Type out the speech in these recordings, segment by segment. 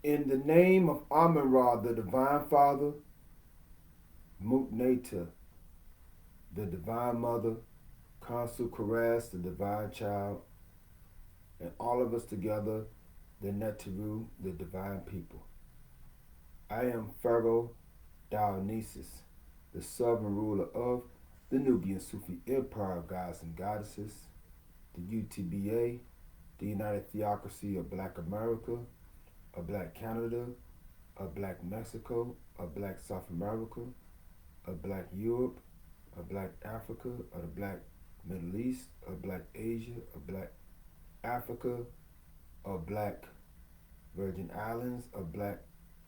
In the name of Amun-Ra, the Divine Father, Mukneta, the Divine Mother, Consul Karas, the Divine Child, and all of us together, the Netaru, the Divine People. I am Pharaoh Dionysus, the sovereign ruler of the Nubian Sufi Empire of Gods and Goddesses, the UTBA, the United Theocracy of Black America, of Black Canada, of Black Mexico, of Black South America, of Black Europe, of Black Africa, of the Black Middle East, of Black Asia, of Black Africa, of Black Virgin Islands, of Black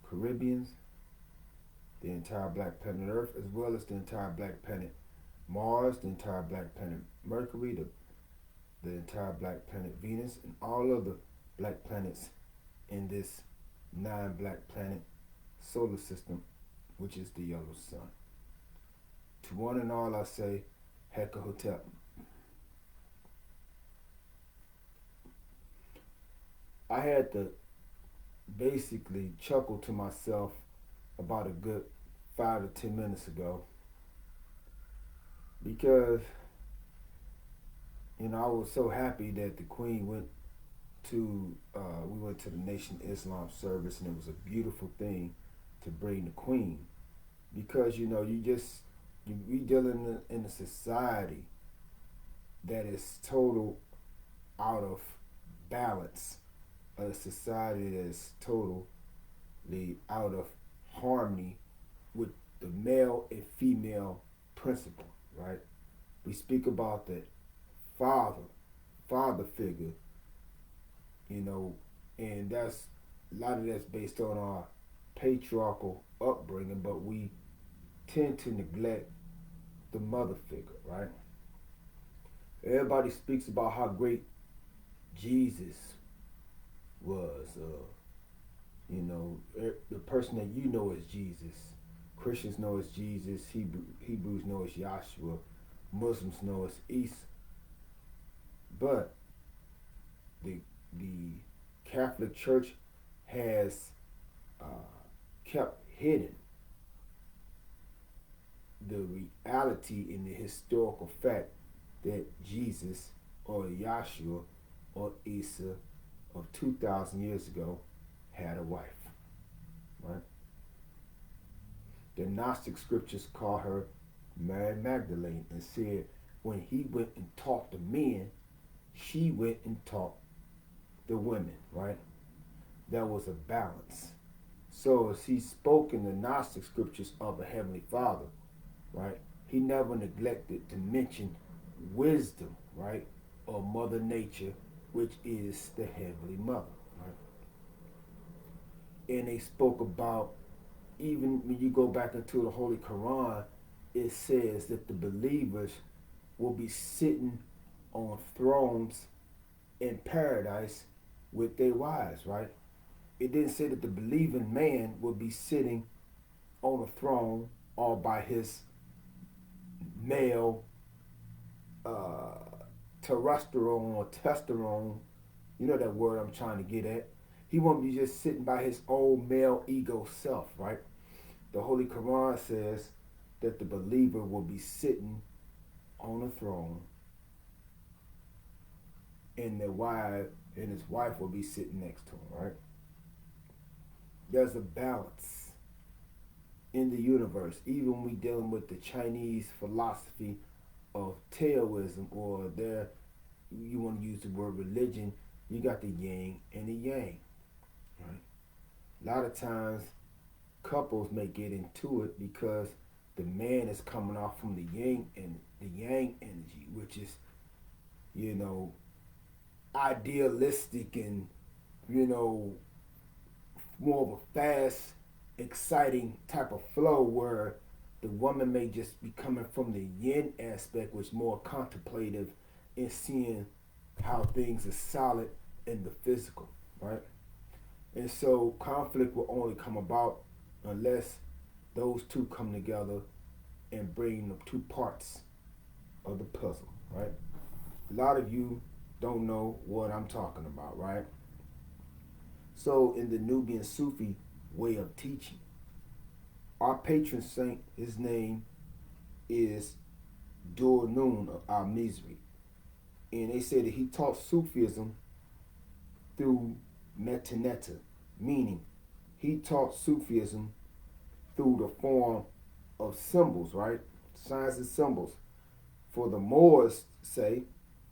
Caribbeans, the entire Black planet Earth, as well as the entire Black planet Mars, the entire Black planet Mercury, the entire Black planet Venus, and all other Black planets in this non-Black planet solar system, which is the yellow sun. To one and all I say, Heka Hotep. I had to basically chuckle to myself about a good 5 to 10 minutes ago because, I was so happy that the Queen went to, we went to the Nation Islam service, and it was a beautiful thing to bring the Queen because, we dealing in a society that is total out of balance, a society that is totally out of harmony with the male and female principle, right? We speak about that father figure, and that's a lot of that's based on our patriarchal upbringing, but we tend to neglect the mother figure, right? Everybody speaks about how great Jesus was, the person that you know as Jesus. Christians know as Jesus, Hebrews know as Yahshua, Muslims know as Isa. But the Catholic Church has kept hidden the reality and the historical fact that Jesus or Yahshua or Isa of 2,000 years ago had a wife, right? The Gnostic scriptures call her Mary Magdalene and said when he went and taught the men, she went and taught the women, right? There was a balance. So as he spoke in the Gnostic scriptures of a Heavenly Father, right, he never neglected to mention wisdom, right, or Mother Nature, which is the Heavenly Mother, right? And they spoke about, even when you go back into the Holy Quran, it says that the believers will be sitting on thrones in paradise with their wives, right? It didn't say that the believing man will be sitting on a throne all by his male testosterone or testosterone, you know that word I'm trying to get at. He won't be just sitting by his own male ego self, right? The Holy Quran says that the believer will be sitting on a throne and his wife will be sitting next to him, right? There's a balance in the universe. Even when we dealing with the Chinese philosophy of Taoism, or you want to use the word religion, you got the yin and the yang, right? A lot of times couples may get into it because the man is coming off from the yin and the yang energy, which is, idealistic and, more of a fast, exciting type of flow, where the woman may just be coming from the yin aspect, which is more contemplative and seeing how things are solid in the physical, right? And so conflict will only come about unless those two come together and bring the two parts of the puzzle, right? A lot of you don't know what I'm talking about, right? So in the Nubian Sufi way of teaching, our patron saint, his name is Dur Nun of our misery. And they say that he taught Sufism through metaneta, meaning he taught Sufism through the form of symbols, right? Signs and symbols. For the Moors say,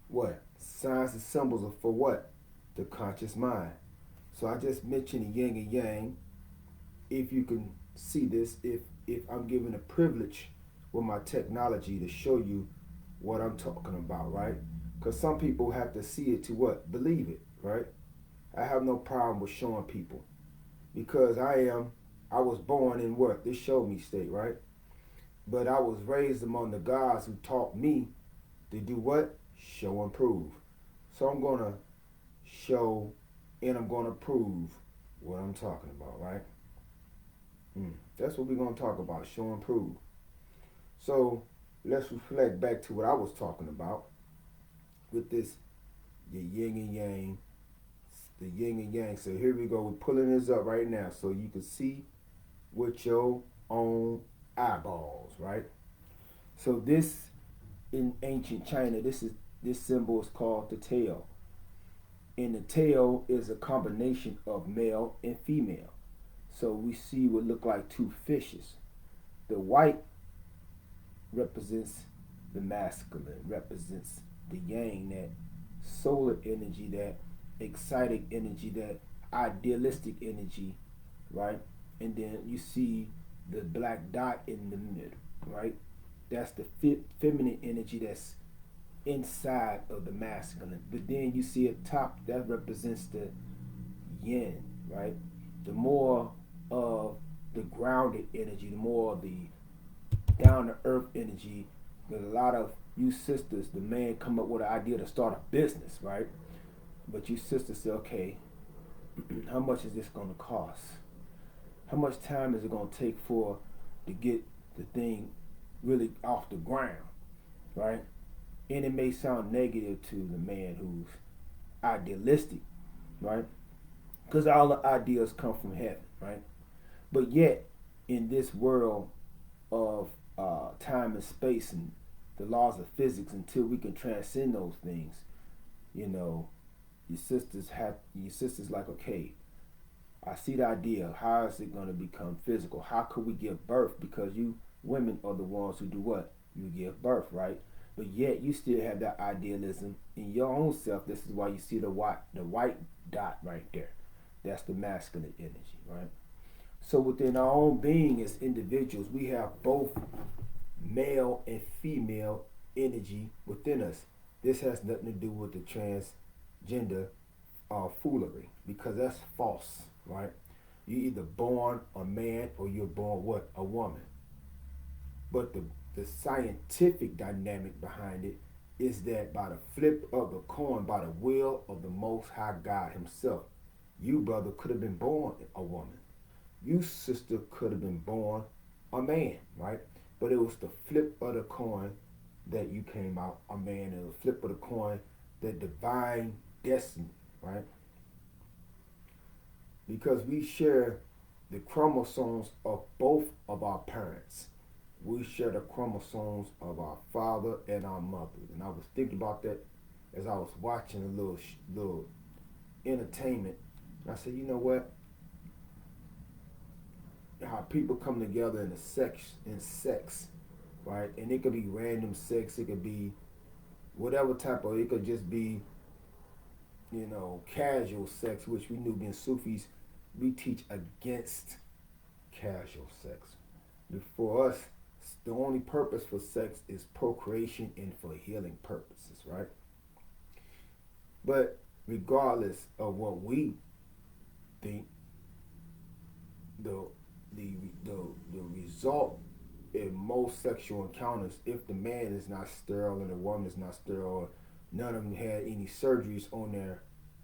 what? Signs and symbols are for what? The conscious mind. So I just mentioned the yin and yang. If you can see this, if I'm given a privilege with my technology to show you what I'm talking about, right? Because some people have to see it to what? Believe it, right? I have no problem with showing people because I was born in what? This show me state, right? But I was raised among the gods who taught me to do what? Show and prove. So I'm going to show and I'm going to prove what I'm talking about, right? That's what we're going to talk about, show and prove. So let's reflect back to what I was talking about with this, the yin and yang, the yin and yang. So here we go. We're pulling this up right now so you can see with your own eyeballs, right? So this, in ancient China, this symbol is called the tail. And the tail is a combination of male and female. So we see what look like two fishes. The white represents the masculine, represents the yang, that solar energy, that exciting energy, that idealistic energy, right? And then you see the black dot in the middle, right? That's the feminine energy that's inside of the masculine. But then you see at top, that represents the yin, right? The more of the grounded energy, the more of the down to earth energy. There's a lot of you sisters, the man come up with an idea to start a business, right? But you sisters say, okay, how much is this going to cost? How much time is it going to take to get the thing really off the ground, right? And it may sound negative to the man who's idealistic, right? Because all the ideas come from heaven, right? But yet, in this world of time and space and the laws of physics, until we can transcend those things, your sisters like, okay, I see the idea. How is it going to become physical? How could we give birth? Because you women are the ones who do what? You give birth, right? But yet you still have that idealism in your own self. This is why you see the white dot right there. That's the masculine energy, right? So within our own being as individuals, we have both male and female energy within us. This has nothing to do with the transgender foolery, because that's false, right? You're either born a man or you're born what? A woman. But the scientific dynamic behind it is that by the flip of the coin, by the will of the Most High God himself, you, brother, could have been born a woman. You, sister, could have been born a man, right? But it was the flip of the coin that you came out a man, and the flip of the coin, that divine destiny, right? Because we share the chromosomes of both of our parents. We share the chromosomes of our father and our mother. And I was thinking about that as I was watching a little entertainment. And I said, you know what? How people come together in sex, right? And it could be random sex. It could be whatever type of. It could just be, casual sex, which we Nubian Sufis, we teach against casual sex. For us, the only purpose for sex is procreation and for healing purposes, right? But regardless of what we think, the result in most sexual encounters, if the man is not sterile and the woman is not sterile, or none of them had any surgeries on their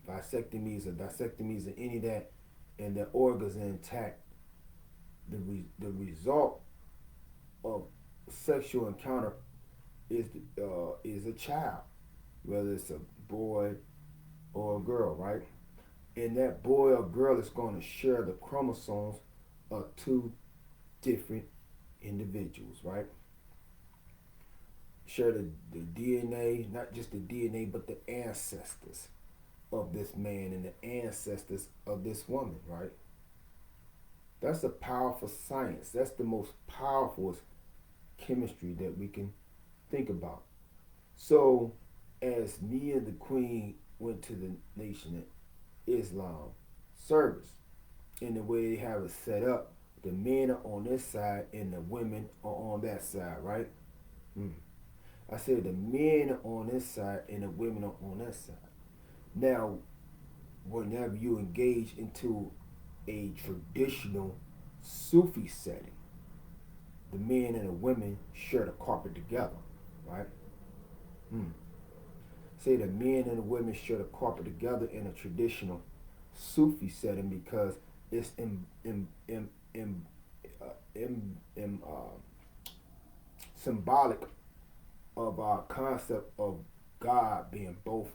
vasectomies or any of that, and their organs are intact, the result of sexual encounter is a child, whether it's a boy or a girl, right? And that boy or girl is going to share the chromosomes of two different individuals, right? Share the DNA, not just the DNA, but the ancestors of this man and the ancestors of this woman, right? That's a powerful science. That's the most powerful chemistry that we can think about. So, as me and the Queen went to the Nation of Islam service, in the way they have it set up, the men are on this side and the women are on that side, right? I said the men are on this side and the women are on that side. Now, whenever you engage into a traditional Sufi setting, the men and the women share the carpet together, right? Say the men and the women share the carpet together in a traditional Sufi setting because it's symbolic of our concept of God being both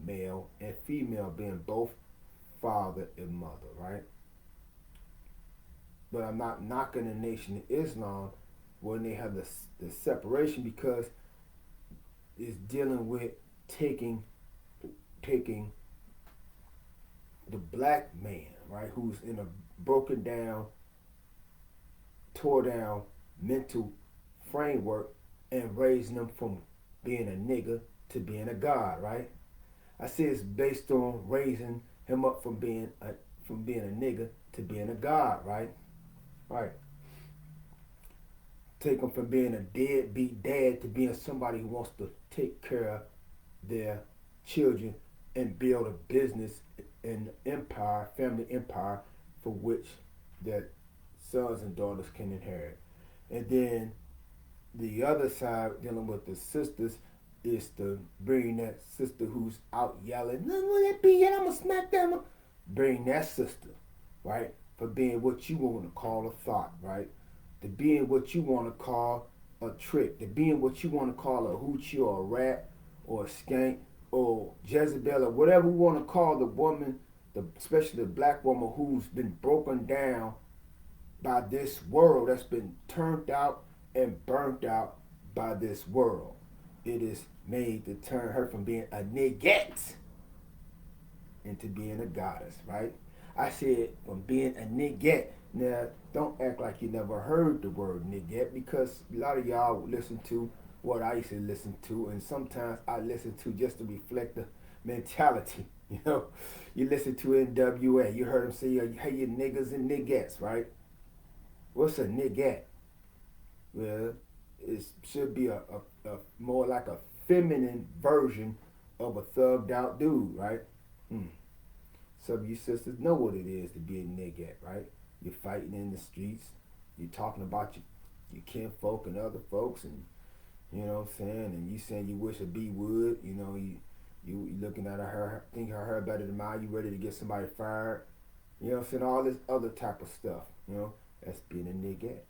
male and female, being both father and mother, right? But I'm not knocking the Nation of Islam when they have the separation, because it's dealing with taking the black man, right, who's in a broken down, tore down mental framework and raising them from being a nigga to being a god, right? I say it's based on raising him up from being a nigga to being a god, right? Right. Take him from being a deadbeat dad to being somebody who wants to take care of their children and build a business and empire, family empire, for which their sons and daughters can inherit. And then the other side, dealing with the sisters, is to bring that sister who's out yelling, "No, that be it, I'm gonna smack them." Bring that sister, right, for being what you want to call a thought, right? To being what you want to call a trick, to being what you want to call a hoochie or a rat or a skank or Jezebel or whatever we want to call the woman, especially the black woman who's been broken down by this world, that's been turned out and burnt out by this world. It is made to turn her from being a nigget into being a goddess, right? I said from being a nigget. Now, don't act like you never heard the word nigget, because a lot of y'all listen to what I used to listen to, and sometimes I listen to just to reflect the mentality. You know, you listen to NWA, you heard them say, "Hey, you niggas and niggettes," right? What's a nigget? Well, it should be a more like a feminine version of a thugged out dude, right? Some of you sisters know what it is to be a nigget, right? You're fighting in the streets. You're talking about your kinfolk and other folks, and you know what I'm saying. And you saying you wish a bee would. You know, you looking at her, think her better than mine. You ready to get somebody fired. You know what I'm saying. All this other type of stuff. You know, that's being a nigget.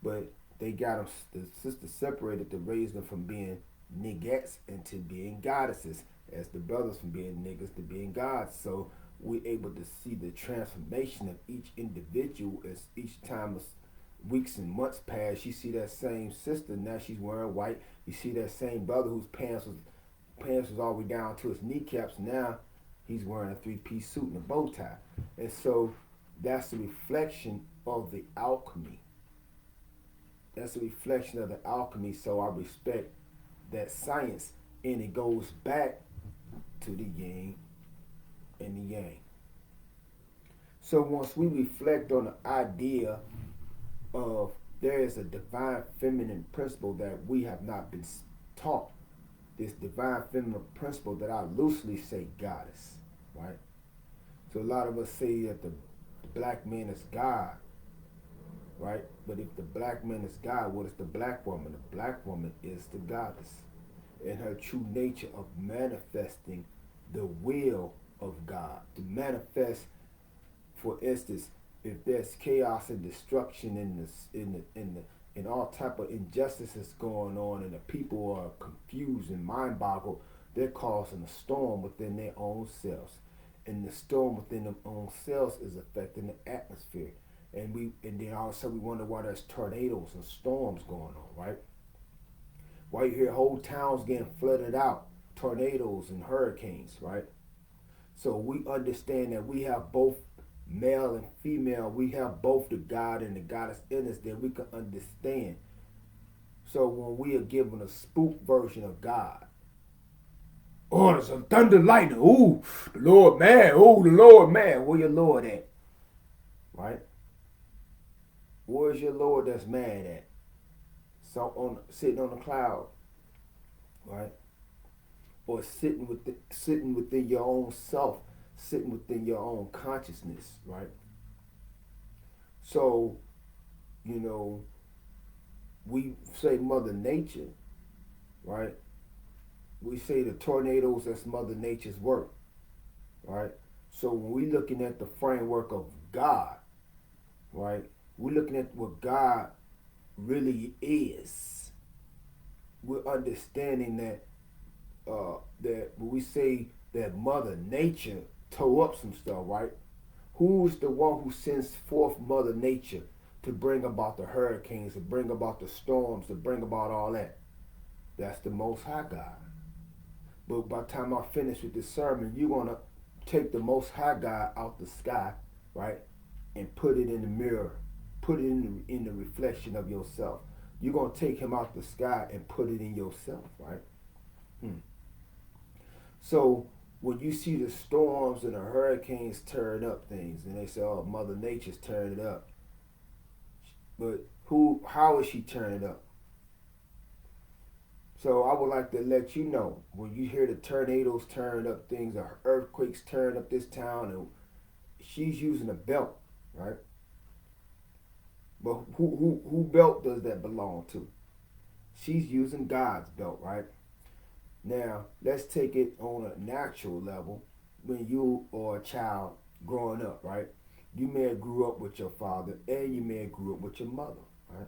But they got them, the sisters separated to raise them from being niggettes into being goddesses, as the brothers from being niggas to being gods. So we're able to see the transformation of each individual as each time weeks and months pass. You see that same sister, now she's wearing white. You see that same brother whose pants was all the way down to his kneecaps. Now he's wearing a three-piece suit and a bow tie. And so that's a reflection of the alchemy. That's a reflection of the alchemy. So I respect that science, and it goes back to the yin and the yang. So once we reflect on the idea of there is a divine feminine principle that we have not been taught, this divine feminine principle that I loosely say goddess, right? So a lot of us say that the black man is God, right? But if the black man is God, what is the black woman? The black woman is the goddess in her true nature of manifesting the will of God, to manifest. For instance, if there's chaos and destruction in all type of injustices going on, and the people are confused and mind boggled, they're causing a storm within their own selves. and the storm within them own cells is affecting the atmosphere. And then all of a sudden we wonder why there's tornadoes and storms going on, right? Why you hear whole towns getting flooded out, tornadoes and hurricanes, right? So we understand that we have both male and female. We have both the God and the goddess in us that we can understand. So when we are given a spook version of God, oh, there's some thunder lightning. Ooh, the Lord man. Oh, the Lord man. Where your Lord at? Right? Where's your Lord that's mad at? So sitting on a cloud, right? Or sitting within your own self, sitting within your own consciousness, right? So, we say Mother Nature, right? We say the tornadoes, that's Mother Nature's work, right? So when we're looking at the framework of God, right? We're looking at what God really is. We're understanding that that when we say that Mother Nature tore up some stuff, right? Who's the one who sends forth Mother Nature to bring about the hurricanes, to bring about the storms, to bring about all that? That's the Most High God. But by the time I finish with this sermon, you're going to take the Most High God out the sky, right? And put it in the mirror. Put it in the reflection of yourself. You're going to take him out the sky and put it in yourself, right? So when you see the storms and the hurricanes tearing up things, and they say, oh, Mother Nature's tearing it up. But how is she tearing it up? So I would like to let you know, when you hear the tornadoes tearing up things, or earthquakes tearing up this town, and she's using a belt, right? But who belt does that belong to? She's using God's belt, right? Now, let's take it on a natural level. When you are a child growing up, right? You may have grew up with your father, and you may have grew up with your mother, right?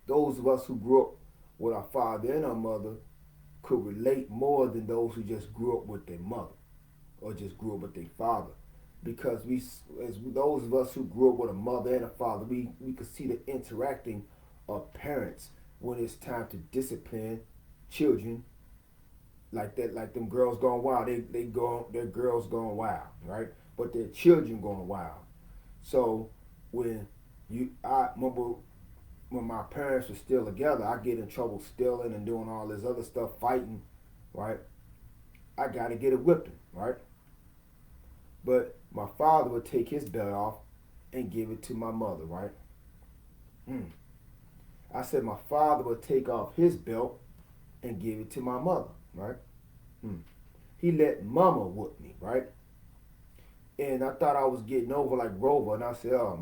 Those of us who grew up with our father and our mother could relate more than those who just grew up with their mother or just grew up with their father. Because those of us who grew up with a mother and a father, we could see the interacting of parents when it's time to discipline children like that, like them girls going wild. Their girls going wild, right? But their children going wild. So I remember when my parents were still together, I get in trouble stealing and doing all this other stuff, fighting, right? I got to get a whipping, right? But my father would take his belt off and give it to my mother, right? I said my father would take off his belt and give it to my mother, right? He let mama whoop me, right? And I thought I was getting over like Rover, and I said, oh,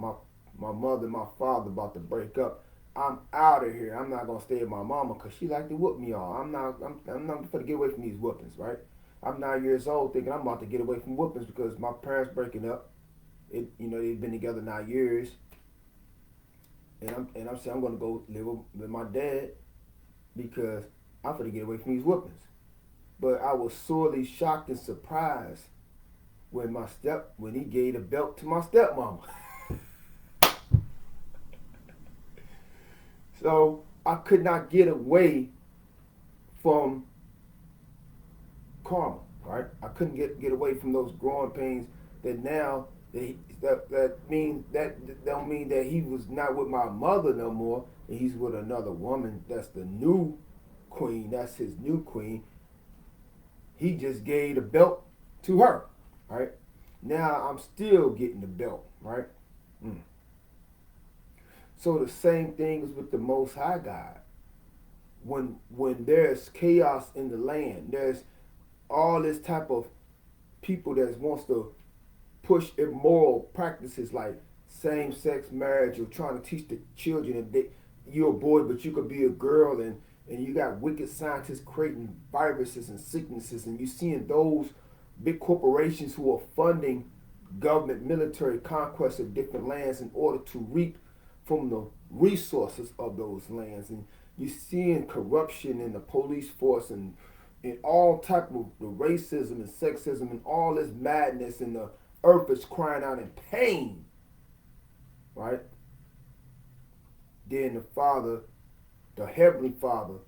my mother and my father about to break up. I'm out of here. I'm not gonna stay with my mama because she like to whoop me all. I'm not gonna get away from these whoopings, right? I'm 9 years old thinking I'm about to get away from whoopings because my parents breaking up. They've been together 9 years. And I'm saying I'm gonna go live with my dad because I'm gonna get away from these whoopings. But I was sorely shocked and surprised when he gave the belt to my stepmama. So I could not get away from karma, right? I couldn't get away from those growing pains that now that don't mean that he was not with my mother no more and he's with another woman. That's the new queen. That's his new queen. He just gave the belt to her, right? Now I'm still getting the belt, right? So the same thing is with the Most High God. When there's chaos in the land, there's all this type of people that wants to push immoral practices like same-sex marriage or trying to teach the children that you're a boy but you could be a girl, and you got wicked scientists creating viruses and sicknesses, and you're seeing those big corporations who are funding government military conquest of different lands in order to reap from the resources of those lands. And you're seeing corruption in the police force and and all type of the racism and sexism and all this madness, and the earth is crying out in pain, right? Then the Father, the Heavenly Father,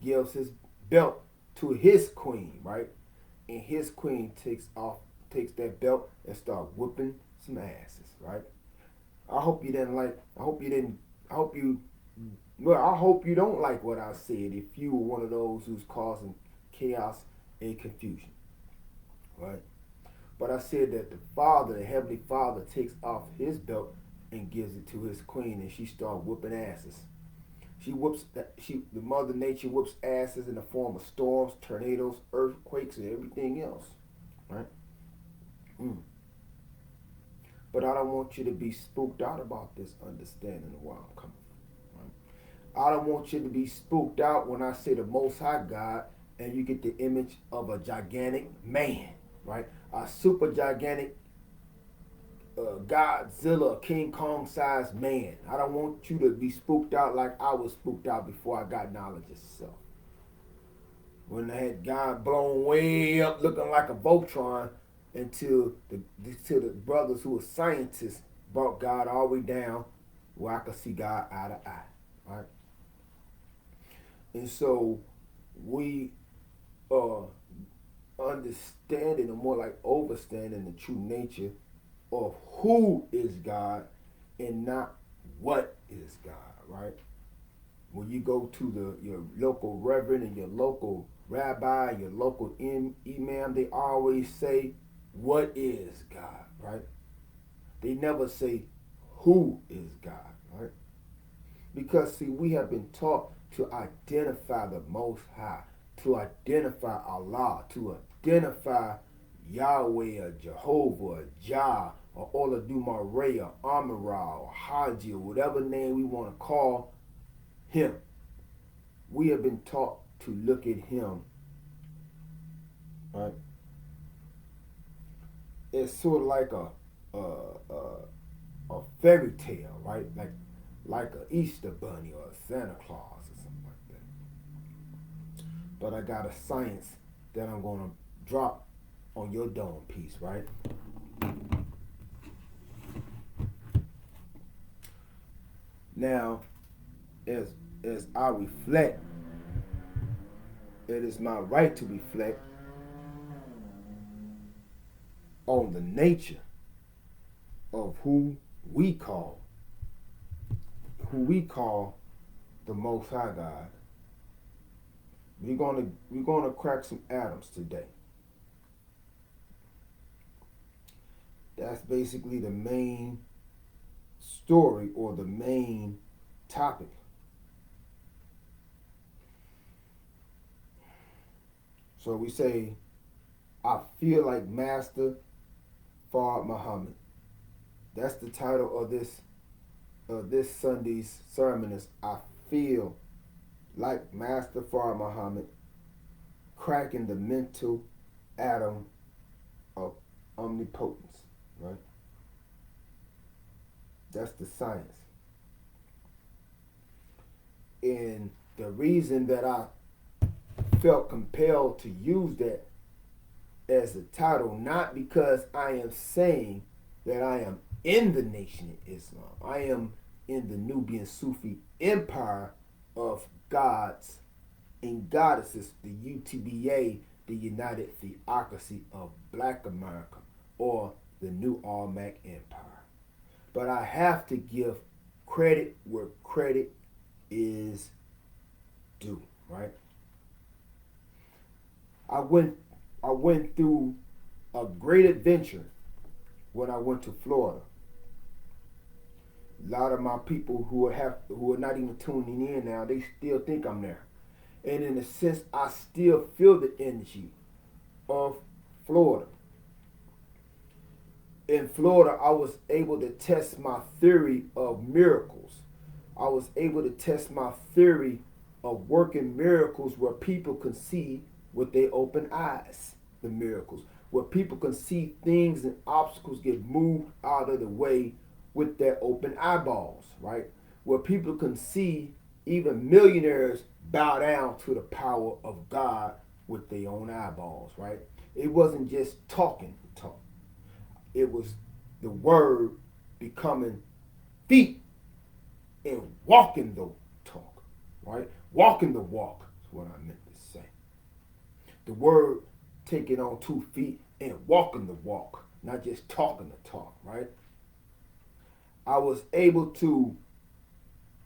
gives his belt to his queen, right? And his queen takes that belt and start whooping some asses, right? I hope you didn't like. I hope you didn't. I hope you. Well, I hope you don't like what I said. If you were one of those who's causing chaos and confusion, right? But I said that the Father, the Heavenly Father, takes off his belt and gives it to his queen, and she starts whooping asses. The Mother Nature whoops asses in the form of storms, tornadoes, earthquakes, and everything else, right? But I don't want you to be spooked out about this understanding of where I'm coming from, right? I don't want you to be spooked out when I say the Most High God, and you get the image of a gigantic man, right? A super gigantic Godzilla, King Kong sized man. I don't want you to be spooked out like I was spooked out before I got knowledge of self. When I had God blown way up looking like a Voltron until the brothers who were scientists brought God all the way down where I could see God eye to eye. Right? And so we understanding, or more like overstanding, the true nature of who is God and not what is God, right? When you go to your local reverend and your local rabbi, your local imam, they always say, what is God, right? They never say, who is God, right? Because, see, we have been taught to identify the Most High, to identify Allah, to identify Yahweh or Jehovah or Jah or Oladumare or Amara or Haji or whatever name we want to call him. We have been taught to look at him, right? It's sort of like a fairy tale, right? Like an Easter bunny or a Santa Claus or something like that. But I got a science that I'm going to drop on your dome piece, right? Now, as I reflect, it is my right to reflect on the nature of who we call the Most High God. We're gonna crack some atoms today. That's basically the main story or the main topic. So we say, I feel like Master Fard Muhammad. That's the title of this Sunday's sermon is I feel like Master Fard Muhammad, cracking the mental atom of omnipotence, right? That's the science. And the reason that I felt compelled to use that as a title, not because I am saying that I am in the Nation of Islam. I am in the Nubian Sufi empire of gods and goddesses, the UTBA, the United Theocracy of Black America, or the New Olmec Empire. But I have to give credit where credit is due, right? I went through a great adventure when I went to Florida. A lot of my people who are not even tuning in now, they still think I'm there. And in a sense, I still feel the energy of Florida. In Florida, I was able to test my theory of miracles. I was able to test my theory of working miracles where people can see with their open eyes, the miracles. Where people can see things and obstacles get moved out of the way with their open eyeballs, right? Where people can see even millionaires bow down to the power of God with their own eyeballs, right? It wasn't just talk. It was the word becoming feet and walking the talk, right? Walking the walk is what I meant to say. The word taking on 2 feet and walking the walk, not just talking the talk, right? I was able to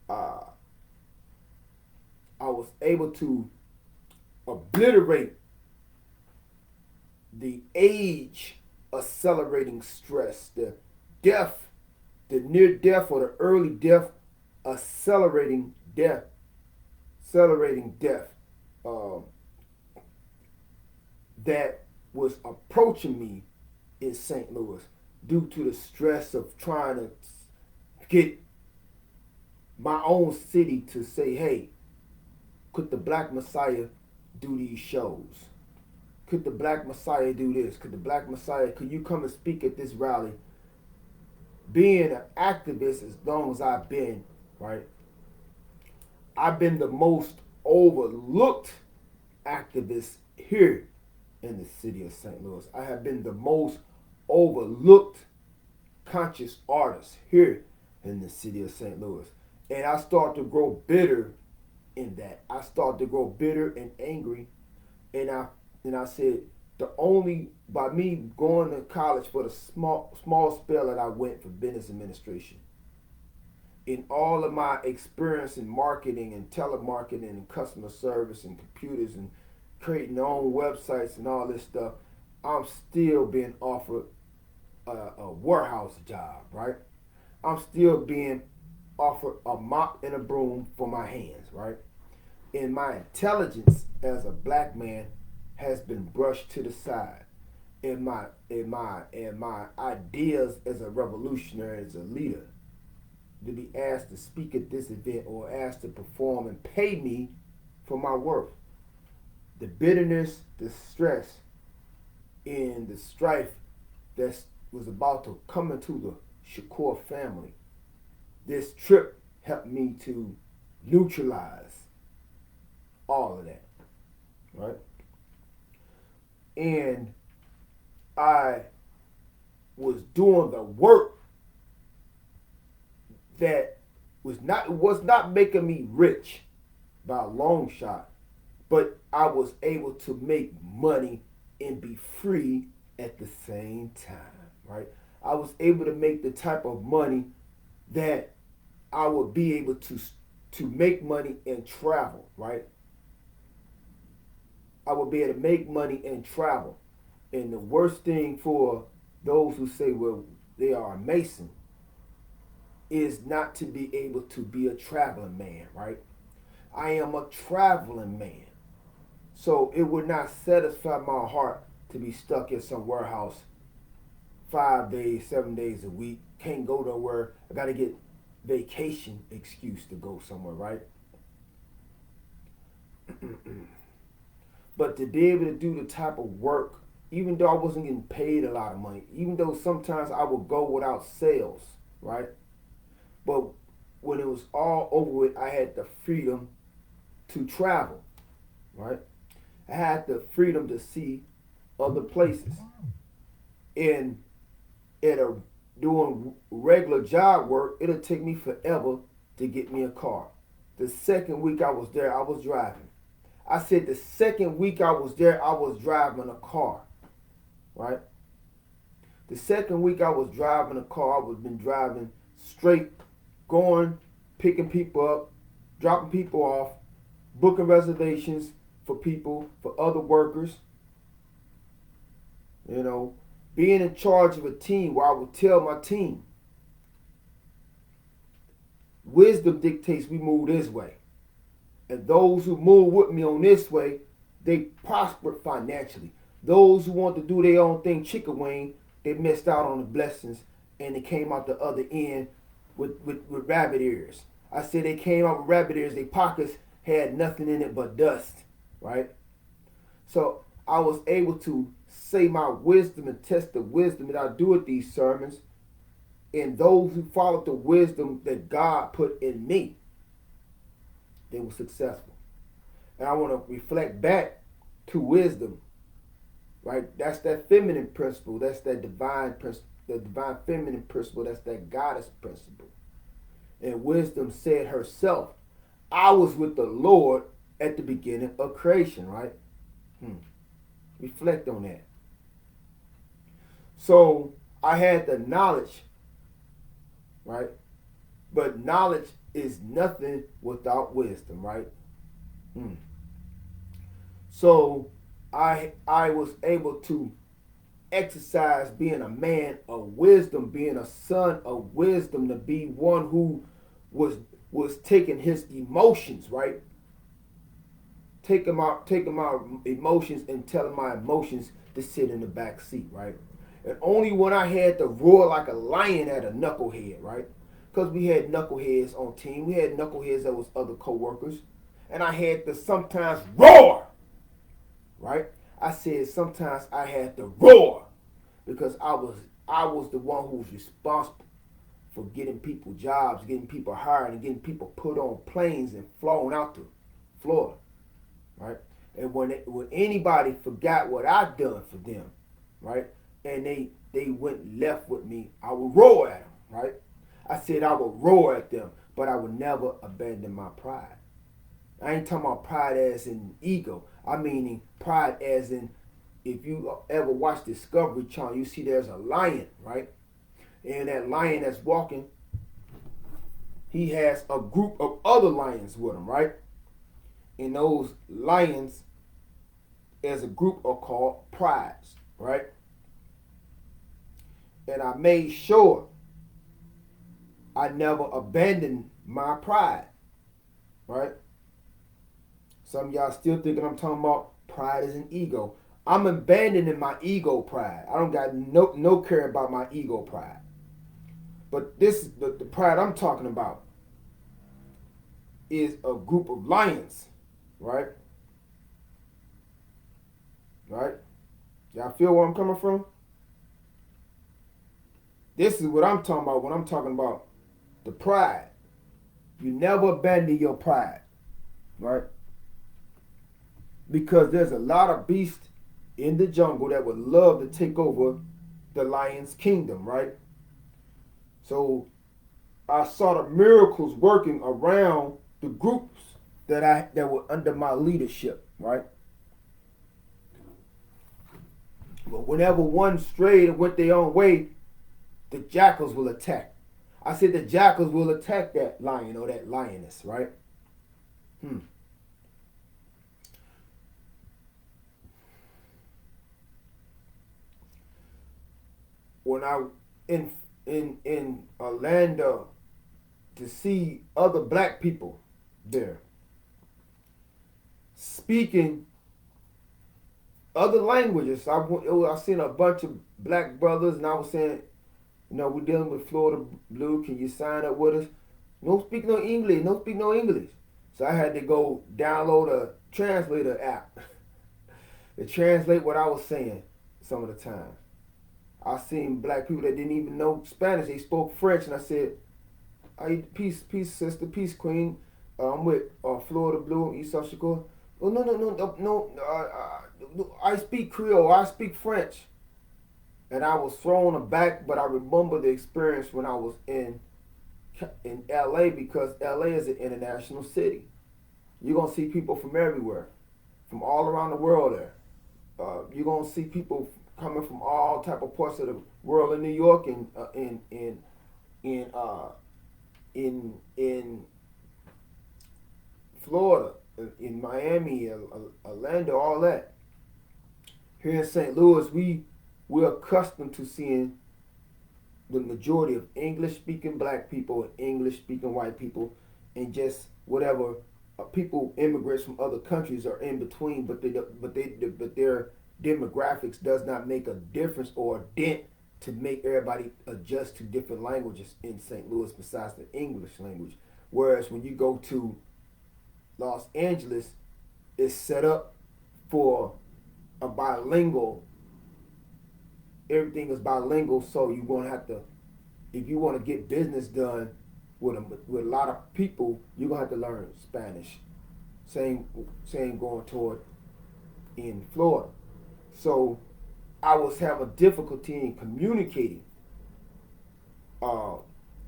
uh, obliterate the age accelerating stress, the death, the near death or the early death, accelerating death, um, that was approaching me in St. Louis due to the stress of trying to get my own city to say, hey, could the Black Messiah do these shows? Could the Black Messiah do this? Could the Black Messiah, could you come and speak at this rally? Being an activist as long as I've been, right? I've been the most overlooked activist here in the city of St. Louis. I have been the most overlooked conscious artist here in the city of St. Louis. And I start to grow bitter in that. I start to grow bitter and angry. And I said, by me going to college for the small spell that I went for business administration, in all of my experience in marketing and telemarketing and customer service and computers and creating their own websites and all this stuff, I'm still being offered a warehouse job, right? I'm still being offered a mop and a broom for my hands, right? And my intelligence as a black man has been brushed to the side. And my ideas as a revolutionary, as a leader, to be asked to speak at this event or asked to perform and pay me for my work. The bitterness, the stress, and the strife that was about to come into the Shakur family, this trip helped me to neutralize all of that, right? And I was doing the work that was not making me rich by a long shot, but I was able to make money and be free at the same time, right? I was able to make the type of money that I would be able to make money and travel, right? I would be able to make money and travel. And the worst thing for those who say, well, they are a Mason, is not to be able to be a traveling man, right? I am a traveling man. So it would not satisfy my heart to be stuck in some warehouse 5 days, 7 days a week. Can't go nowhere. I got to get vacation excuse to go somewhere, right? But to be able to do the type of work, even though I wasn't getting paid a lot of money, even though sometimes I would go without sales, right? But when it was all over with, I had the freedom to travel, right? I had the freedom to see other places. And doing regular job work, it'll take me forever to get me a car. The second week I was there, I was driving. I said the second week I was there, I was driving a car, right? The second week I was driving a car, I was been driving straight, going, picking people up, dropping people off, booking reservations for people, for other workers, you know, being in charge of a team where I would tell my team, wisdom dictates we move this way. And those who move with me on this way, they prospered financially. Those who want to do their own thing, chicken wing, they missed out on the blessings and they came out the other end with rabbit ears. I said they came out with rabbit ears, their pockets had nothing in it but dust, right? So I was able to say my wisdom and test the wisdom that I do at these sermons. And those who followed the wisdom that God put in me, they were successful. And I want to reflect back to wisdom, right? That's that feminine principle. That's that divine principle, the divine feminine principle. That's that goddess principle. And wisdom said herself, I was with the Lord at the beginning of creation, right? Reflect on that. So I had the knowledge, right? But knowledge is nothing without wisdom, right? So I was able to exercise being a man of wisdom, being a son of wisdom, to be one who was taking his emotions, right? Taking my emotions and telling my emotions to sit in the back seat, right? And only when I had to roar like a lion at a knucklehead, right? Because we had knuckleheads on team. We had knuckleheads that was other co-workers. And I had to sometimes roar, right? I said sometimes I had to roar because I was the one who was responsible for getting people jobs, getting people hired, and getting people put on planes and flown out to Florida, right? And when anybody forgot what I'd done for them, right, and they went left with me, I would roar at them, right? I said I would roar at them, but I would never abandon my pride. I ain't talking about pride as in ego. I mean pride as in, if you ever watch Discovery Channel, you see there's a lion, right? And that lion that's walking, he has a group of other lions with him, right? And those lions as a group are called prides, right? And I made sure I never abandoned my pride, right? Some of y'all still thinking I'm talking about pride as an ego. I'm abandoning my ego pride. I don't got no care about my ego pride. But this the pride I'm talking about is a group of lions, right? Right? Y'all feel where I'm coming from? This is what I'm talking about when I'm talking about the pride. You never abandon your pride, right? Because there's a lot of beasts in the jungle that would love to take over the lion's kingdom, right? So I saw the miracles working around the groups that were under my leadership, right? But whenever one strayed and went their own way, the jackals will attack. I said the jackals will attack that lion or that lioness, right? When I in Orlando to see other black people there speaking other languages. I seen a bunch of black brothers, and I was saying, we're dealing with Florida Blue. Can you sign up with us? No speak no English. No speak no English. So I had to go download a translator app to translate what I was saying some of the time. I seen black people that didn't even know Spanish. They spoke French, and I said, peace, sister, peace, queen. I'm with Florida Blue, East South Chicago. Oh, no. I speak Creole. I speak French. And I was thrown aback, but I remember the experience when I was in LA, because LA is an international city. You're going to see people from everywhere, from all around the world there. You're going to see people coming from all type of parts of the world in New York and in Florida, in Miami, Orlando, all that. Here in St. Louis, we're accustomed to seeing the majority of English-speaking black people and English-speaking white people, and just whatever people, immigrants from other countries are in between, but their demographics does not make a difference or a dent to make everybody adjust to different languages in St. Louis besides the English language. Whereas when you go to Los Angeles, it's set up for a bilingual. Everything is bilingual, so you're going to have to, if you want to get business done with a lot of people, you're going to have to learn Spanish. Same going toward in Florida. So I was having difficulty in communicating uh,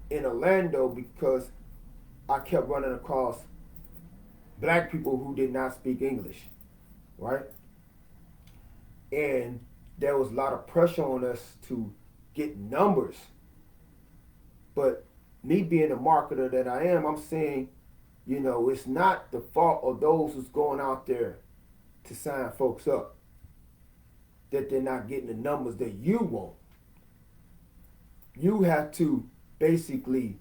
in Orlando because I kept running across black people who did not speak English, right? And there was a lot of pressure on us to get numbers. But me being the marketer that I am, I'm saying, you know, it's not the fault of those who's going out there to sign folks up that they're not getting the numbers that you want. You have to basically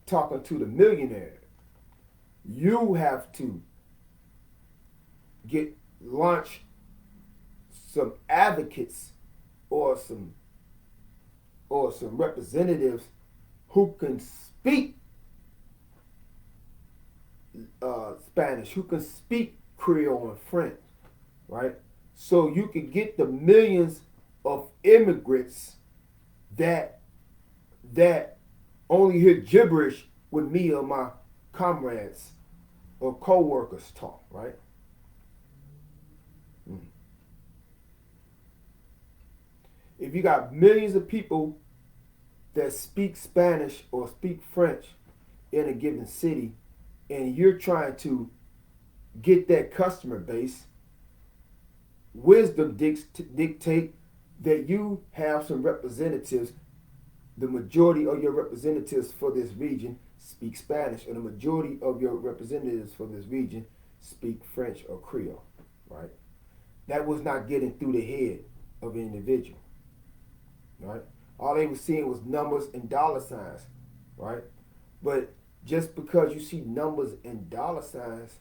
talking to the millionaire. You have to launch some advocates or some representatives who can speak Spanish, who can speak Creole and French, right? So you can get the millions of immigrants that only hear gibberish when me or my comrades or co-workers talk, right? If you got millions of people that speak Spanish or speak French in a given city, and you're trying to get that customer base, wisdom dictate that you have some representatives. The majority of your representatives for this region speak Spanish, and the majority of your representatives for this region speak French or Creole, right? That was not getting through the head of an individual, right? All they were seeing was numbers and dollar signs, right? But just because you see numbers and dollar signs,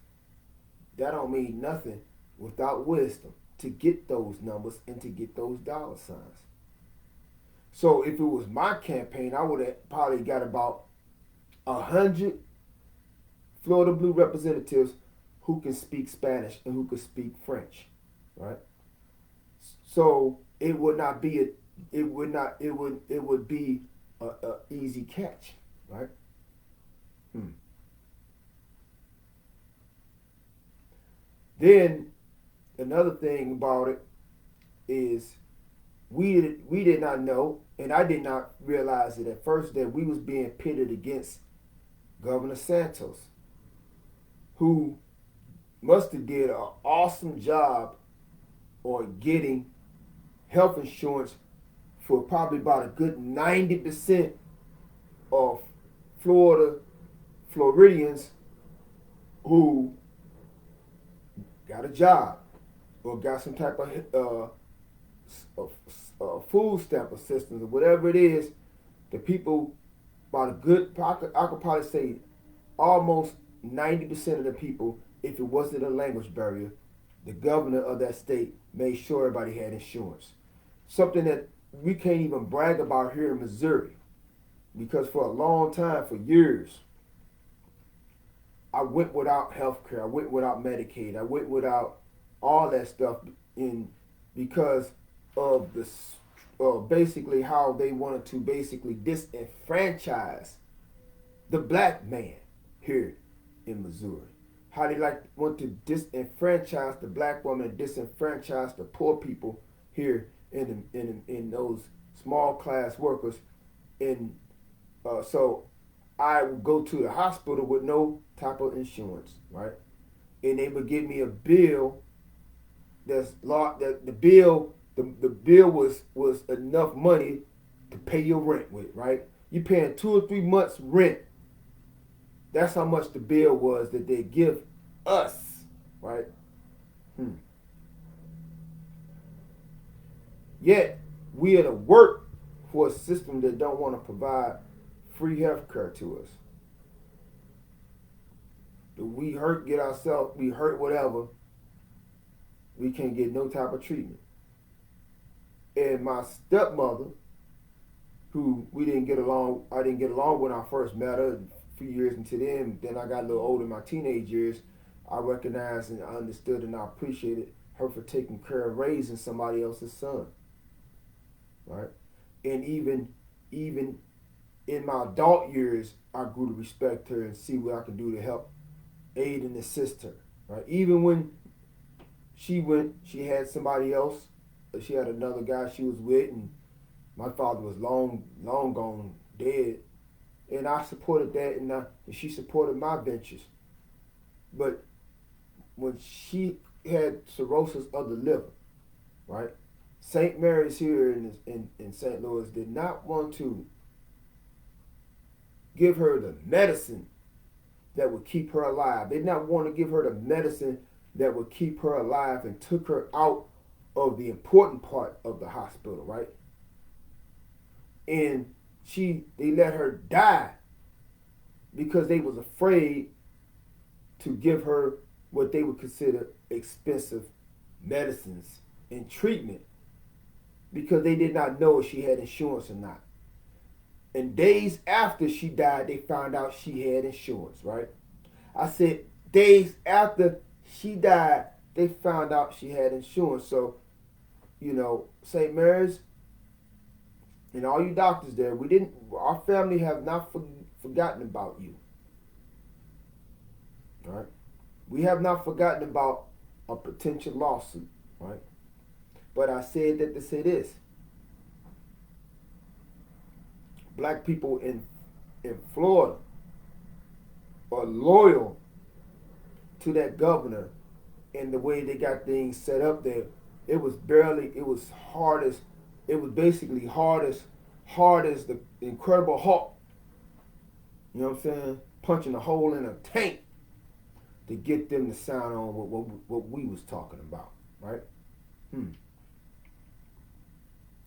that don't mean nothing without wisdom to get those numbers and to get those dollar signs. So if it was my campaign, I would have probably got about 100 Florida Blue representatives who can speak Spanish and who can speak French, right? So it would not be it would be a easy catch, right? Then another thing about it is we did not know, and I did not realize it at first, that we was being pitted against Governor Santos, who must have did an awesome job on getting health insurance for probably about a good 90% of Floridians who got a job or got some type of food stamp assistance or whatever it is. The people, about a good, I could probably say almost 90% of the people, if it wasn't a language barrier, the governor of that state made sure everybody had insurance. Something that we can't even brag about here in Missouri, because for a long time, for years, I went without health care. I went without Medicaid. I went without all that stuff because of this, basically how they wanted to basically disenfranchise the black man here in Missouri. How they want to disenfranchise the black woman and disenfranchise the poor people here in those small class workers. And so I would go to the hospital with no type of insurance, right? And they would give me a bill the bill was enough money to pay your rent with, right? You paying 2 or 3 months rent. That's how much the bill was that they give us, right? Yet we are to work for a system that don't want to provide free health care to us. If we hurt, we hurt whatever, we can't get no type of treatment. And my stepmother, who I didn't get along when I first met her, a few years into then I got a little older in my teenage years, I recognized and I understood and I appreciated her for taking care of raising somebody else's son, right? And even in my adult years, I grew to respect her and see what I can do to help aid and assist her, right? Even when she went, she had somebody else. She had another guy she was with, and my father was long gone, dead. And I supported that, and she supported my ventures. But when she had cirrhosis of the liver, right? St. Mary's here in St. Louis did not want to give her the medicine that would keep her alive. They did not want to give her the medicine that would keep her alive, and took her out of the important part of the hospital, right? And they let her die because they was afraid to give her what they would consider expensive medicines and treatment, because they did not know if she had insurance or not. And days after she died, they found out she had insurance, right? I said days after she died, they found out she had insurance. So, St. Mary's and all you doctors there, our family have not forgotten about you. Right? We have not forgotten about a potential lawsuit, right? But I said that to say this. Black people in Florida are loyal to that governor and the way they got things set up there. It was basically hard as the Incredible Hulk. You know what I'm saying? Punching a hole in a tank to get them to sign on what we was talking about, right?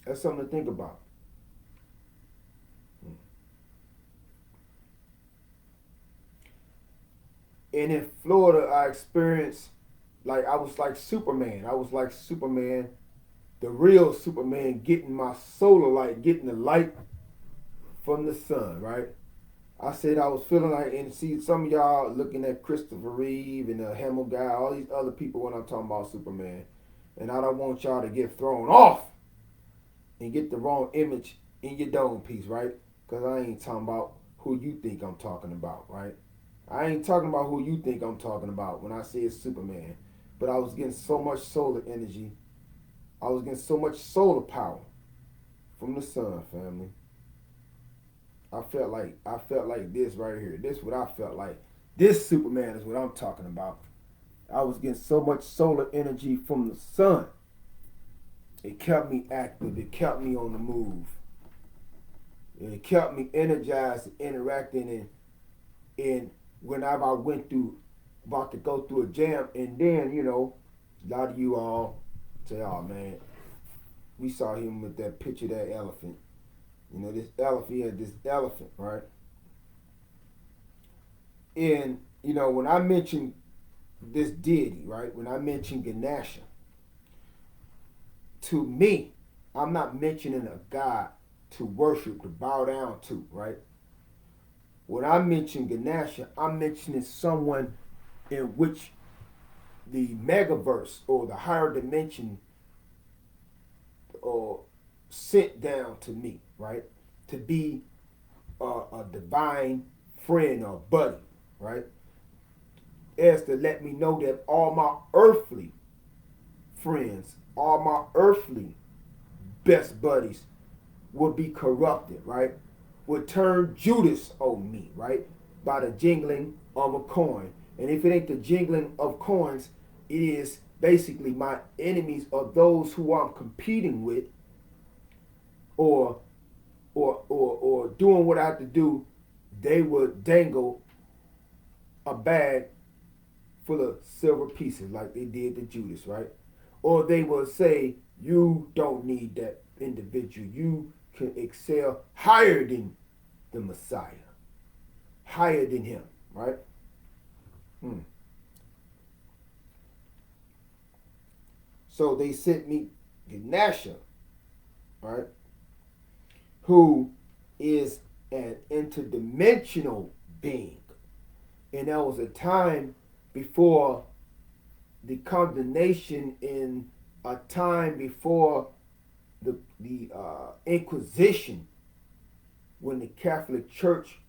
That's something to think about. And in Florida, I experienced, I was like Superman. I was like Superman, the real Superman, getting my solar light, getting the light from the sun, right? I said I was feeling like, and see some of y'all looking at Christopher Reeve and the Hamill guy, all these other people when I'm talking about Superman. And I don't want y'all to get thrown off and get the wrong image in your dome piece, right? Because I ain't talking about who you think I'm talking about, right? I ain't talking about who you think I'm talking about when I say it's Superman. But I was getting so much solar energy. I was getting so much solar power from the sun, family. I felt like this right here. This is what I felt like. This Superman is what I'm talking about. I was getting so much solar energy from the sun. It kept me active. It kept me on the move. It kept me energized, interacting, and whenever I went through, about to go through a jam, and then, a lot of you all say, oh man, we saw him with that picture of that elephant. This elephant, he had this elephant, right? And, when I mentioned this deity, right? When I mentioned Ganesha, to me, I'm not mentioning a god to worship, to bow down to, right? When I mention Ganesha, I'm mentioning someone in which the megaverse or the higher dimension sent down to me, right? To be a divine friend or buddy, right? As to let me know that all my earthly friends, all my earthly best buddies will be corrupted, right? Will turn Judas on me, right? By the jingling of a coin. And if it ain't the jingling of coins, it is basically my enemies or those who I'm competing with or doing what I have to do. They would dangle a bag full of silver pieces like they did to Judas, right? Or they will say, you don't need that individual. You can excel higher than the Messiah, higher than him, right? So they sent me Ganesha, right? Who is an interdimensional being. And there was a time before the condemnation, in a time before the Inquisition, when the Catholic Church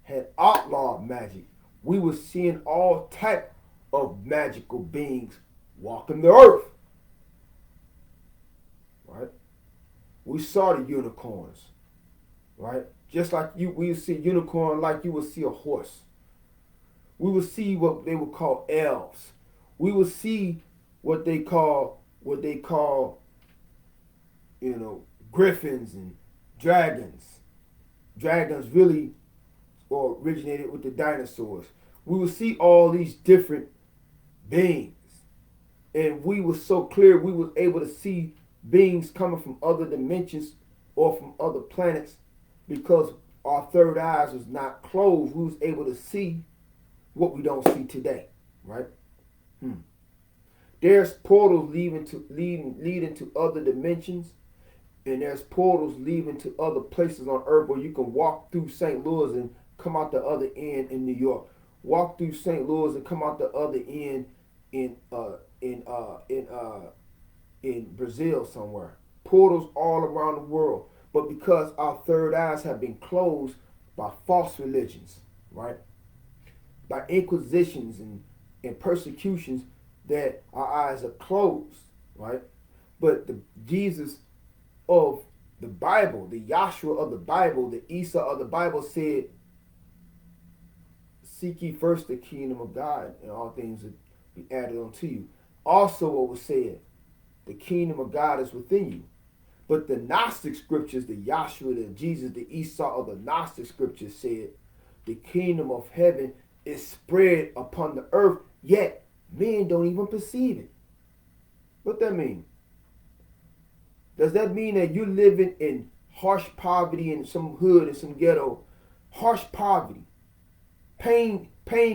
had outlawed magic. We were seeing all type of magical beings walking the earth. Right? We saw the unicorns. Right? Just like we would see a unicorn like you would see a horse. We would see what they would call elves. We would see what they call, griffins and dragons. Dragons really originated with the dinosaurs. We would see all these different beings. And we were so clear, we was able to see beings coming from other dimensions or from other planets because our third eyes was not closed. We was able to see what we don't see today, right? There's portals leading to other dimensions, and there's portals leading to other places on Earth where you can walk through St. Louis and come out the other end in New York. Walk through St. Louis and come out the other end in Brazil somewhere. Portals all around the world. But because our third eyes have been closed by false religions, right? By inquisitions and persecutions, that our eyes are closed, right? But the Jesus of the Bible, the Yahshua of the Bible, the Isa of the Bible said, seek ye first the kingdom of God, and all things will be added unto you. Also what was said, the kingdom of God is within you. But the Gnostic scriptures, the Yahshua, the Jesus, the Isa of the Gnostic scriptures said, the kingdom of heaven is spread upon the earth, yet men don't even perceive it. What that mean? Does that mean that you're living in harsh poverty in some hood, in some ghetto? Harsh poverty. Pain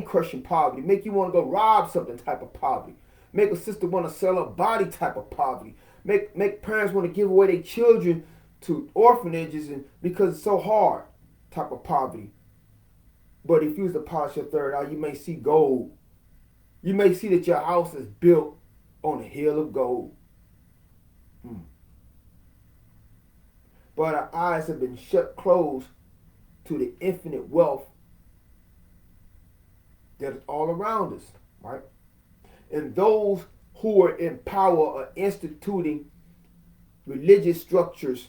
crushing poverty. Make you want to go rob something type of poverty. Make a sister want to sell her body type of poverty. Make parents want to give away their children to orphanages and because it's so hard type of poverty. But if you was to polish your third eye, you may see gold. You may see that your house is built on a hill of gold. But our eyes have been shut closed to the infinite wealth that is all around us, right? And those who are in power are instituting religious structures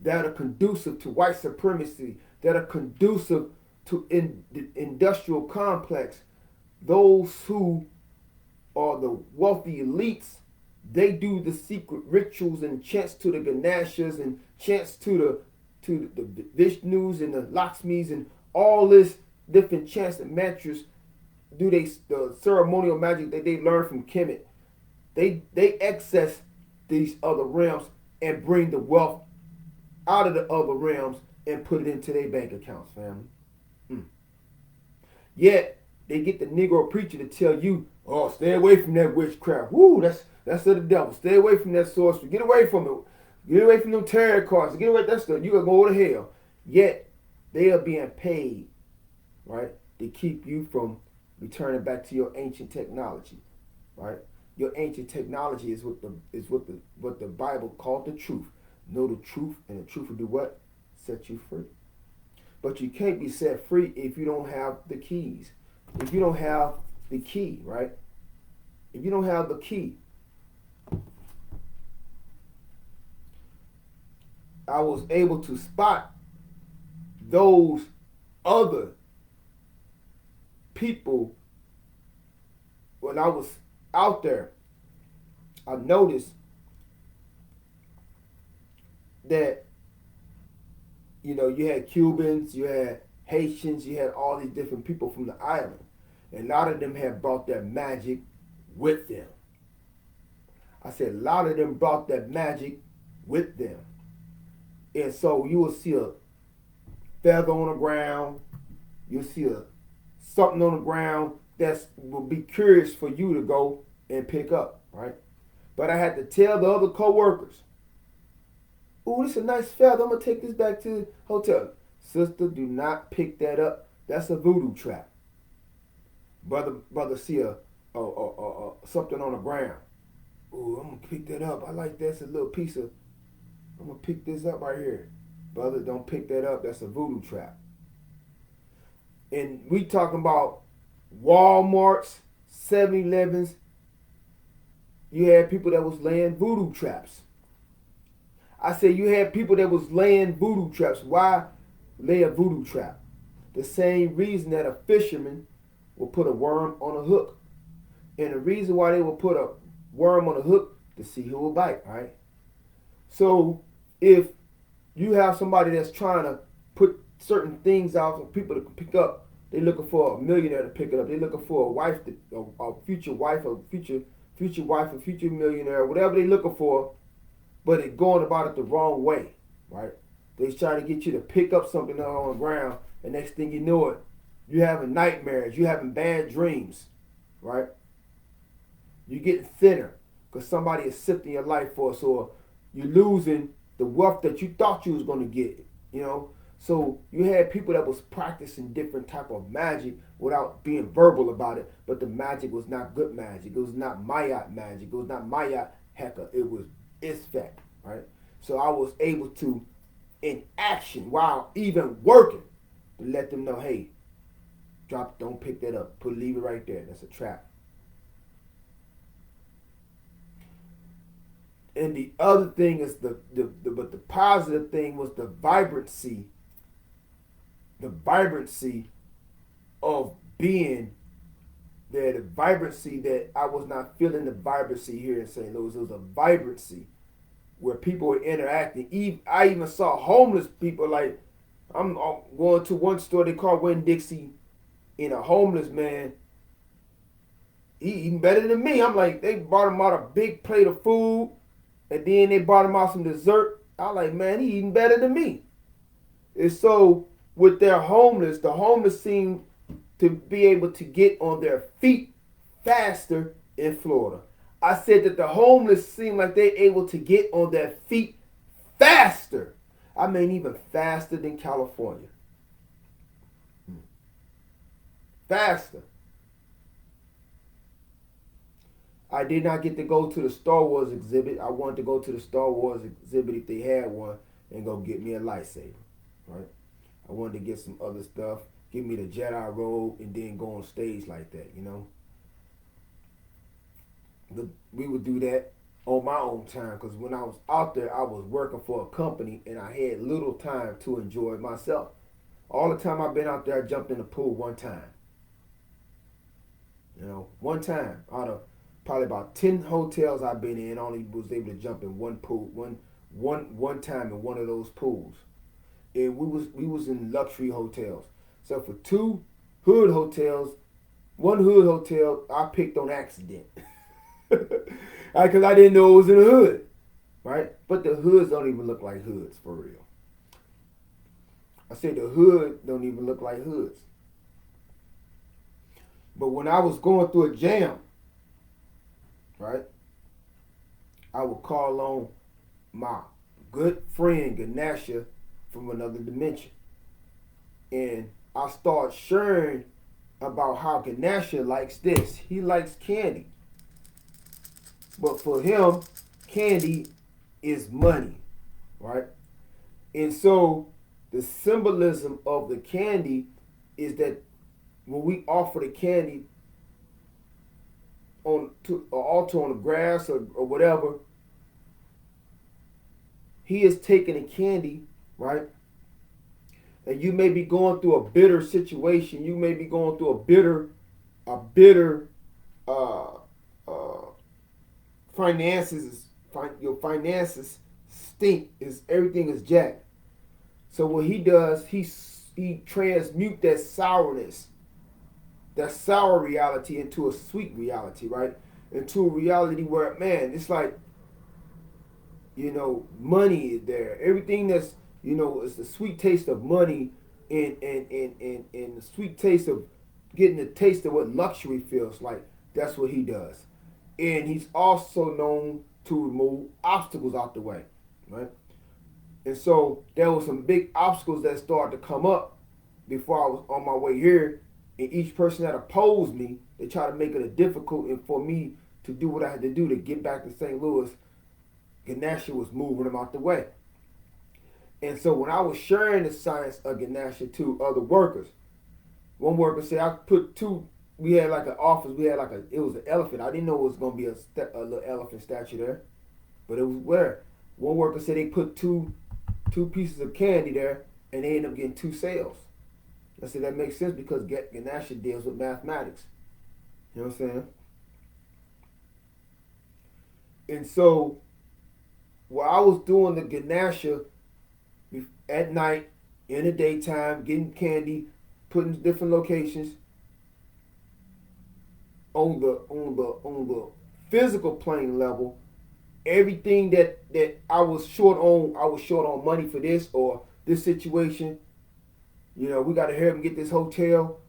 that are conducive to white supremacy, that are conducive to the industrial complex. Those who are the wealthy elites, they do the secret rituals and chants to the Ganeshas and chants to the Vishnus and the Lakshmis and all this different chants and mantras. Do the ceremonial magic that they learn from KEMETIC. They access these other realms and bring the wealth out of the other realms and put it into their bank accounts, family. Yet they get the Negro preacher to tell you, oh, stay away from that witchcraft. Woo, that's of the devil. Stay away from that sorcery. Get away from it. Get away from them tarot cards. Get away from that stuff. You're going to go to hell. Yet they are being paid, right, to keep you from returning back to your ancient technology, right? Your ancient technology is what the Bible called the truth. Know the truth, and the truth will do what? Set you free. But you can't be set free if you don't have the keys. If you don't have the key, right? If you don't have the key. I was able to spot those other people when I was out there. I noticed that, you had Cubans, you had Haitians, you had all these different people from the island. And a lot of them had brought that magic with them. I said a lot of them brought that magic with them. And so you will see a feather on the ground. You'll see something on the ground that will be curious for you to go and pick up, right? But I had to tell the other co-workers, ooh, this is a nice feather. I'm going to take this back to the hotel. Sister, do not pick that up. That's a voodoo trap. Brother see something on the ground. Ooh, I'm going to pick that up. I like that. It's a little piece of, I'm going to pick this up right here. Brother, don't pick that up. That's a voodoo trap. And we talking about Walmarts, 7-Elevens, You had people that was laying voodoo traps. I said you had people that was laying voodoo traps. Why lay a voodoo trap? The same reason that a fisherman will put a worm on a hook. And the reason why they will put a worm on a hook, to see who will bite, right? So if you have somebody that's trying to put certain things out for people to pick up, they're looking for a millionaire to pick it up. They're looking for a wife, a future wife, a future wife, a future millionaire, whatever they're looking for, but they're going about it the wrong way, right? They're trying to get you to pick up something on the ground, and next thing you know it, you're having nightmares, you're having bad dreams, right? You're getting thinner because somebody is sifting your life force, or you're losing the wealth that you thought you was going to get, you know? So you had people that was practicing different type of magic without being verbal about it, but the magic was not good magic. It was not Mayat magic. It was not Mayat Heka. It was Isfek, right? So I was able to, in action, while even working, to let them know, hey, don't pick that up. Leave it right there. That's a trap. And the other thing is but the positive thing was the vibrancy of being there, the vibrancy that I was not feeling. The vibrancy here in St. Louis, it was a vibrancy where people were interacting. I even saw homeless people. Like, I'm going to one store they call Winn-Dixie, and a homeless man, he eating better than me. I'm like, they brought him out a big plate of food, and then they brought him out some dessert. I like, man, he eating better than me. And so with their homeless, the homeless seem to be able to get on their feet faster in Florida. I said that the homeless seem like they're able to get on their feet faster. I mean, even faster than California. Faster. I did not get to go to the Star Wars exhibit. I wanted to go to the Star Wars exhibit if they had one and go get me a lightsaber, right? I wanted to get some other stuff, give me the Jedi robe, and then go on stage like that, you know? We would do that on my own time, because when I was out there, I was working for a company, and I had little time to enjoy myself. All the time I've been out there, I jumped in the pool one time. You know, one time out of probably about 10 hotels I've been in, I only was able to jump in one pool, one time in one of those pools. And we was in luxury hotels. So for two hood hotels, one hood hotel I picked on accident. Because I didn't know it was in the hood, right? But the hoods don't even look like hoods, for real. I said the hood don't even look like hoods. But when I was going through a jam, right, I would call on my good friend Ganesha from another dimension. And I start sharing about how Ganesha likes this. He likes candy. But for him, candy is money, right? And so the symbolism of the candy is that when we offer the candy to an altar on the grass or whatever, he is taking the candy, right? And you may be going through a bitter situation. You may be going through a bitter finances. Your finances stink. Everything is jacked. So what he does, he transmute that sourness, that sour reality into a sweet reality, right? Into a reality where, man, it's like, you know, money is there. Everything that's, you know, it's the sweet taste of money and the sweet taste of getting the taste of what luxury feels like. That's what he does. And he's also known to remove obstacles out the way, right? And so there were some big obstacles that started to come up before I was on my way here. And each person that opposed me, they tried to make it a difficult and for me to do what I had to do to get back to St. Louis. Ganesha was moving them out the way. And so when I was sharing the science of Ganesha to other workers, one worker said, I put two we had like an office. We had like it was an elephant. I didn't know it was gonna be a little elephant statue there, but it was where one worker said they put two pieces of candy there, and they ended up getting 2 sales. I said that makes sense because Ganesha deals with mathematics. You know what I'm saying? And so while I was doing the Ganesha at night, in the daytime, getting candy, putting different locations, on the physical plane level, everything that I was short on money for this or this situation. You know, we got to hurry up and get this hotel.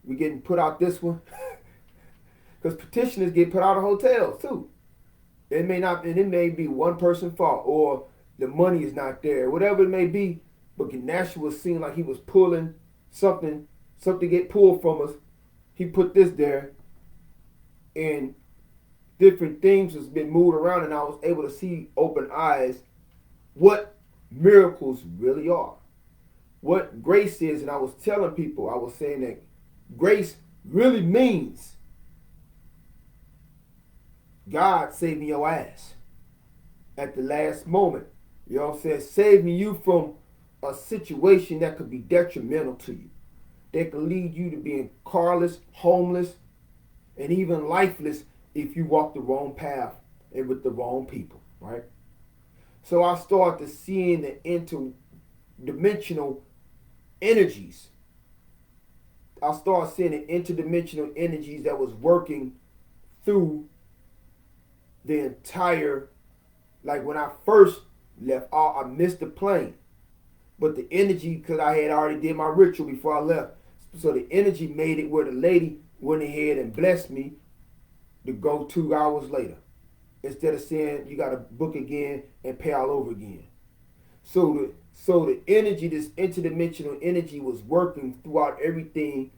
We getting put out this one because petitioners get put out of hotels too. It may not, and it may be one person's fault or the money is not there, whatever it may be. But Ganesha was seeming like he was pulling something get pulled from us. He put this there, and different things has been moved around, and I was able to see open eyes what miracles really are, what grace is. And I was telling people, I was saying that grace really means God saving your ass at the last moment. You know what I'm saying? Saving you from a situation that could be detrimental to you. That could lead you to being carless, homeless, and even lifeless if you walk the wrong path and with the wrong people, right? So I started seeing the interdimensional energies. I started seeing the interdimensional energies that was working through the entire, like when I first left, I missed the plane. But the energy, because I had already did my ritual before I left. So the energy made it where the lady went ahead and blessed me to go 2 hours later. Instead of saying you got to book again and pay all over again. So the energy, this interdimensional energy was working throughout everything,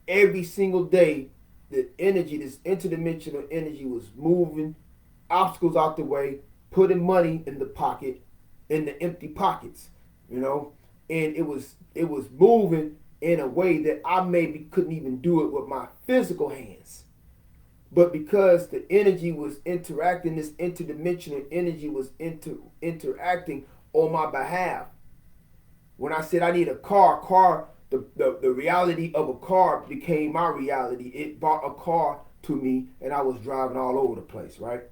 every single day. The energy, this interdimensional energy was moving obstacles out the way, putting money in the pocket, in the empty pockets, you know, and it was moving in a way that I maybe couldn't even do it with my physical hands. But because the energy was interacting, this interdimensional energy was interacting on my behalf. When I said I need a car, the reality of a car became my reality. It brought a car to me, and I was driving all over the place, right?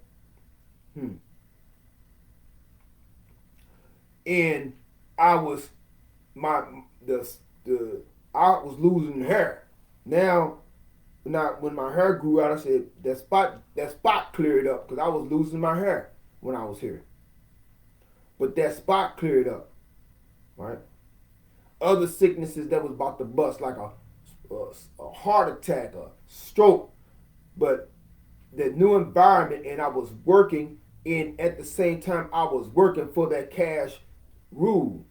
And I was I was losing hair. Now when my hair grew out, I said that spot cleared up because I was losing my hair when I was here. But that spot cleared up, right? Other sicknesses that was about to bust, like a heart attack, a stroke, but the new environment, and I was working, and at the same time I was working for that cash rule.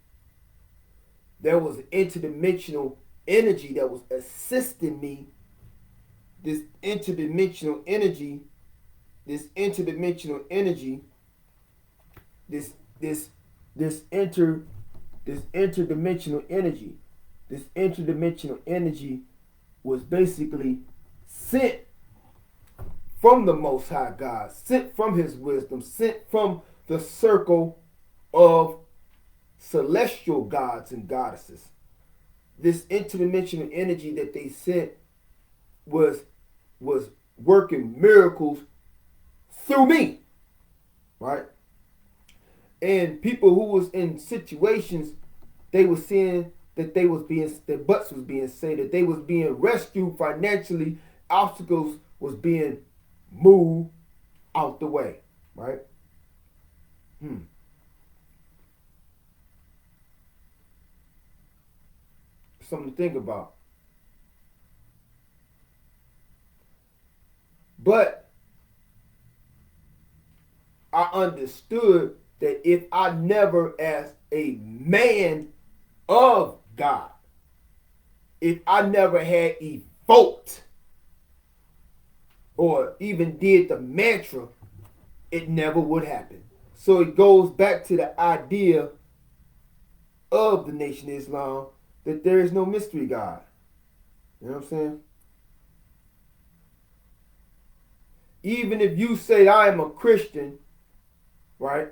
There was an interdimensional energy that was assisting me. This interdimensional energy, this interdimensional energy was basically sent from the Most High God, sent from His wisdom, sent from the circle of celestial gods and goddesses. This interdimensional energy that they sent was working miracles through me, right? And people who was in situations, they were seeing that their butts was being saved, that they was being rescued financially, obstacles was being moved out the way, right? Something to think about. But I understood that if I never, as a man of God, if I never had evoked or even did the mantra, it never would happen. So it goes back to the idea of the Nation of Islam that there is no mystery God. You know what I'm saying? Even if you say I am a Christian, right,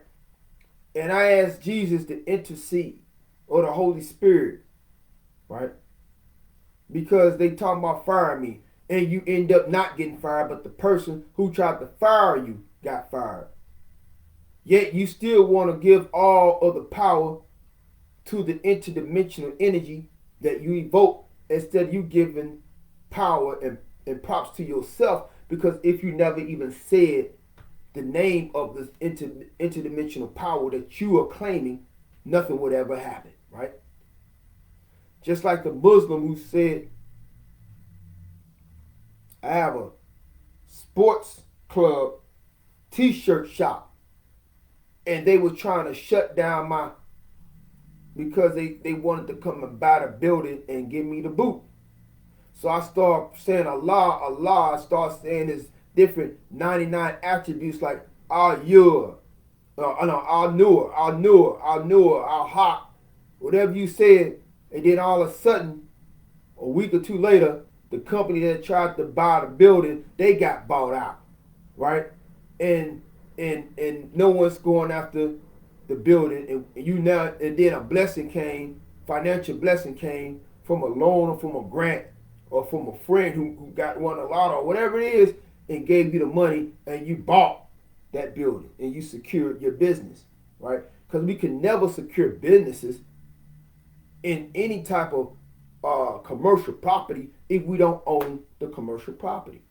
and I ask Jesus to intercede or the Holy Spirit, right, because they talking about firing me, and you end up not getting fired, but the person who tried to fire you got fired. Yet you still want to give all of the power to the interdimensional energy that you evoke instead of you giving power and props to yourself, because if you never even said the name of this interdimensional power that you are claiming, nothing would ever happen, right? Just like the Muslim who said, I have a sports club t-shirt shop, and they were trying to shut down my, because they wanted to come and buy the building and give me the boot. So I start saying Allah. I start saying his different 99 attributes like Al-Yur, Al-Nur, Al-Haq, whatever you said. And then all of a sudden, a week or two later, the company that tried to buy the building, they got bought out, right? And no one's going after the building, and then a blessing came, financial blessing came from a loan or from a grant or from a friend who got won a lot or whatever it is, and gave you the money, and you bought that building and you secured your business, right? Because we can never secure businesses in any type of commercial property if we don't own the commercial property.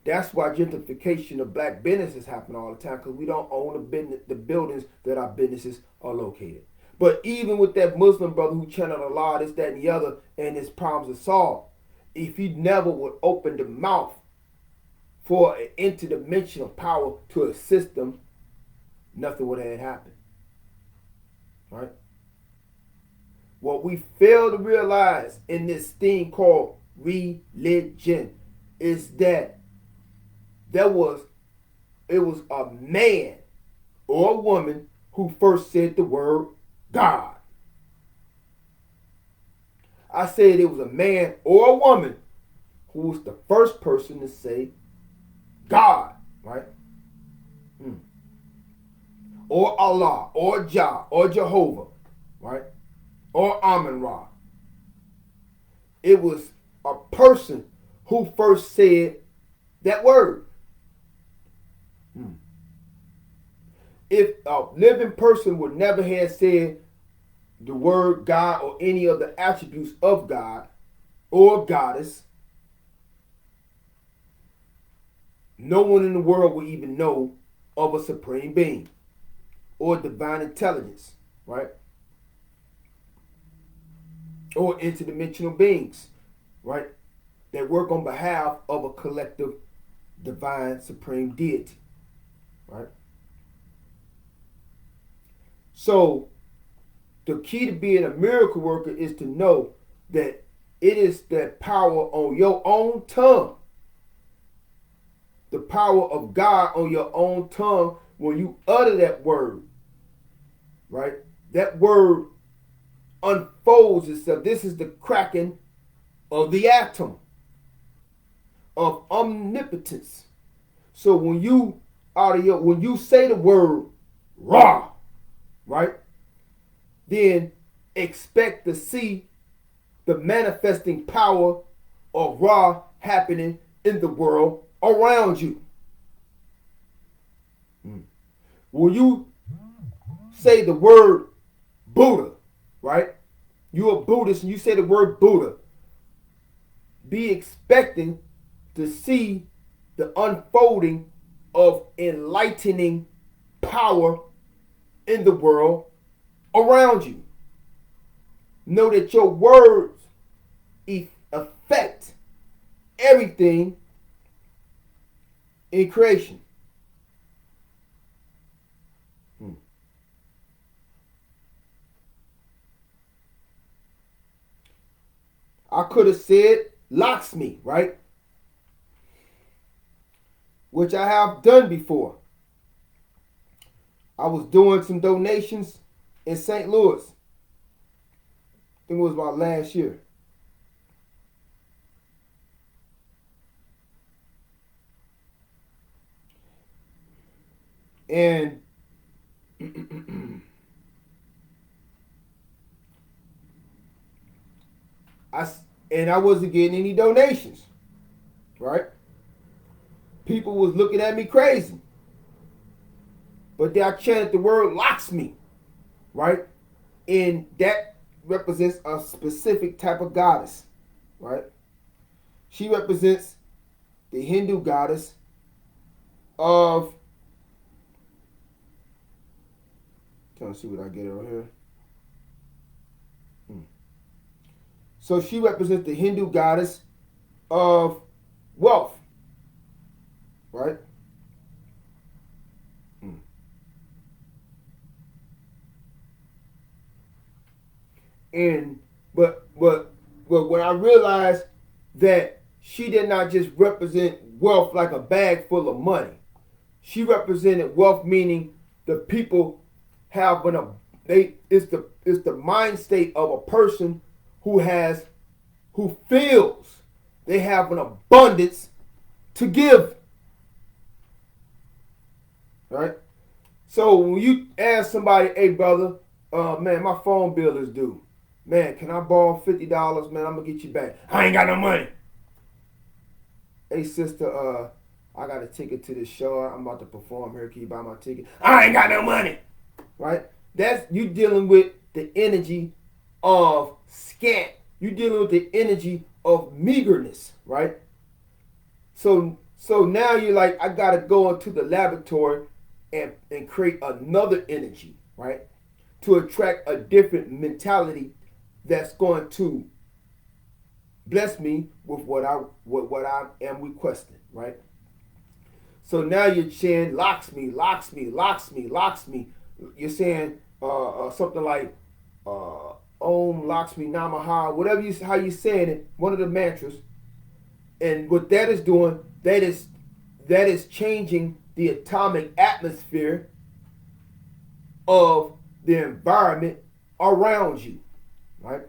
That's why gentrification of black businesses happen all the time, because we don't own the buildings that our businesses are located. But even with that Muslim brother who channeled Allah, this, that, and the other, and his problems are solved, if he never would open the mouth for an interdimensional power to assist them, nothing would have happened. Right? What we fail to realize in this thing called religion is that it was a man or a woman who first said the word God. I said it was a man or a woman who was the first person to say God, right? Or Allah, or Jah, or Jehovah, right? Or Amun-Ra. It was a person who first said that word. If a living person would never have said the word God or any of the attributes of God or goddess, no one in the world would even know of a supreme being or divine intelligence, right? Or interdimensional beings, right? That work on behalf of a collective divine supreme deity, right? So the key to being a miracle worker is to know that it is that power on your own tongue, the power of God on your own tongue. When you utter that word, right, that word unfolds itself. This is the cracking of the atom of omnipotence. So when you when you say the word Ra, right, then expect to see the manifesting power of Ra happening in the world around you. When you say the word Buddha, right? You're a Buddhist and you say the word Buddha, be expecting to see the unfolding of enlightening power in the world around you. Know that your words affect everything in creation. I could have said Lakshmi, right? Which I have done before. I was doing some donations in St. Louis. I think it was about last year. And I wasn't getting any donations, right? People was looking at me crazy. But then I chanted the word Lakshmi, right? And that represents a specific type of goddess, right? She represents the Hindu goddess of, trying to see what I get over here. So she represents the Hindu goddess of wealth, right? And but when I realized that she did not just represent wealth like a bag full of money, she represented wealth meaning the people have it's the mind state of a person who feels they have an abundance to give. Right? So when you ask somebody, hey brother, man, my phone bill is due. Man, can I borrow $50? Man, I'm gonna get you back. I ain't got no money. Hey sister, I got a ticket to this show. I'm about to perform here. Can you buy my ticket? I ain't got no money. Right? That's you dealing with the energy of scant. You dealing with the energy of meagerness, right? So now you're like, I gotta go into the laboratory and create another energy, right? To attract a different mentality that's going to bless me with what I am requesting, right? So now you're saying Lakshmi, Lakshmi, Lakshmi, Lakshmi. You're saying something like Om Lakshmi Namaha, whatever how you saying it, one of the mantras. And what that is doing, that is changing the atomic atmosphere of the environment around you, right?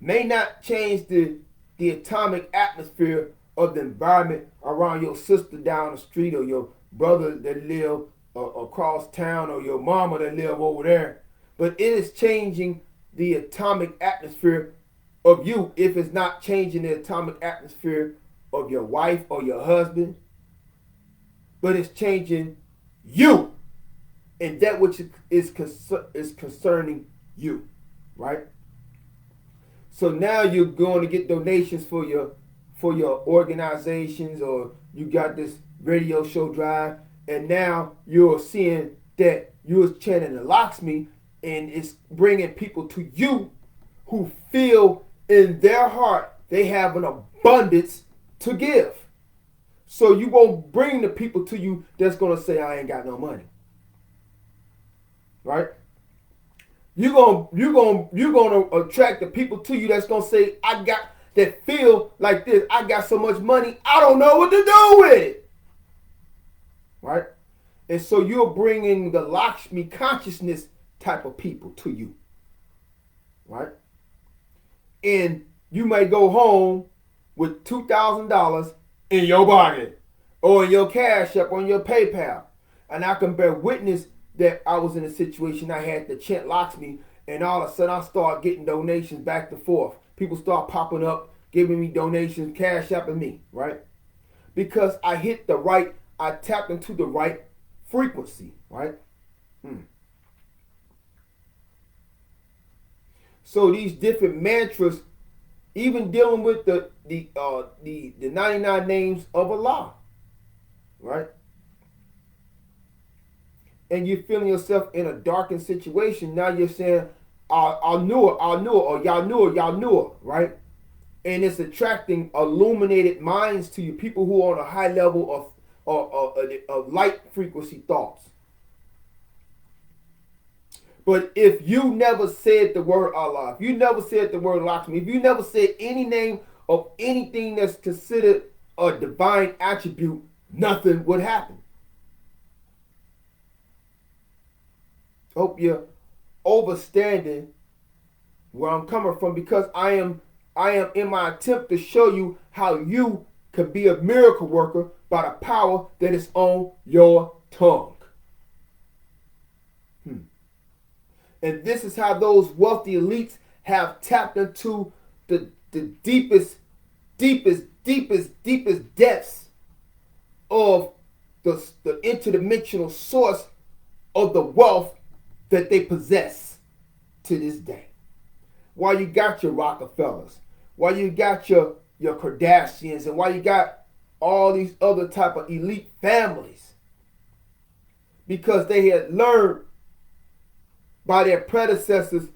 May not change the atomic atmosphere of the environment around your sister down the street or your brother that live across town or your mama that live over there, but it is changing the atomic atmosphere of you if it's not changing the atomic atmosphere of your wife or your husband, but it's changing you and that which is concerning you, right? So now you're going to get donations for your organizations, or you got this radio show drive, and now you're seeing that you're chanting the Lakshmi, and it's bringing people to you who feel in their heart they have an abundance to give. So you won't bring the people to you that's going to say, I ain't got no money. Right? You're gonna attract the people to you that's going to say, that feel like this. I got so much money, I don't know what to do with it. Right? And so you're bringing the Lakshmi consciousness type of people to you. Right? And you may go home with $2,000 in your pocket or in your Cash App, on your PayPal. And I can bear witness that I was in a situation I had to chant Lakshmi, and all of a sudden I start getting donations back and forth. People start popping up, giving me donations, Cash Apping me, right? Because I tapped into the right frequency, right? So these different mantras, even dealing with the 99 names of Allah, right? And you're feeling yourself in a darkened situation. Now you're saying, I'll know it, or y'all know it, right? And it's attracting illuminated minds to you, people who are on a high level of light frequency thoughts. But if you never said the word Allah, if you never said the word Lakshmi, if you never said any name of anything that's considered a divine attribute, nothing would happen. Hope you're understanding where I'm coming from, because I am in my attempt to show you how you can be a miracle worker by the power that is on your tongue. And this is how those wealthy elites have tapped into the deepest depths of the interdimensional source of the wealth that they possess to this day. While you got your Rockefellers, while you got your Kardashians, and while you got all these other type of elite families, because they had learned by their predecessors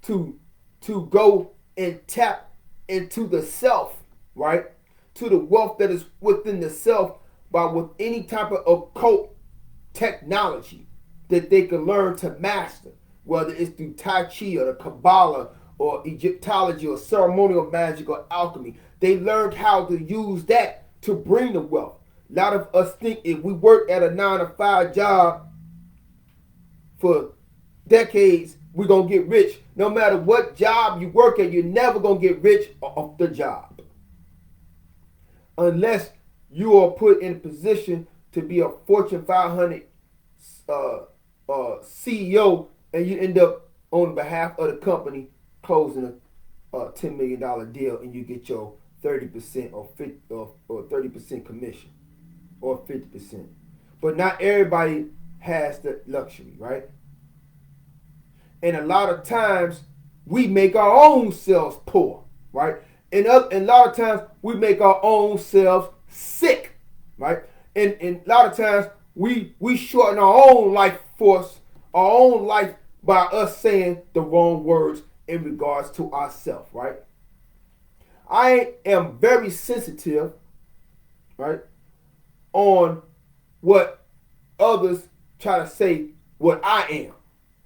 to go and tap into the self, right? To the wealth that is within the self with any type of occult technology that they can learn to master, whether it's through Tai Chi or the Kabbalah or Egyptology or ceremonial magic or alchemy. They learned how to use that to bring the wealth. A lot of us think if we work at a 9-to-5 job for decades, we're going to get rich. No matter what job you work at, you're never going to get rich off the job. Unless you are put in a position to be a Fortune 500 CEO and you end up on behalf of the company closing a $10 million deal and you get your 30% or 30% commission or 50%. But not everybody has the luxury, right? And a lot of times we make our own selves poor, right? And a lot of times we make our own selves sick, right? And a lot of times we shorten our own life force, our own life, by us saying the wrong words in regards to ourselves, right? I am very sensitive, right, on what others try to say what I am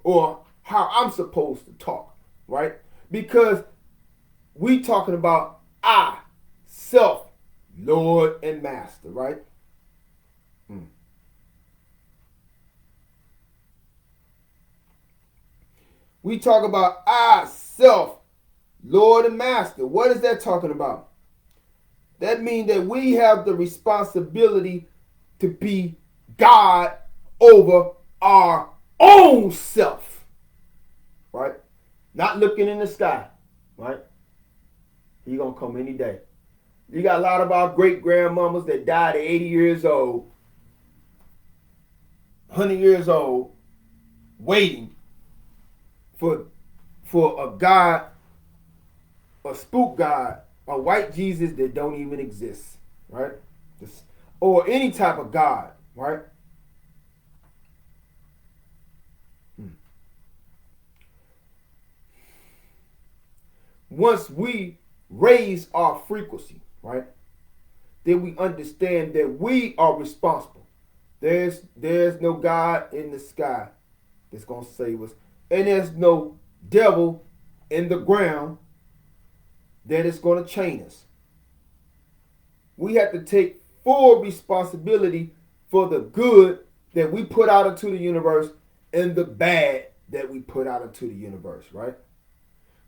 or how I'm supposed to talk, right? Because we talking about I, self, Lord and Master, right? We talk about I, self, Lord and Master. What is that talking about? That means that we have the responsibility to be God over our own self, right? Not looking in the sky, right? He's going to come any day. You got a lot of our great-grandmamas that died at 80 years old, 100 years old, waiting for a God, a spook God, a white Jesus that don't even exist, right? Or any type of God, right? Once we raise our frequency, right, then we understand that we are responsible. There's no God in the sky that's going to save us. And there's no devil in the ground that is going to chain us. We have to take full responsibility for the good that we put out into the universe and the bad that we put out into the universe, right?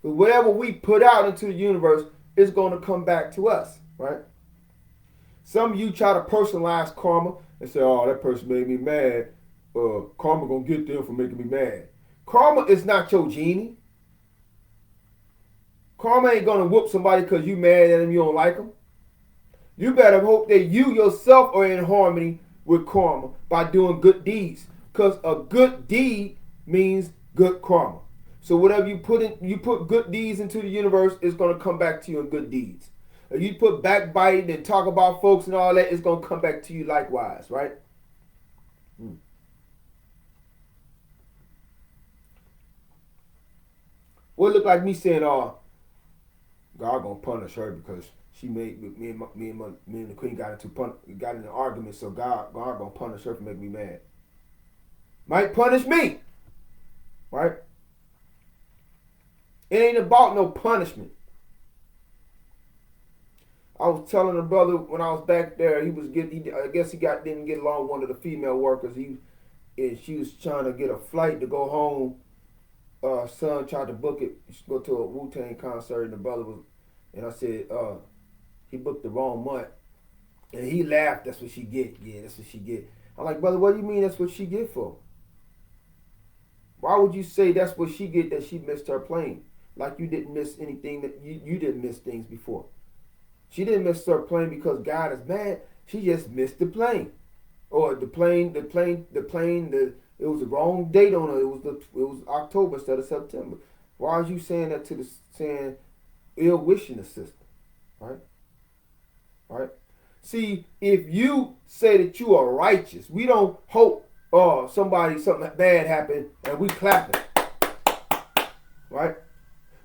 But whatever we put out into the universe is going to come back to us, right? Some of you try to personalize karma and say, oh, that person made me mad. Karma going to get them for making me mad. Karma is not your genie. Karma ain't going to whoop somebody because you mad at them, you don't like them. You better hope that you yourself are in harmony with karma by doing good deeds. Because a good deed means good karma. So whatever you put good deeds into the universe, it's going to come back to you in good deeds. If you put backbiting and talk about folks and all that, it's going to come back to you likewise, right? Well, it look like me saying, God gonna punish her because she made me and the queen got in an argument, so God gonna punish her for making me mad. Might punish me, right? It ain't about no punishment. I was telling a brother when I was back there, I guess he didn't get along with one of the female workers. She was trying to get a flight to go home. Son tried to book it. She go to a Wu-Tang concert, and the brother and I said, he booked the wrong month. And he laughed, that's what she get. Yeah, that's what she get. I'm like, brother, what do you mean that's what she get for? Why would you say that's what she get, that she missed her plane? Like you didn't miss anything, that you didn't miss things before. She didn't miss her plane because God is mad. She just missed the plane. Or the plane, it was the wrong date on it. It was October instead of September. Why are you saying that saying ill wishing the sister? Right? Right? See, if you say that you are righteous, we don't hope something bad happened and we clapping. Right?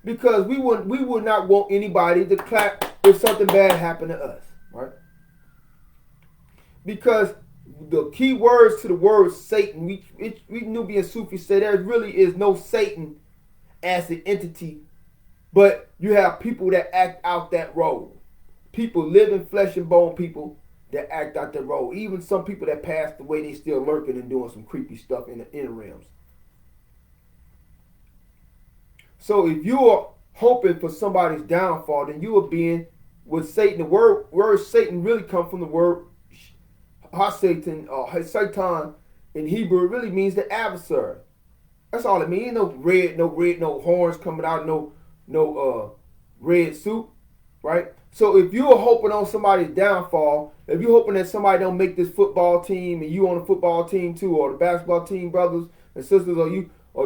Because we would not want anybody to clap if something bad happened to us. Right? Because the key words to the word Satan, we Nubian Sufis say there really is no Satan as an entity, but you have people that act out that role. People, living flesh and bone people that act out that role. Even some people that passed away, they still lurking and doing some creepy stuff in the inner realms. So if you are hoping for somebody's downfall, then you are being with Satan. The word Satan really comes from the word Satan in Hebrew. It really means the adversary. That's all it means. No horns coming out, no red suit, right? So if you're hoping on somebody's downfall, if you're hoping that somebody don't make this football team and you on the football team too, or the basketball team, brothers and sisters, or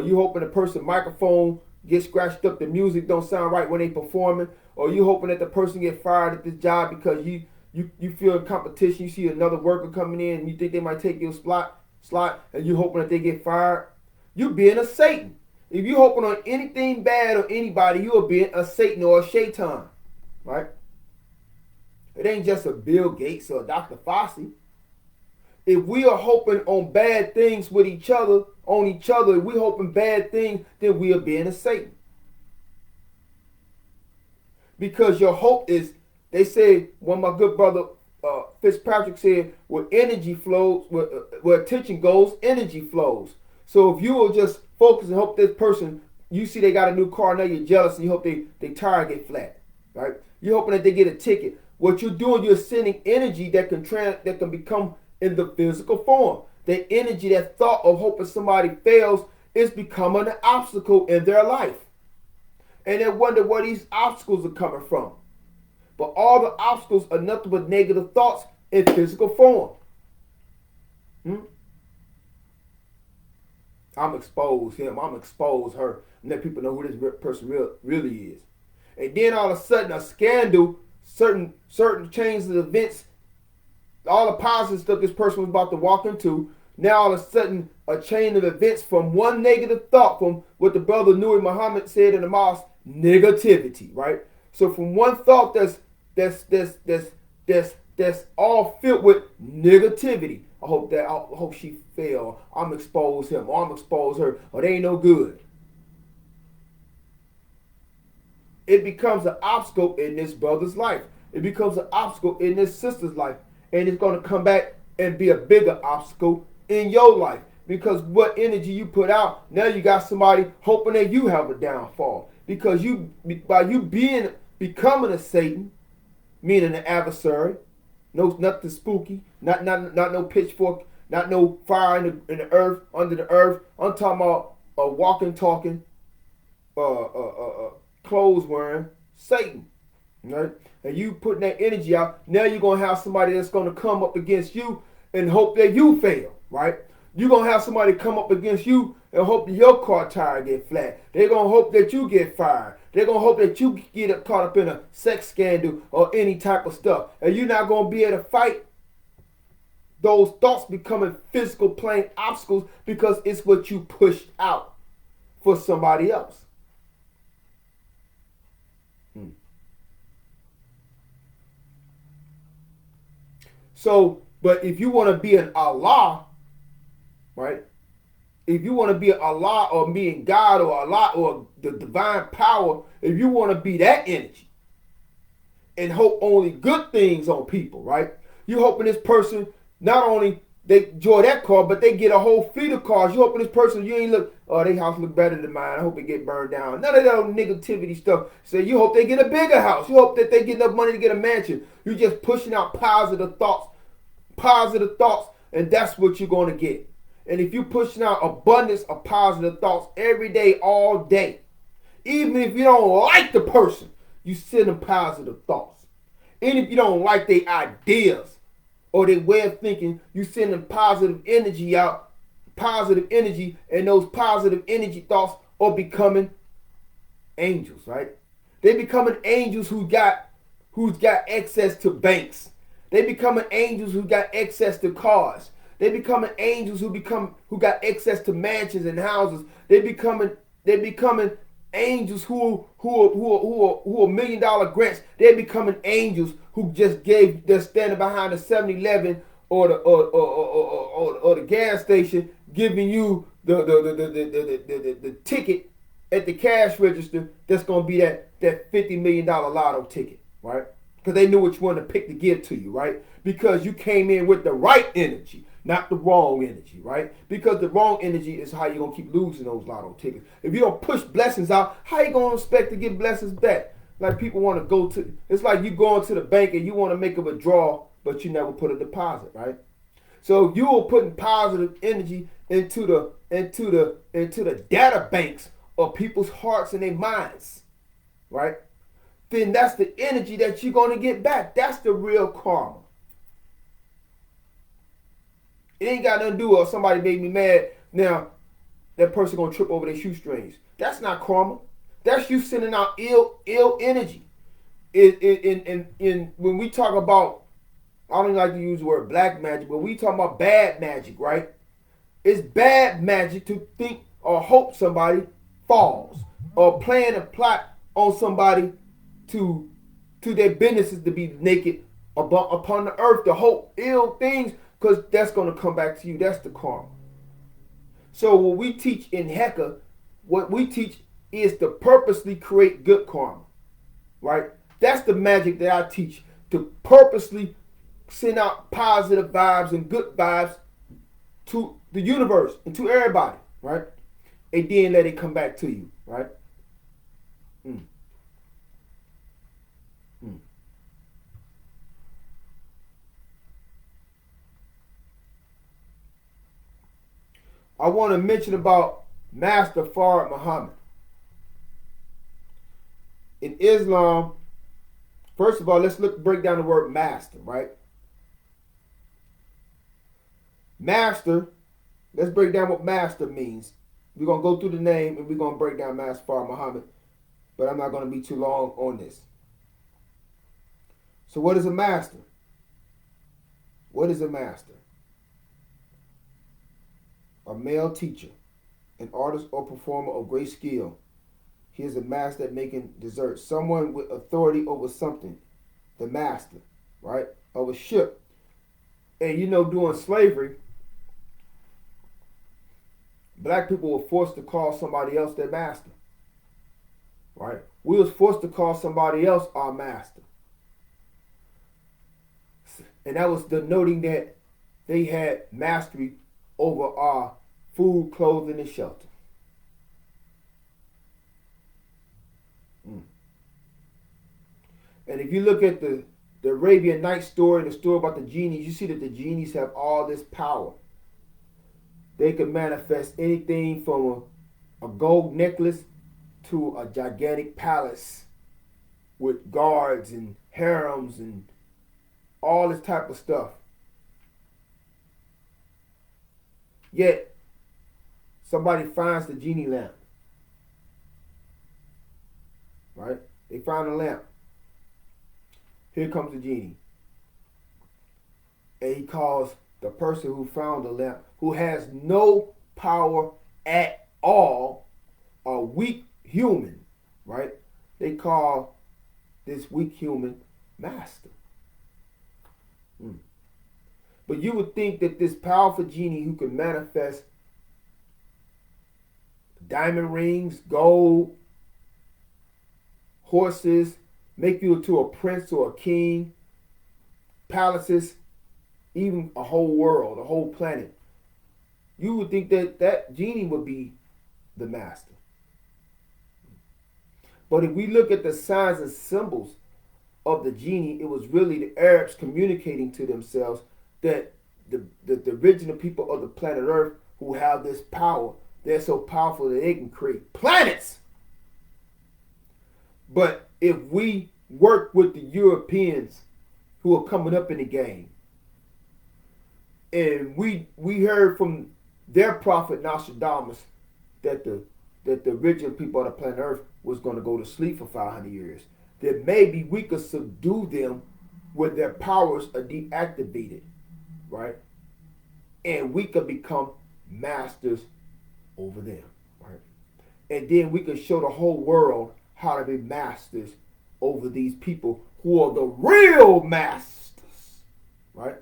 you hoping the person microphone gets scratched up, the music don't sound right when they performing, or you hoping that the person get fired at this job because you feel in competition, you see another worker coming in and you think they might take your slot, and you hoping that they get fired, you being a Satan. If you hoping on anything bad or anybody, you are being a Satan or a shaitan, right? It ain't just a Bill Gates or a Dr. Fauci. If we are hoping on bad things with each other, if we hoping bad things, then we are being a Satan. Because your hope is, they say, one of my good brother Fitzpatrick said, where energy flows, where attention goes, energy flows. So if you will just focus and hope this person, you see they got a new car, now you're jealous and you hope they tire get flat, right? You're hoping that they get a ticket. What you're doing, you're sending energy that can become in the physical form. The energy, that thought of hoping somebody fails, is becoming an obstacle in their life. And they wonder where these obstacles are coming from. But all the obstacles are nothing but negative thoughts in physical form. I'm expose him. I'm expose her. And let people know who this person really is. And then all of a sudden, a scandal, certain chains of events, all the positive stuff this person was about to walk into, now all of a sudden a chain of events from one negative thought, from what the brother Nuri Muhammad said in the mosque, negativity, right? So from one thought that's all filled with negativity. I hope she fail. I'm expose him, or I'm expose her, or they ain't no good. It becomes an obstacle in this brother's life. It becomes an obstacle in this sister's life. And it's going to come back and be a bigger obstacle in your life. Because what energy you put out, now you got somebody hoping that you have a downfall. Because by you becoming a Satan, meaning an adversary, nothing spooky, not no pitchfork, not no fire in the earth, under the earth. I'm talking about a walking, talking, clothes wearing Satan, right? And you putting that energy out, now you're going to have somebody that's going to come up against you and hope that you fail, right? You're going to have somebody come up against you and hope that your car tire get flat. They're going to hope that you get fired. They're going to hope that you get caught up in a sex scandal or any type of stuff. And you're not going to be able to fight those thoughts becoming physical plane obstacles because it's what you pushed out for somebody else. So, but if you want to be an Allah, right? If you want to be an Allah or being God or Allah or the divine power, if you want to be that energy and hope only good things on people, right? You hoping this person, not only they enjoy that car, but they get a whole fleet of cars. You hoping this person, you ain't look, oh, their house look better than mine. I hope it get burned down. None of that negativity stuff. So you hope they get a bigger house. You hope that they get enough money to get a mansion. You're just pushing out positive thoughts, and that's what you're going to get. And if you're pushing out abundance of positive thoughts every day, all day, even if you don't like the person, you send them positive thoughts. And if you don't like their ideas or their way of thinking, you send them positive energy out, positive energy, and those positive energy thoughts are becoming angels, right? They becoming angels who's got access to banks. They becoming angels who got access to cars. They becoming angels who got access to mansions and houses. They becoming angels who are $1 million grants. They're becoming angels who they're standing behind the 7-Eleven or the gas station, giving you the ticket at the cash register. That's gonna be that $50 million lotto ticket, right? Because they knew which one to pick to give to you, right? Because you came in with the right energy, not the wrong energy, right? Because the wrong energy is how you're going to keep losing those lotto tickets. If you don't push blessings out, how you going to expect to get blessings back? Like people want to go to, it's like you going to the bank and you want to make a withdrawal, but you never put a deposit, right? So you are putting positive energy into the data banks of people's hearts and their minds, right? Then that's the energy that you're going to get back. That's the real karma. It ain't got nothing to do with somebody made me mad. Now, that person going to trip over their shoestrings. That's not karma. That's you sending out ill energy. When we talk about, I don't like to use the word black magic, but we talk about bad magic, right? It's bad magic to think or hope somebody falls or plan a plot on somebody to their businesses to be naked upon the earth, to hope ill things, because that's going to come back to you. That's the karma. So what we teach in Heka, what we teach is to purposely create good karma, right? That's the magic that I teach, to purposely send out positive vibes and good vibes to the universe and to everybody, right? And then let it come back to you, right? I want to mention about Master Fard Muhammad. In Islam, first of all, let's break down the word master, right? Master, let's break down what master means. We're going to go through the name and we're going to break down Master Fard Muhammad, but I'm not going to be too long on this. So what is a master? What is a master? A male teacher, an artist or performer of great skill. He is a master at making desserts. Someone with authority over something. The master, right? Of a ship. And you know, during slavery, black people were forced to call somebody else their master. Right? We was forced to call somebody else our master. And that was denoting that they had mastery over our food, clothing, and shelter. And if you look at the Arabian Nights story, the story about the genies, you see that the genies have all this power. They can manifest anything from a gold necklace to a gigantic palace with guards and harems and all this type of stuff. Yet, somebody finds the genie lamp. Right? They find a lamp. Here comes the genie. And he calls the person who found the lamp, who has no power at all, a weak human. Right? They call this weak human master. But you would think that this powerful genie who can manifest diamond rings, gold, horses, make you into a prince or a king, palaces, even a whole world, a whole planet. You would think that that genie would be the master. But if we look at the signs and symbols of the genie, it was really the Arabs communicating to themselves that the original people of the planet Earth who have this power. They're so powerful that they can create planets. But if we work with the Europeans who are coming up in the game, and we heard from their prophet Nostradamus that the original people of the planet Earth was going to go to sleep for 500 years, that maybe we could subdue them when their powers are deactivated, right? And we could become masters over them, right? And then we could show the whole world how to be masters over these people who are the real masters, right?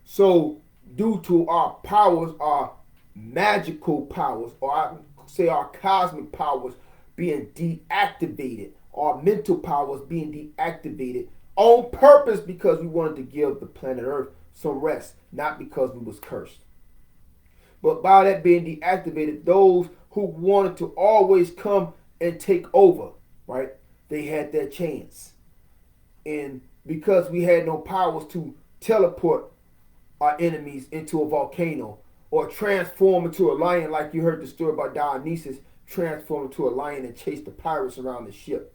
So due to our powers, our magical powers, or I say our cosmic powers being deactivated, our mental powers being deactivated on purpose because we wanted to give the planet Earth some rest, not because we was cursed. But by that being deactivated, those who wanted to always come and take over, right, they had their chance. And because we had no powers to teleport our enemies into a volcano or transform into a lion, like you heard the story about Dionysus, transform into a lion and chase the pirates around the ship.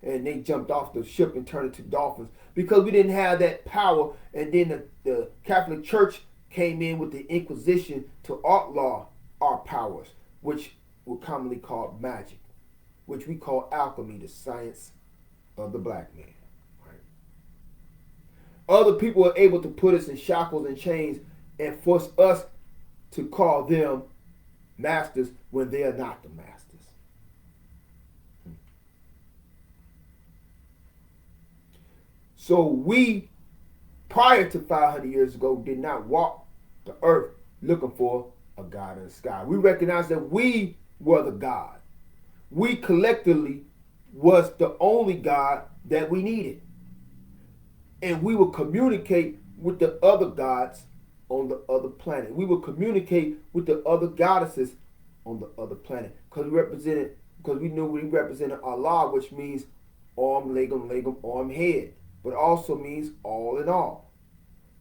And they jumped off the ship and turned into dolphins because we didn't have that power. And then the Catholic Church came in with the Inquisition to outlaw our powers, which were commonly called magic, which we call alchemy, the science of the black man. Other people are able to put us in shackles and chains and force us to call them masters when they are not the masters. So we, prior to 500 years ago, did not walk the earth looking for a God in the sky. We recognized that we were the God. We collectively was the only God that we needed. And we will communicate with the other gods on the other planet. We will communicate with the other goddesses on the other planet. Because we knew we represented Allah, which means arm, legum, arm, head. But also means all in all.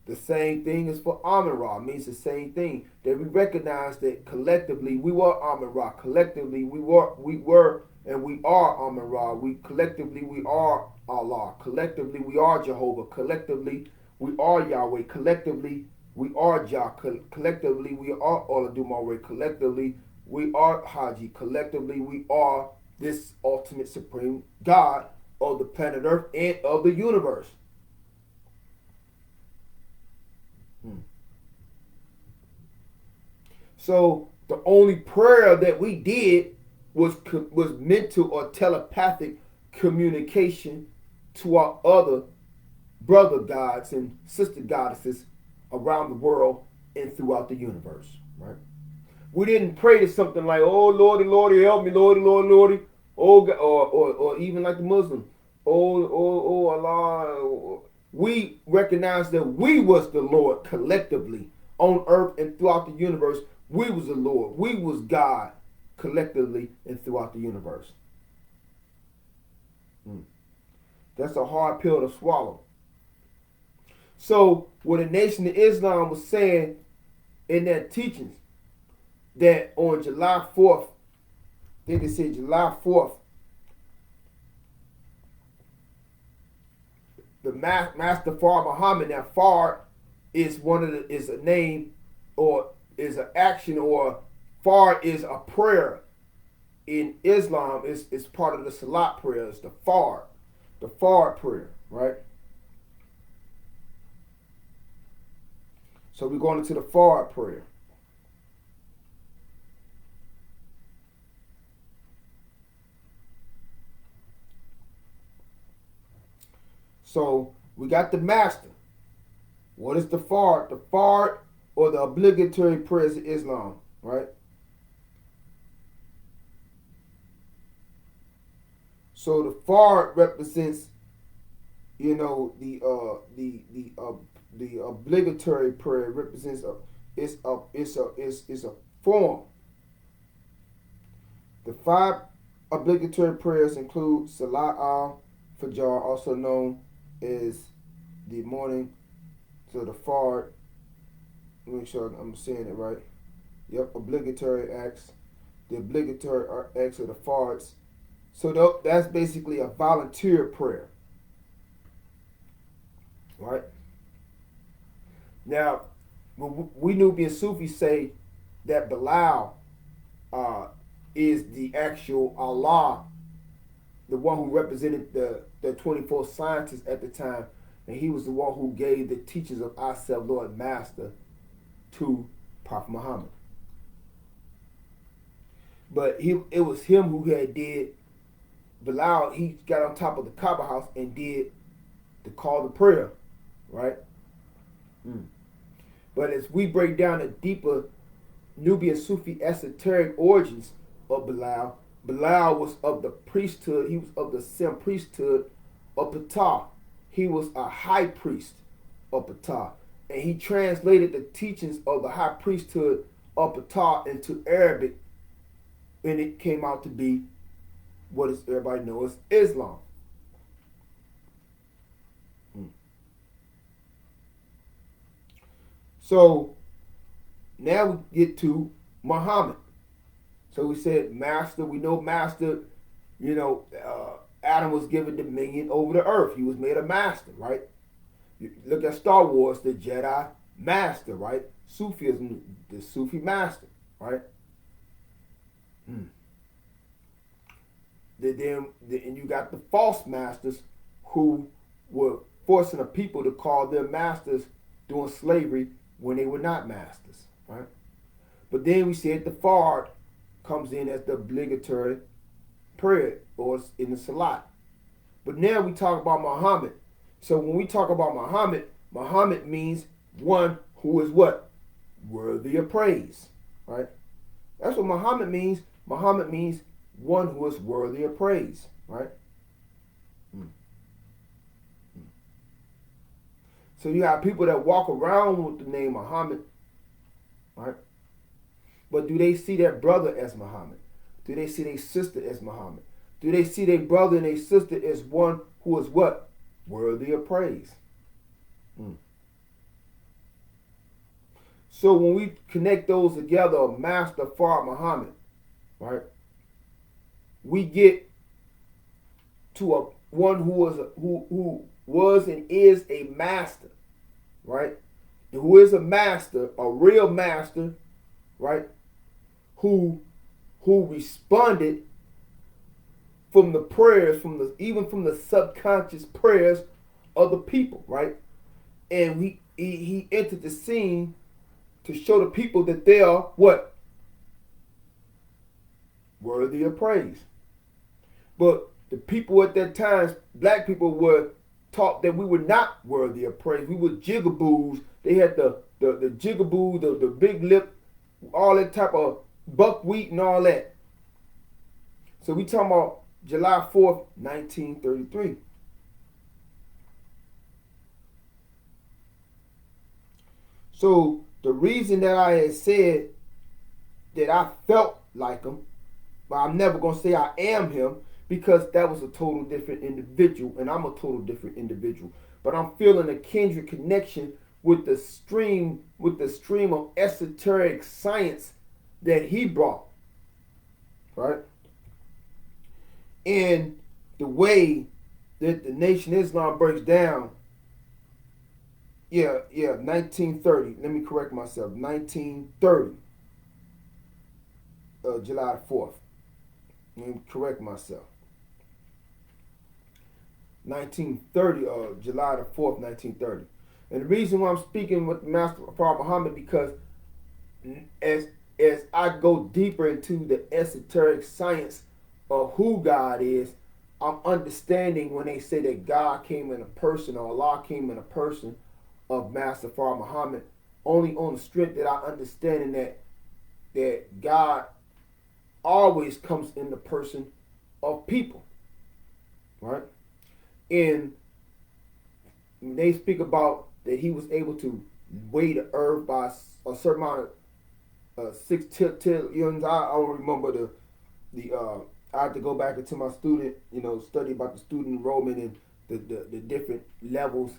The same thing is for Amun-Ra. It means the same thing. That we recognize that collectively we were Amun-Ra. Collectively we were and we are Amun-Ra. Collectively we are Allah. Collectively we are Jehovah. Collectively we are Yahweh. Collectively we are Jah. Collectively we are Oladumarwe. Collectively we are Haji. Collectively we are this ultimate supreme God of the planet Earth and of the universe. So the only prayer that we did was mental or telepathic communication to our other brother gods and sister goddesses around the world and throughout the universe, right? We didn't pray to something like, oh Lordy, Lordy, help me, Lordy, Lordy, Lordy, oh God, or even like the Muslim, oh Allah. We recognized that we was the Lord collectively on earth and throughout the universe. We was the Lord. We was God collectively and throughout the universe. That's a hard pill to swallow. So what the Nation of Islam was saying in their teachings, that on July 4th, I think they said July 4th, the Master Fard Muhammad, now Fard is is a name or is an action, or Fard is a prayer in Islam. It's part of the Salat prayer. It's the Fard prayer, right? So we're going into the Fard prayer. So we got the master. What is the Fard? The Fard, or the obligatory prayers of Islam, right? So the Fard represents, the obligatory prayer represents it's a form. The 5 obligatory prayers include Salat al-Fajr, also known as the morning, so the Fard, make sure I'm saying it right. Yep, obligatory acts. The obligatory acts of the fards. So that's basically a volunteer prayer. Right? Now, we Nubian Sufis say that Bilal is the actual Allah, the one who represented the 24 scientists at the time, and he was the one who gave the teachings of ourselves, Lord Master, to Prophet Muhammad. But it was him who had did Bilal. He got on top of the Kaaba house and did the call to prayer, right? But as we break down the deeper Nubian Sufi esoteric origins of Bilal, Bilal was of the priesthood. He was of the same priesthood of Ptah. He was a high priest of Ptah, and he translated the teachings of the high priesthood of Ptah into Arabic, and it came out to be what is everybody knows as Islam. So now we get to Muhammad. So we said master. We know master. Adam was given dominion over the earth. He was made a master, right? You look at Star Wars, the Jedi master, right? Sufism, the Sufi master, right? Then you got the false masters who were forcing the people to call them masters during slavery when they were not masters, right? But then we said the fard comes in as the obligatory prayer or in the salat. But now we talk about Muhammad. So when we talk about Muhammad, Muhammad means one who is what? Worthy of praise, right? That's what Muhammad means. Muhammad means one who is worthy of praise, right? So you have people that walk around with the name Muhammad, right? But do they see their brother as Muhammad? Do they see their sister as Muhammad? Do they see their brother and their sister as one who is what? Worthy of praise. So when we connect those together, Master Fard Muhammad, right? We get to a one who was and is a master, right? And who is a master, a real master, right? Who responded from the prayers, even from the subconscious prayers of the people, right? And he entered the scene to show the people that they are what? Worthy of praise. But the people at that time, black people, were taught that we were not worthy of praise. We were jigaboos. They had the jigaboo, the big lip, all that type of buckwheat and all that. So we talking about July 4th, 1933. So the reason that I had said that I felt like him, but I'm never going to say I am him, because that was a total different individual, and I'm a total different individual. But I'm feeling a kindred connection with the stream of esoteric science that he brought, right? And the way that the Nation of Islam breaks down, 1930. Let me correct myself. 1930, July 4th. Let me correct myself. 1930, July the 4th, 1930. And the reason why I'm speaking with Master Fard Muhammad, because as I go deeper into the esoteric science of who God is, I'm understanding when they say that God came in a person, or Allah came in a person of Master Fard Muhammad, only on the strength that I understanding that God always comes in the person of people, right? And they speak about that he was able to weigh the earth by a certain amount of 6 trillions. I don't remember I have to go back into my student, study about the student enrollment and the different levels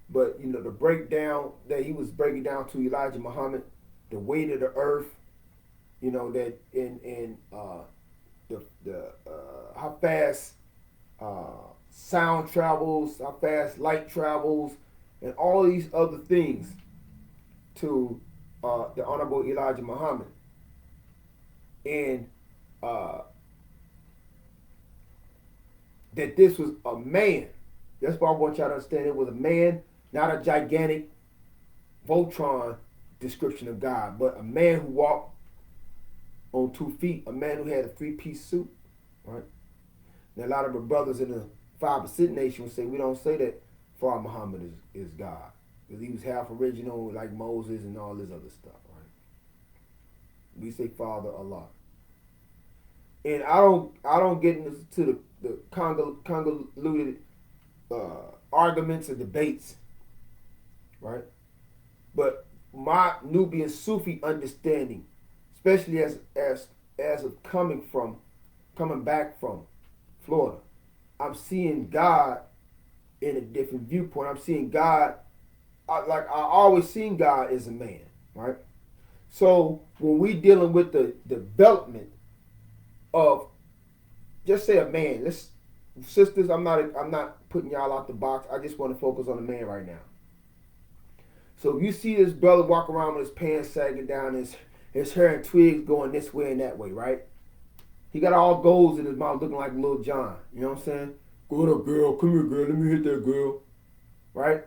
But you know, the breakdown that he was breaking down to Elijah Muhammad, the weight of the earth, you know, that in how fast sound travels, how fast light travels, and all these other things to the Honorable Elijah Muhammad. And that this was a man. That's why I want y'all to understand it was a man, not a gigantic Voltron description of God, but a man who walked on 2 feet, a man who had a 3-piece suit, right? Now, a lot of the brothers in the 5% nation would say, we don't say that Father Muhammad is God, because he was half original like Moses and all this other stuff, right? We say Father Allah. And I don't get into the convoluted arguments and debates, right? But my Nubian Sufi understanding, especially as of coming back from Florida, I'm seeing God in a different viewpoint. I'm seeing God I always seen God as a man, right? So when we dealing with the development of, just say a man, sisters, I'm not putting y'all out the box. I just want to focus on the man right now. So you see this brother walk around with his pants sagging down, his hair and twigs going this way and that way, right? He got all golds in his mouth looking like Lil John. You know what I'm saying? Go up, girl. Come here, girl. Let me hit that girl. Right?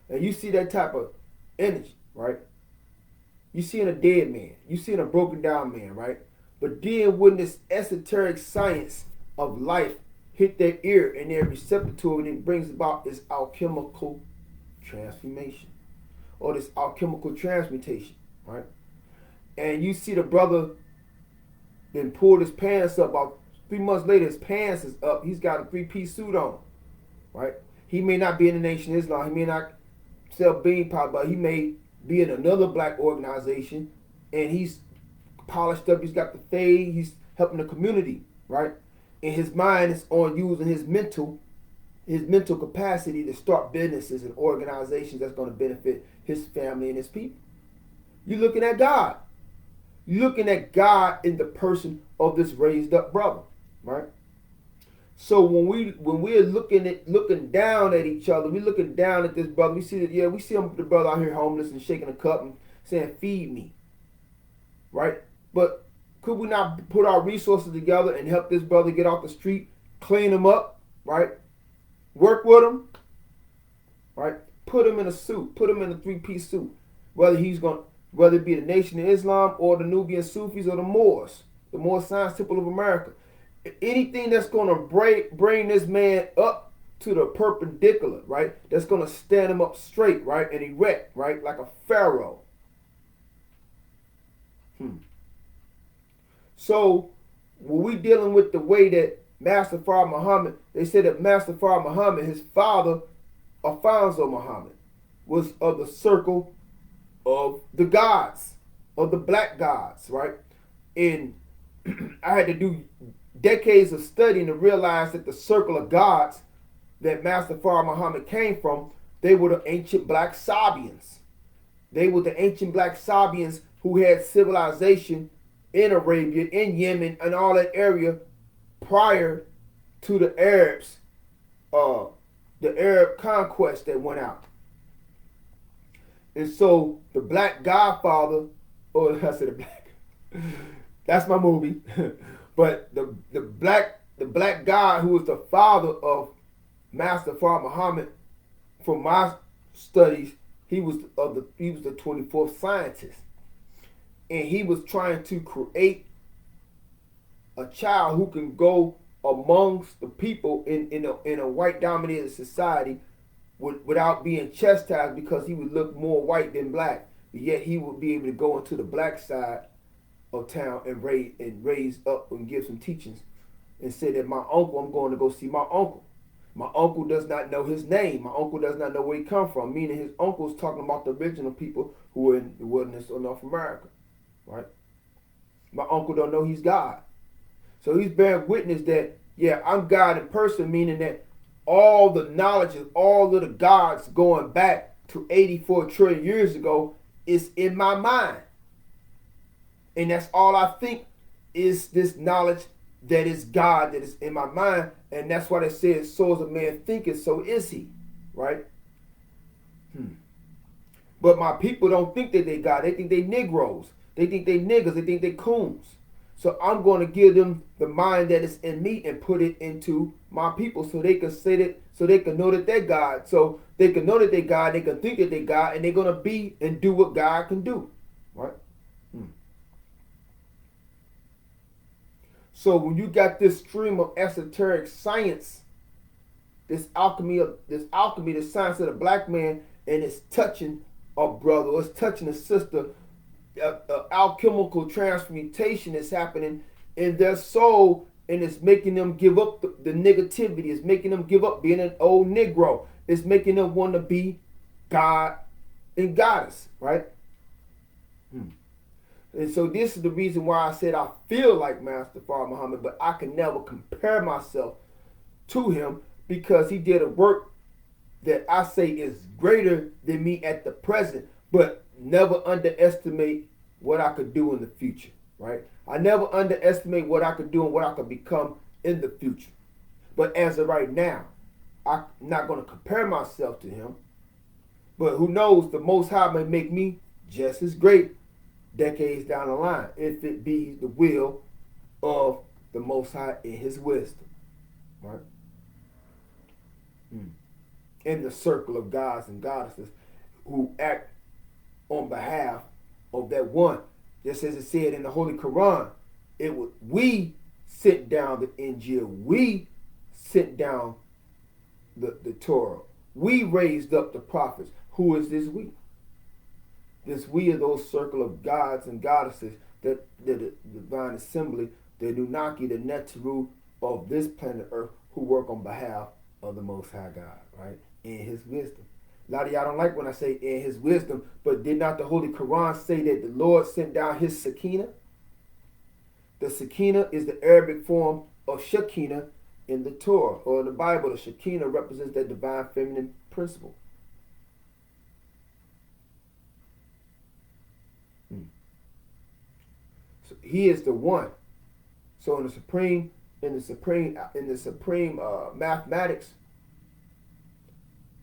And you see that type of energy, right? You seeing a dead man. You seeing a broken down man, right? But then when this esoteric science of life hit their ear and they're receptive to it, and it brings about this alchemical transformation or this alchemical transmutation, right? And you see the brother then pulled his pants up. About 3 months later, his pants is up. He's got a 3-piece suit on, right? He may not be in the Nation of Islam. He may not sell bean pie, but he may be in another black organization, and he's polished up. He's got the fade. He's helping the community, right? And his mind is on using his mental capacity to start businesses and organizations that's going to benefit his family and his people. You're looking at God. You're looking at God in the person of this raised up brother, right? So when we're looking down at each other, we're looking down at this brother. We see that, we see the brother out here homeless and shaking a cup and saying, "Feed me," right? But could we not put our resources together and help this brother get off the street, clean him up, right? Work with him, right? Put him in a suit, put him in a 3-piece suit, whether it be the Nation of Islam or the Nubian Sufis or the Moors Science Temple of America. Anything that's going to bring this man up to the perpendicular, right? That's going to stand him up straight, right? And erect, right? Like a pharaoh. So when we dealing with the way that Master Father Muhammad, they said that Master Father Muhammad, his father, Alfonso Muhammad, was of the circle of the gods, of the black gods, right? And I had to do decades of studying to realize that the circle of gods that Master Father Muhammad came from, they were the ancient black Sabians. They were the ancient black Sabians who had civilization in Arabia, in Yemen, and all that area prior to the Arabs, the Arab conquest that went out. And so the black godfather, or I said the black, that's my movie, but the black god who was the father of Master Father Muhammad, from my studies, he was the 24th scientist, and he was trying to create a child who can go amongst the people in a white dominated society without being chastised, because he would look more white than black, but yet he would be able to go into the black side of town and raise up and give some teachings, and say that my uncle, I'm going to go see my uncle. My uncle does not know his name. My uncle does not know where he come from, meaning his uncle's talking about the original people who were in the wilderness of North America, right? My uncle don't know he's God. So he's bearing witness that, yeah, I'm God in person, meaning that all the knowledge of all of the gods going back to 84 trillion years ago is in my mind. And that's all I think is this knowledge that is God that is in my mind. And that's why they say, so as a man thinketh, so is he. Right? But my people don't think that they God. They think they Negroes. They think they niggas. They think they coons. So I'm going to give them the mind that is in me and put it into my people so they can say that, so they can know that they're God. So they can know that they're God. They can think that they're God, and they're going to be and do what God can do. Right? So when you got this stream of esoteric science, this alchemy, the science of the black man, and it's touching a brother, or it's touching a sister, alchemical transmutation is happening in their soul, and it's making them give up the negativity. It's making them give up being an old Negro. It's making them want to be God and Goddess, right? And so this is the reason why I said I feel like Master Father Muhammad, but I can never compare myself to him, because he did a work that I say is greater than me at the present, but never underestimate what I could do in the future, right? I never underestimate what I could do and what I could become in the future. But as of right now, I'm not going to compare myself to him. But who knows, the Most High may make me just as great decades down the line, if it be the will of the Most High in his wisdom, right? In the circle of gods and goddesses who act on behalf of that one. Just as it said in the Holy Quran, we sent down the Injil, we sent down the Torah, we raised up the prophets. Who is this we? This we are those circle of gods and goddesses, that the divine assembly, the Nunaki, the Netaru of this planet Earth, who work on behalf of the Most High God, right? In his wisdom. A lot of y'all don't like when I say in his wisdom, but did not the Holy Quran say that the Lord sent down his Sakina? The Sakina is the Arabic form of Shekinah in the Torah, or in the Bible. The Shekinah represents that divine feminine principle. So he is the one. So in the supreme mathematics,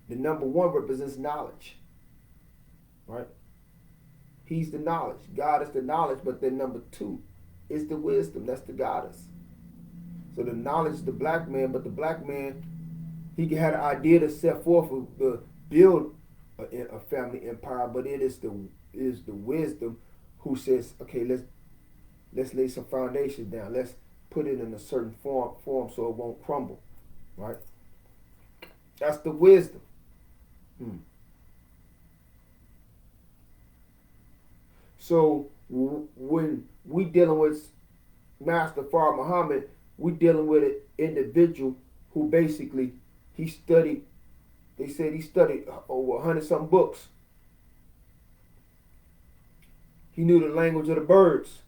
the number one represents knowledge, right? He's the knowledge. God is the knowledge, but then number two is the wisdom. That's the goddess. So the knowledge is the black man, but the black man, he had an idea to set forth to build a family empire, but it is the wisdom who says, okay, let's lay some foundations down. Let's put it in a certain form so it won't crumble, right? That's the wisdom. So when we dealing with Master Fard Muhammad, we dealing with an individual who basically they said he studied over 100-something books. He knew the language of the birds.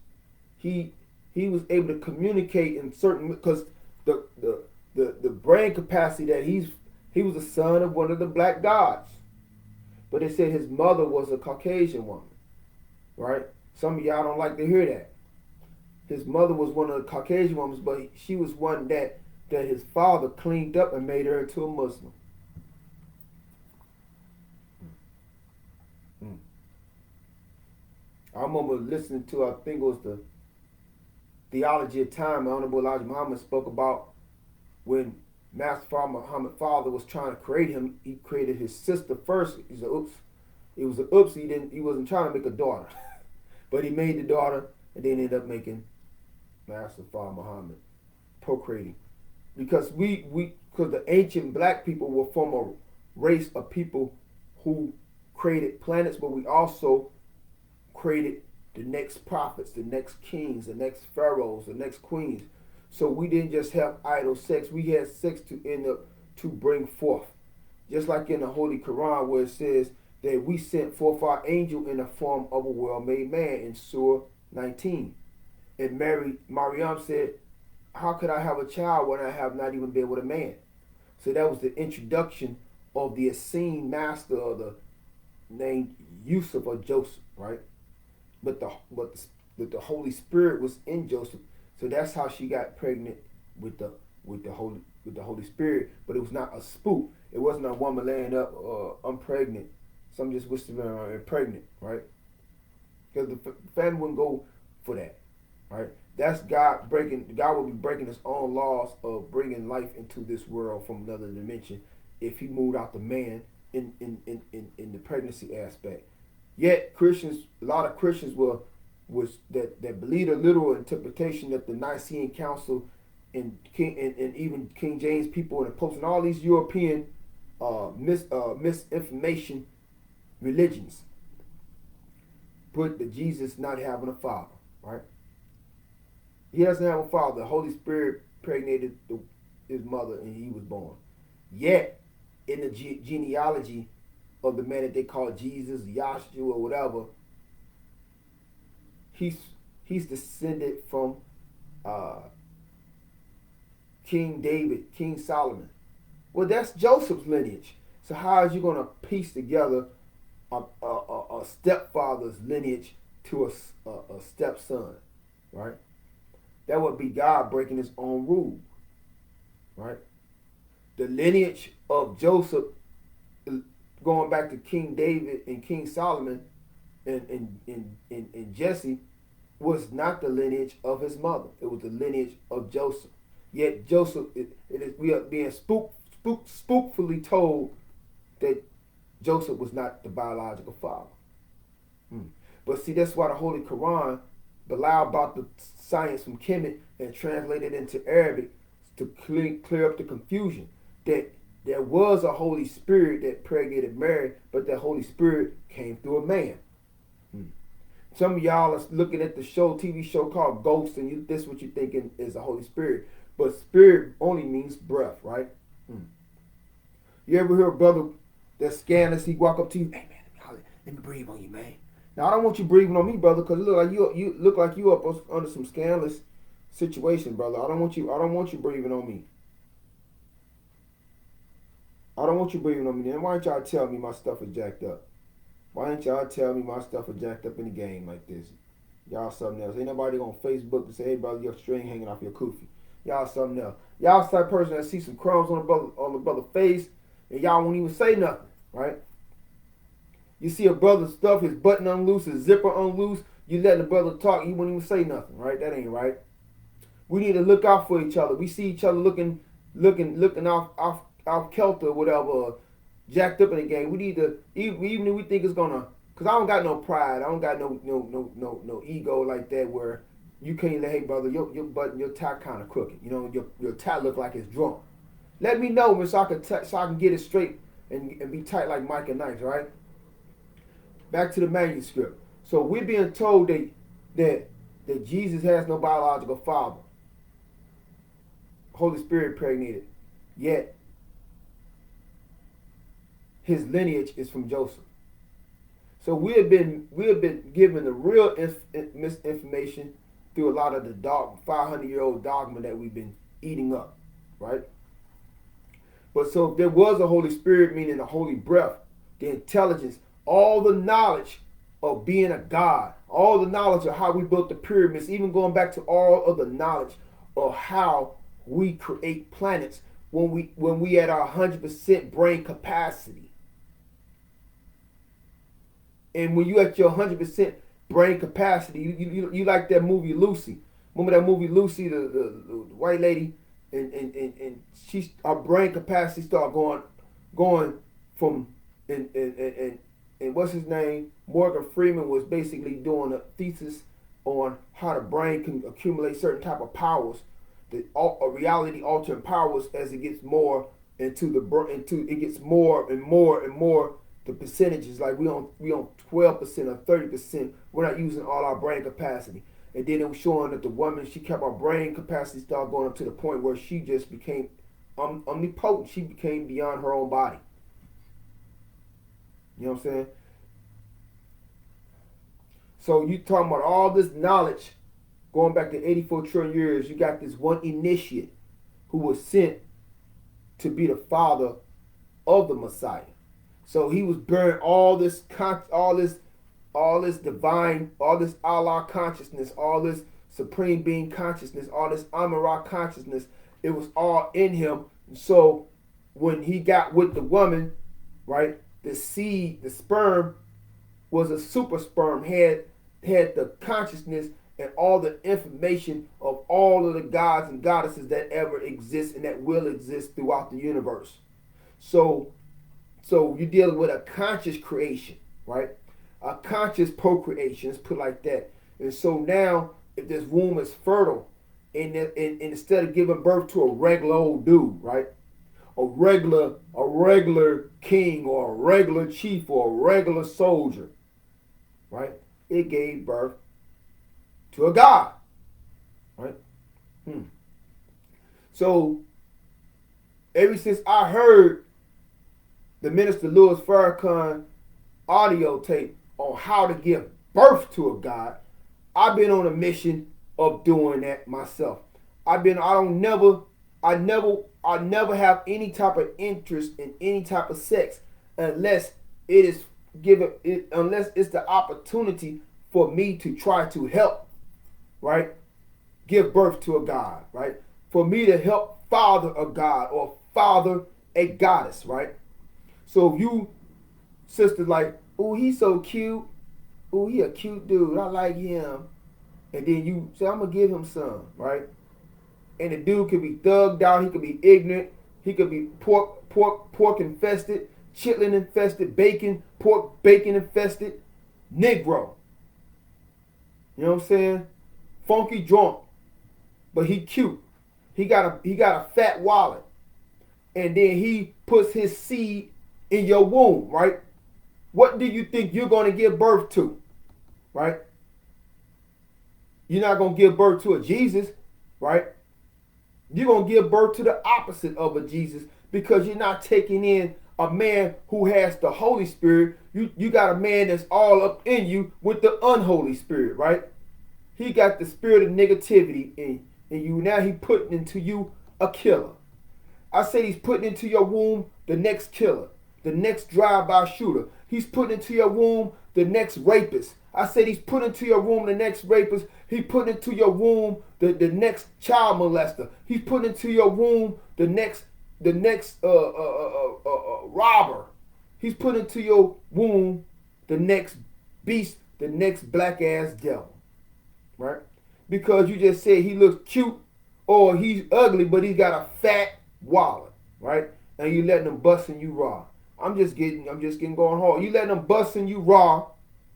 He was able to communicate in certain, because the brain capacity that he was a son of one of the black gods. But they said his mother was a Caucasian woman, right? Some of y'all don't like to hear that. His mother was one of the Caucasian women, but she was one that his father cleaned up and made her into a Muslim. I remember listening to, I think it was the Theology of Time, Honorable Elijah Muhammad spoke about when Master Fard Muhammad's father was trying to create him. He created his sister first. He said, oops. It was an oops. He wasn't trying to make a daughter. But he made the daughter, and then ended up making Master Fard Muhammad, procreating. Because because the ancient black people were from a race of people who created planets, but we also created the next prophets, the next kings, the next pharaohs, the next queens. So we didn't just have idle sex. We had sex to end up to bring forth. Just like in the Holy Quran, where it says that we sent forth our angel in the form of a well-made man in Surah 19. And Maryam said, how could I have a child when I have not even been with a man? So that was the introduction of the Essene master of the named Yusuf or Joseph, right? But the Holy Spirit was in Joseph, so that's how she got pregnant with the Holy Spirit. But it was not a spook. It wasn't a woman laying up, I'm pregnant. Some just whispering, I'm pregnant, right? Because the family wouldn't go for that, right? That's God breaking. God will be breaking His own laws of bringing life into this world from another dimension if He moved out the man in the pregnancy aspect. Yet Christians, a lot of Christians that believe the literal interpretation that the Nicene Council and even King James people and opposing all these European misinformation religions put the Jesus not having a father, right? He doesn't have a father. The Holy Spirit impregnated his mother and he was born. Yet, in the genealogy of the man that they call Jesus, Yahshua, or whatever, he's descended from King David, King Solomon. Well, that's Joseph's lineage. So how is you going to piece together a stepfather's lineage to a stepson, right? That would be God breaking His own rule, right? The lineage of Joseph, going back to King David and King Solomon and Jesse, was not the lineage of his mother. It was the lineage of Joseph. Yet Joseph, we are being spookfully told that Joseph was not the biological father. But see, that's why the Holy Quran, Bilal brought the science from Kemet and translated into Arabic to clear up the confusion that there was a Holy Spirit that impregnated Mary, but that Holy Spirit came through a man. Some of y'all are looking at the TV show called Ghost, and this is what you're thinking is the Holy Spirit. But spirit only means breath, right? You ever hear a brother that's scandalous, he walk up to you, hey man, let me breathe on you, man. Now I don't want you breathing on me, brother, because it look like you up under some scandalous situation, brother. I don't want you breathing on me. I don't want you breathing on me. Then why don't y'all tell me my stuff is jacked up? Why don't y'all tell me my stuff is jacked up in the game like this? Y'all something else. Ain't nobody on Facebook and say, hey brother, your string hanging off your kufi. Y'all something else. Y'all the type of person that see some crumbs on the brother's face and y'all won't even say nothing, right? You see a brother stuff, his button unloose, his zipper unloose, you let the brother talk, he won't even say nothing, right? That ain't right. We need to look out for each other. We see each other looking off kilter or whatever, jacked up in the game. We need to, even if we think it's gonna, cause I don't got no pride, I don't got no ego like that where you can't say, hey brother, your button, your tie kind of crooked. You know, your tie look like it's drunk. Let me know, man, so I can get it straight and be tight like Mike and Knights, right? Back to the manuscript. So we're being told that Jesus has no biological father. Holy Spirit impregnated. Yet his lineage is from Joseph. So we have been given the real misinformation through a lot of the 500-year-old dogma that we've been eating up, right? But so if there was a Holy Spirit, meaning the holy breath, the intelligence, all the knowledge of being a God, all the knowledge of how we built the pyramids, even going back to all of the knowledge of how we create planets when we at our 100% brain capacity. And when you at your 100% brain capacity, you like that movie Lucy. Remember that movie Lucy, the white lady, and our brain capacity start going from and what's his name? Morgan Freeman was basically doing a thesis on how the brain can accumulate certain type of powers, reality altering powers as it gets more it gets more and more the percentages. Like we on 12% or 30%. We're not using all our brain capacity. And then it was showing that the woman, she kept her brain capacity start going up to the point where she just became omnipotent. She became beyond her own body. You know what I'm saying? So you talking about all this knowledge going back to 84 trillion years. You got this one initiate who was sent to be the father of the Messiah. So he was bearing all this divine, all this Allah consciousness, all this supreme being consciousness, all this Amarah consciousness. It was all in him. So when he got with the woman, right, the seed, the sperm was a super sperm, had the consciousness and all the information of all of the gods and goddesses that ever exist and that will exist throughout the universe. So you're dealing with a conscious creation, right? A conscious procreation, let's put it like that. And so now, if this womb is fertile, and instead of giving birth to a regular old dude, right? A regular king or a regular chief or a regular soldier, right? It gave birth to a god, right? So ever since I heard the Minister Louis Farrakhan audio tape on how to give birth to a god, I've been on a mission of doing that myself. I never have any type of interest in any type of sex unless it's the opportunity for me to try to help, right? Give birth to a god, right? For me to help father a god or father a goddess, right? So if you sisters like, oh, he's so cute. Oh, he a cute dude. I like him. And then you say, I'm going to give him some, right? And the dude could be thugged out. He could be ignorant. He could be pork infested, chitlin infested, pork bacon infested, Negro. You know what I'm saying? Funky drunk. But he cute. He got a fat wallet. And then he puts his seed in your womb, right? What do you think you're going to give birth to, right? You're not going to give birth to a Jesus, right? You're going to give birth to the opposite of a Jesus because you're not taking in a man who has the Holy Spirit. You got a man that's all up in you with the unholy spirit, right? He got the spirit of negativity in you. Now he putting into you a killer. I say he's putting into your womb the next killer, the next drive-by shooter. He's putting into your womb the next rapist. I said he's putting into your womb the next rapist. He put into your womb the next child molester. He's putting into your womb the next robber. He's putting into your womb the next beast, the next black ass devil, right? Because you just said he looks cute or he's ugly, but he's got a fat wallet, right? And you letting him busting you raw. I'm just getting going hard. You letting them busting you raw,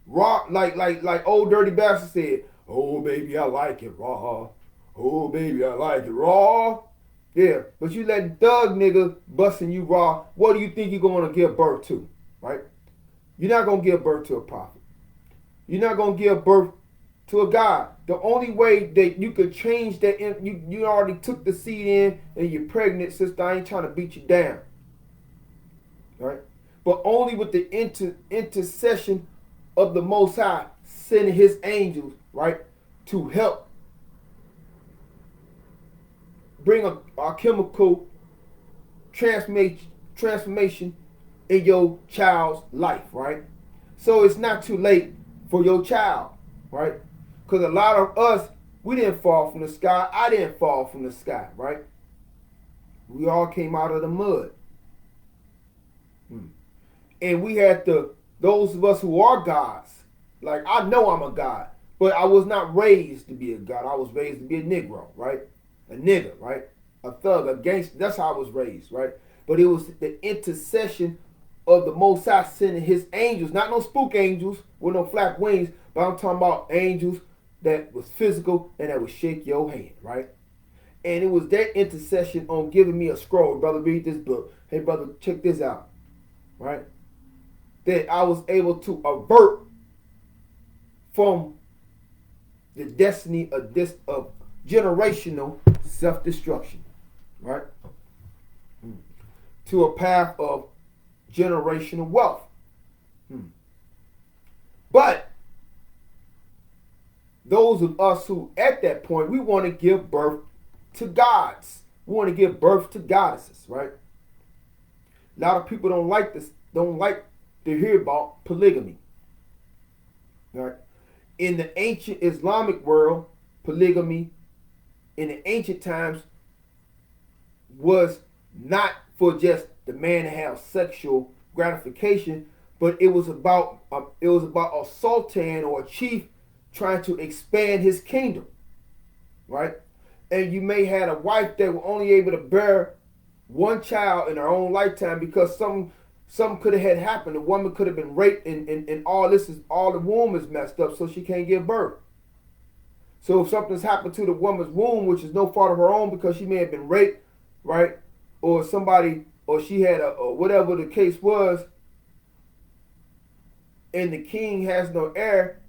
like old dirty bastard said. Oh baby, I like it raw. Oh baby, I like it raw. Yeah, but you letting thug nigga busting you raw. What do you think you're going to give birth to, right? You're not going to give birth to a prophet. You're not going to give birth to a God. The only way that you could change that, you already took the seed in and you're pregnant, sister. I ain't trying to beat you down. Right? But only with the intercession of the Most High sending his angels, right, to help bring a chemical transformation in your child's life, right? So it's not too late for your child, right? Because a lot of us, we didn't fall from the sky. I didn't fall from the sky, right? We all came out of the mud. And we had those of us who are gods. Like, I know I'm a god, but I was not raised to be a god. I was raised to be a Negro, right? A nigger, right? A thug, a gangster. That's how I was raised, right? But it was the intercession of the Most High sending his angels, not no spook angels with no flap wings, but I'm talking about angels that was physical and that would shake your hand, right? And it was that intercession on giving me a scroll. Brother, read this book. Hey, brother, check this out, right? That I was able to avert from the destiny of generational self-destruction, right? To a path of generational wealth. But those of us who at that point, we want to give birth to gods. We want to give birth to goddesses, right? A lot of people don't like this, don't like to hear about polygamy. Right? In the ancient Islamic world, polygamy in the ancient times was not for just the man to have sexual gratification, but it was about a sultan or a chief trying to expand his kingdom, right? And you may have a wife that were only able to bear one child in her own lifetime because something could have had happened. The woman could have been raped, and all the womb is messed up, so she can't give birth. So if something's happened to the woman's womb, which is no fault of her own because she may have been raped, right? Or she had or whatever the case was, and the king has no heir,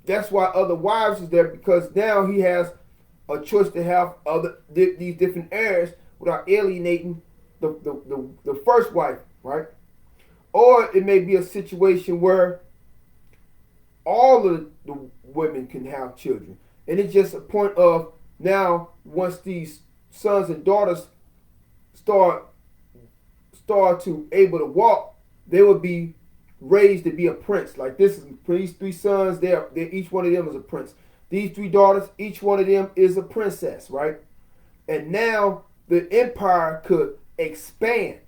that's why other wives is there, because now he has a choice to have these different heirs without alienating the first wife, right? Or it may be a situation where all of the women can have children, and it's just a point of now once these sons and daughters start to able to walk, they will be raised to be a prince. Like this is for these three sons, they're each one of them is a prince. These three daughters, each one of them is a princess, right? And now the empire could expand.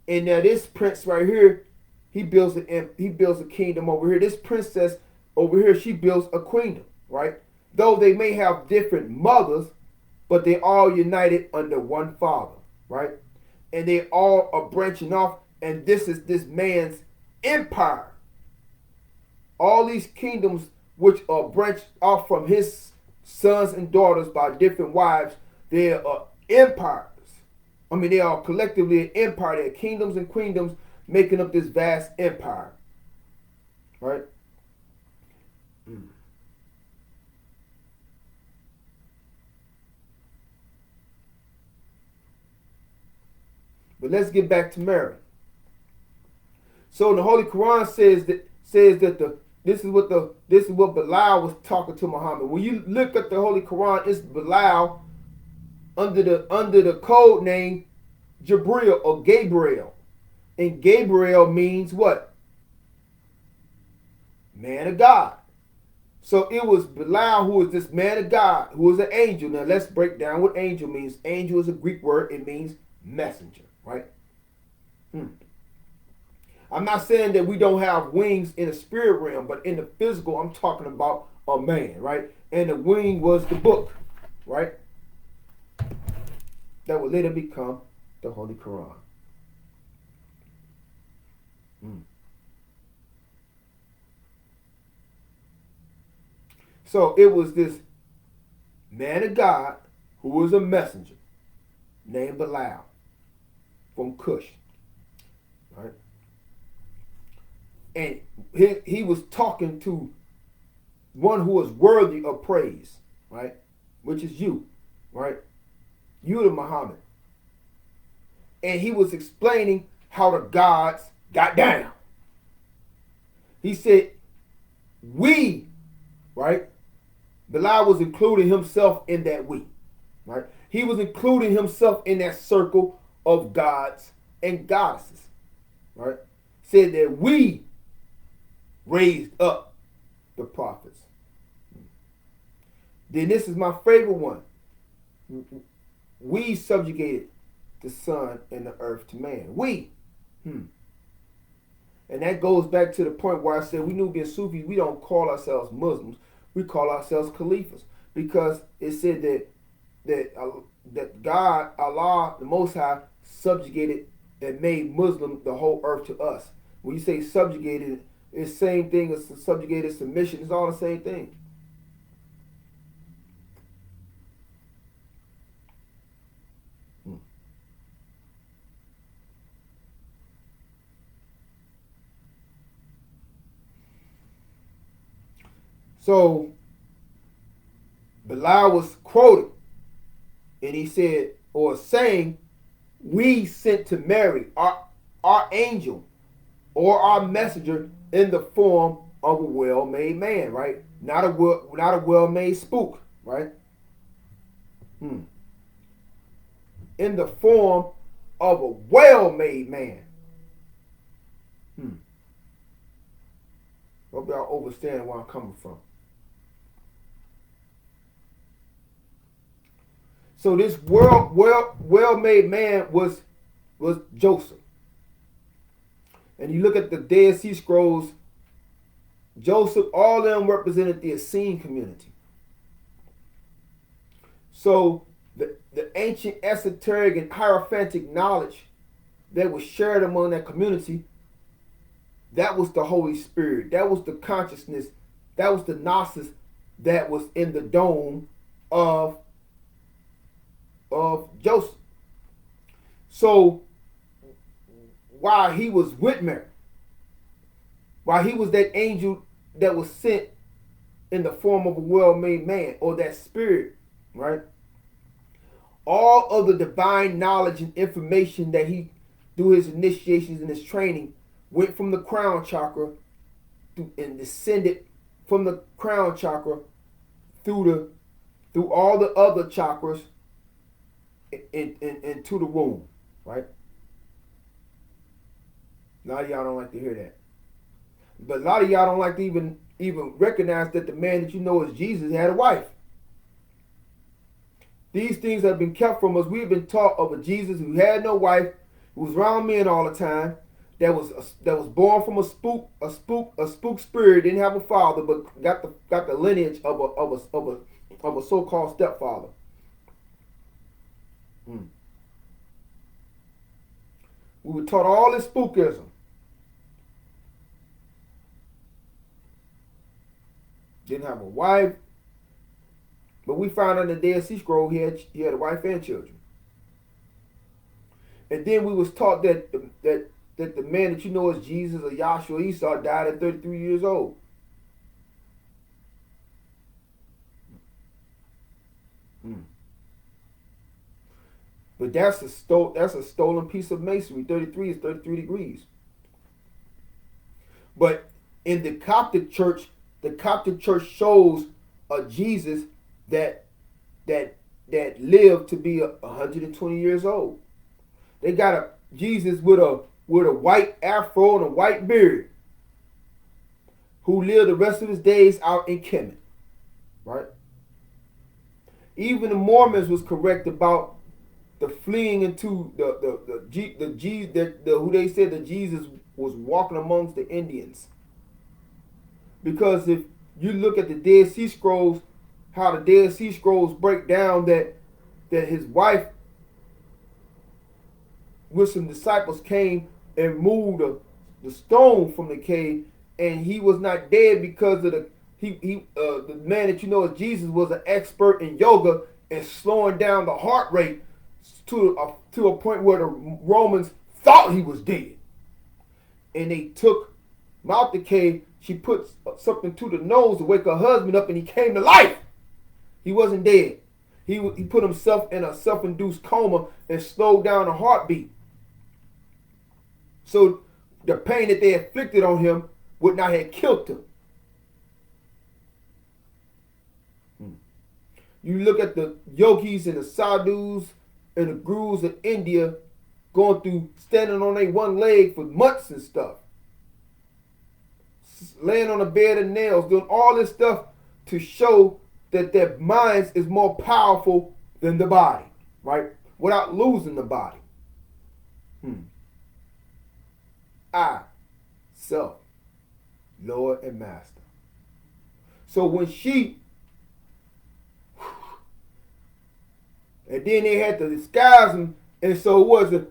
And now this prince right here, he builds a kingdom over here. This princess over here, she builds a queendom, right? Though they may have different mothers, but they all united under one father, right? And they all are branching off, and this is this man's empire. All these kingdoms which are branched off from his sons and daughters by different wives, they are empires. I mean, they are collectively an empire. They're kingdoms and queendoms making up this vast empire. Right? But let's get back to Mary. So the Holy Quran says that this is what Bilal was talking to Muhammad. When you look at the Holy Quran, it's Bilal under the code name Jabril or Gabriel. And Gabriel means what? Man of God. So it was Bilal who was this man of God, who was an angel. Now let's break down what angel means. Angel is a Greek word. It means messenger, right? I'm not saying that we don't have wings in the spirit realm, but in the physical, I'm talking about a man, right? And the wing was the book, right? That would later become the Holy Quran. So it was this man of God who was a messenger named Bilal from Cush, right? And he was talking to one who was worthy of praise, right? Which is you, right? You to Muhammad. And he was explaining how the gods got down. He said, we, right? Bilal was including himself in that we, right? He was including himself in that circle of gods and goddesses, right? Said that we raised up the prophets. Then this is my favorite one. We subjugated the sun and the earth to man. We. And that goes back to the point where I said we Nubiansufi, we don't call ourselves Muslims. We call ourselves Caliphs. Because it said that God, Allah, the Most High, subjugated and made Muslim the whole earth to us. When you say subjugated, it's the same thing as subjugated submission. It's all the same thing. So Bilal was quoted, and he said, or saying, we sent to Mary our angel or our messenger in the form of a well-made man, right? Not a well-made spook, right? In the form of a well-made man. Hope y'all understand where I'm coming from. So this well-made man was Joseph. And you look at the Dead Sea Scrolls, Joseph, all of them represented the Essene community. So the ancient esoteric and hierophantic knowledge that was shared among that community, that was the Holy Spirit. That was the consciousness. That was the gnosis that was in the dome of Joseph. So while he was with Mary, while he was that angel that was sent in the form of a well-made man, or that spirit, right? All of the divine knowledge and information that he, through his initiations and his training, went from the crown chakra and descended from the crown chakra through all the other chakras into the womb, right? A lot of y'all don't like to hear that. But a lot of y'all don't like to even recognize that the man that you know as Jesus had a wife. These things have been kept from us. We've been taught of a Jesus who had no wife, who was around men all the time, that was born from a spook spirit, didn't have a father, but got the lineage of a so-called stepfather. We were taught all this spookism. Didn't have a wife, but we found in the Dead Sea Scroll he had a wife and children. And then we was taught that the man that you know as Jesus or Yahshua Esau died at 33 years old. But that's a stolen piece of masonry. 33 is 33 degrees. But in the Coptic Church shows a Jesus that lived to be 120 years old. They got a Jesus with a white afro and a white beard, who lived the rest of his days out in Kemet, right? Even the Mormons was correct about the fleeing into who they said that Jesus was walking amongst the Indians. Because if you look at the Dead Sea Scrolls, how the Dead Sea Scrolls break down that his wife with some disciples came and moved the stone from the cave, and he was not dead because of the man that you know as Jesus was an expert in yoga and slowing down the heart rate to a point where the Romans thought he was dead. And they took him out the cave. She put something to the nose to wake her husband up, and he came to life. He wasn't dead. He put himself in a self-induced coma and slowed down the heartbeat. So the pain that they inflicted on him would not have killed him. You look at the yogis and the sadhus and the gurus in India going through standing on their one leg for months and stuff. Laying on a bed of nails, doing all this stuff to show that their minds is more powerful than the body, right? Without losing the body. I, self, Lord and Master. So when she, and then they had to disguise him, and so it wasn't,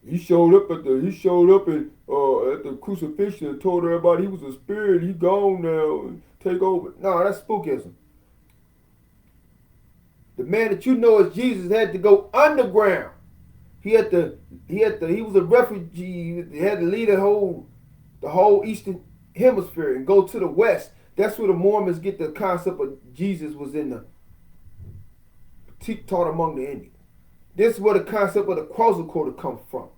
he showed up at the crucifixion and told everybody he was a spirit, he gone now and take over. No, that's spookism. The man that you know as Jesus had to go underground. He was a refugee. He had to leave the whole Eastern Hemisphere and go to the West. That's where the Mormons get the concept of Jesus was taught among the Indians. This is where the concept of the Quetzalcoatl comes from.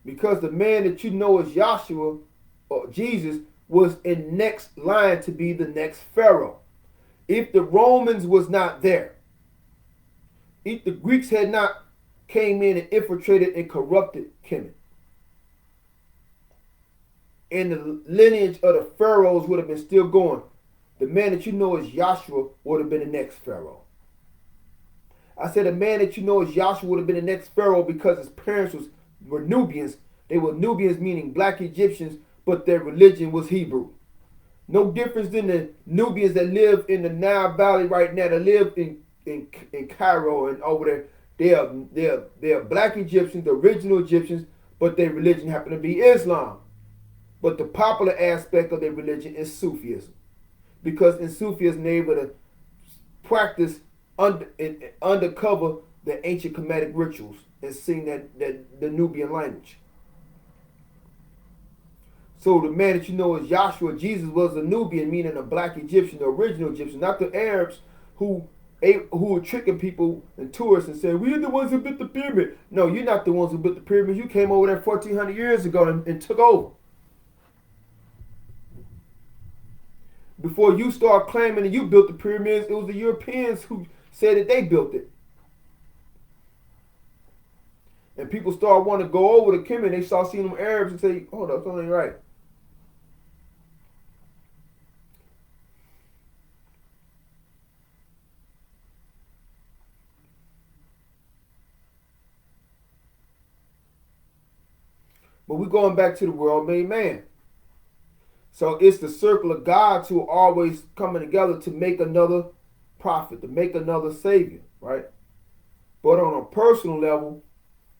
Because the man that you know as Joshua or Jesus was in next line to be the next Pharaoh. If the Romans was not there, if the Greeks had not came in and infiltrated and corrupted Kemet, and the lineage of the pharaohs would have been still going, the man that you know as Joshua would have been the next Pharaoh. I said the man that you know as Joshua would have been the next Pharaoh because his parents were Nubians. They were Nubians, meaning black Egyptians, but their religion was Hebrew. No difference than the Nubians that live in the Nile Valley right now, that live in Cairo and over there. They are black Egyptians, the original Egyptians, but their religion happened to be Islam. But the popular aspect of their religion is Sufism. Because in Sufism, they're able to practice undercover the ancient KEMETIC rituals and sing the Nubian language. So the man that you know as Joshua, Jesus, was a Nubian, meaning a black Egyptian, the original Egyptian, not the Arabs who were tricking people and tourists and saying, we're the ones who built the pyramid. No, you're not the ones who built the pyramid. You came over there 1,400 years ago and took over. Before you start claiming that you built the pyramids, it was the Europeans who said that they built it. And people start wanting to go over to Kemet. They start seeing them Arabs and say, hold up, something ain't right. But we're going back to the world-made man. So it's the circle of gods who are always coming together to make another prophet, to make another savior, right? But on a personal level,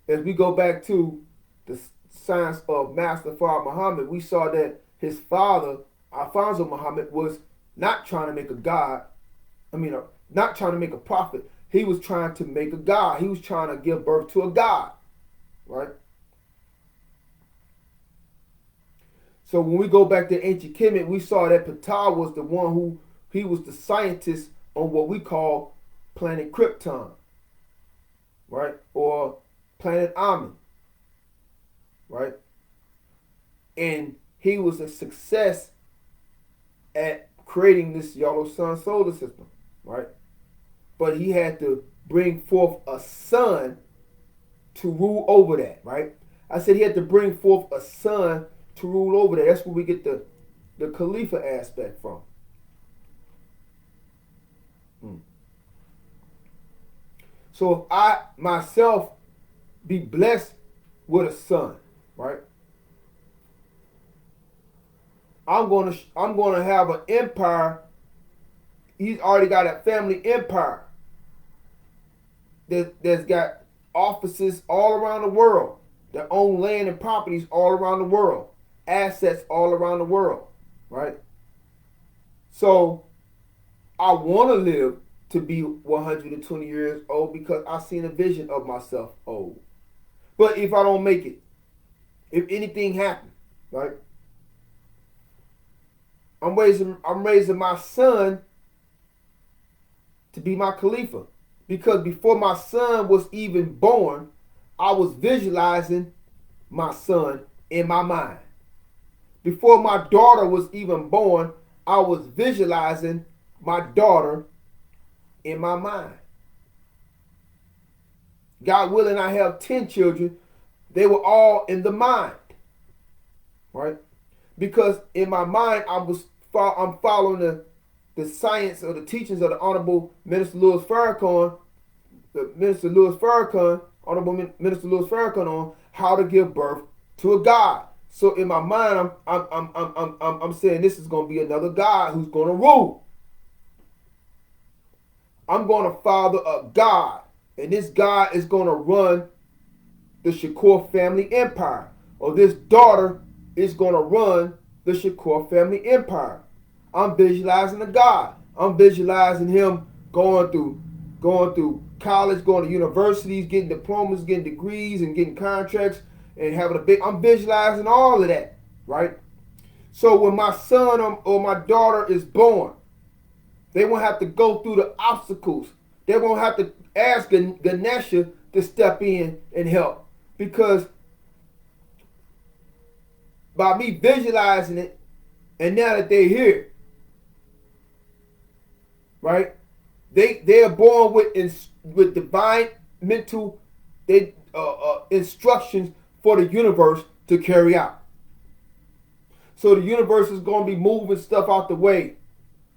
as we go back to the science of Master Fard Muhammad, we saw that his father, Alfonso Muhammad, was not trying to make a god. Not trying to make a prophet. He was trying to make a god. He was trying to give birth to a god, right? So when we go back to ancient Kemet, we saw that Ptah was the one he was the scientist on what we call planet Krypton, right? Or planet Amen, right? And he was a success at creating this yellow sun solar system, right? But he had to bring forth a son to rule over that, right? I said he had to bring forth a son to rule over that. That's where we get the Khalifa aspect from. So if I myself be blessed with a son, right? I'm gonna have an empire. He's already got a family empire that's got offices all around the world, that own land and properties all around the world, assets all around the world, right? So I want to live to be 120 years old because I've seen a vision of myself old. But if I don't make it, if anything happens, right? I'm raising my son to be my Khalifa. Because before my son was even born, I was visualizing my son in my mind. Before my daughter was even born, I was visualizing my daughter in my mind. God willing, I have 10 children. They were all in the mind, right? Because in my mind, I'm following the science or the teachings of the Honorable Minister Louis Farrakhan, Honorable Minister Louis Farrakhan, on how to give birth to a God. So in my mind, I'm saying this is going to be another God who's going to rule. I'm going to father a God, and this God is going to run the Shakur family empire, or this daughter is going to run the Shakur family empire. I'm visualizing a God. I'm visualizing him going through college, going to universities, getting diplomas, getting degrees, and getting contracts, and having I'm visualizing all of that, right? So when my son or my daughter is born, they won't have to go through the obstacles. They won't have to ask Ganesha to step in and help, because by me visualizing it, and now that they're here, right? They are born with divine mental instructions for the universe to carry out. So the universe is going to be moving stuff out the way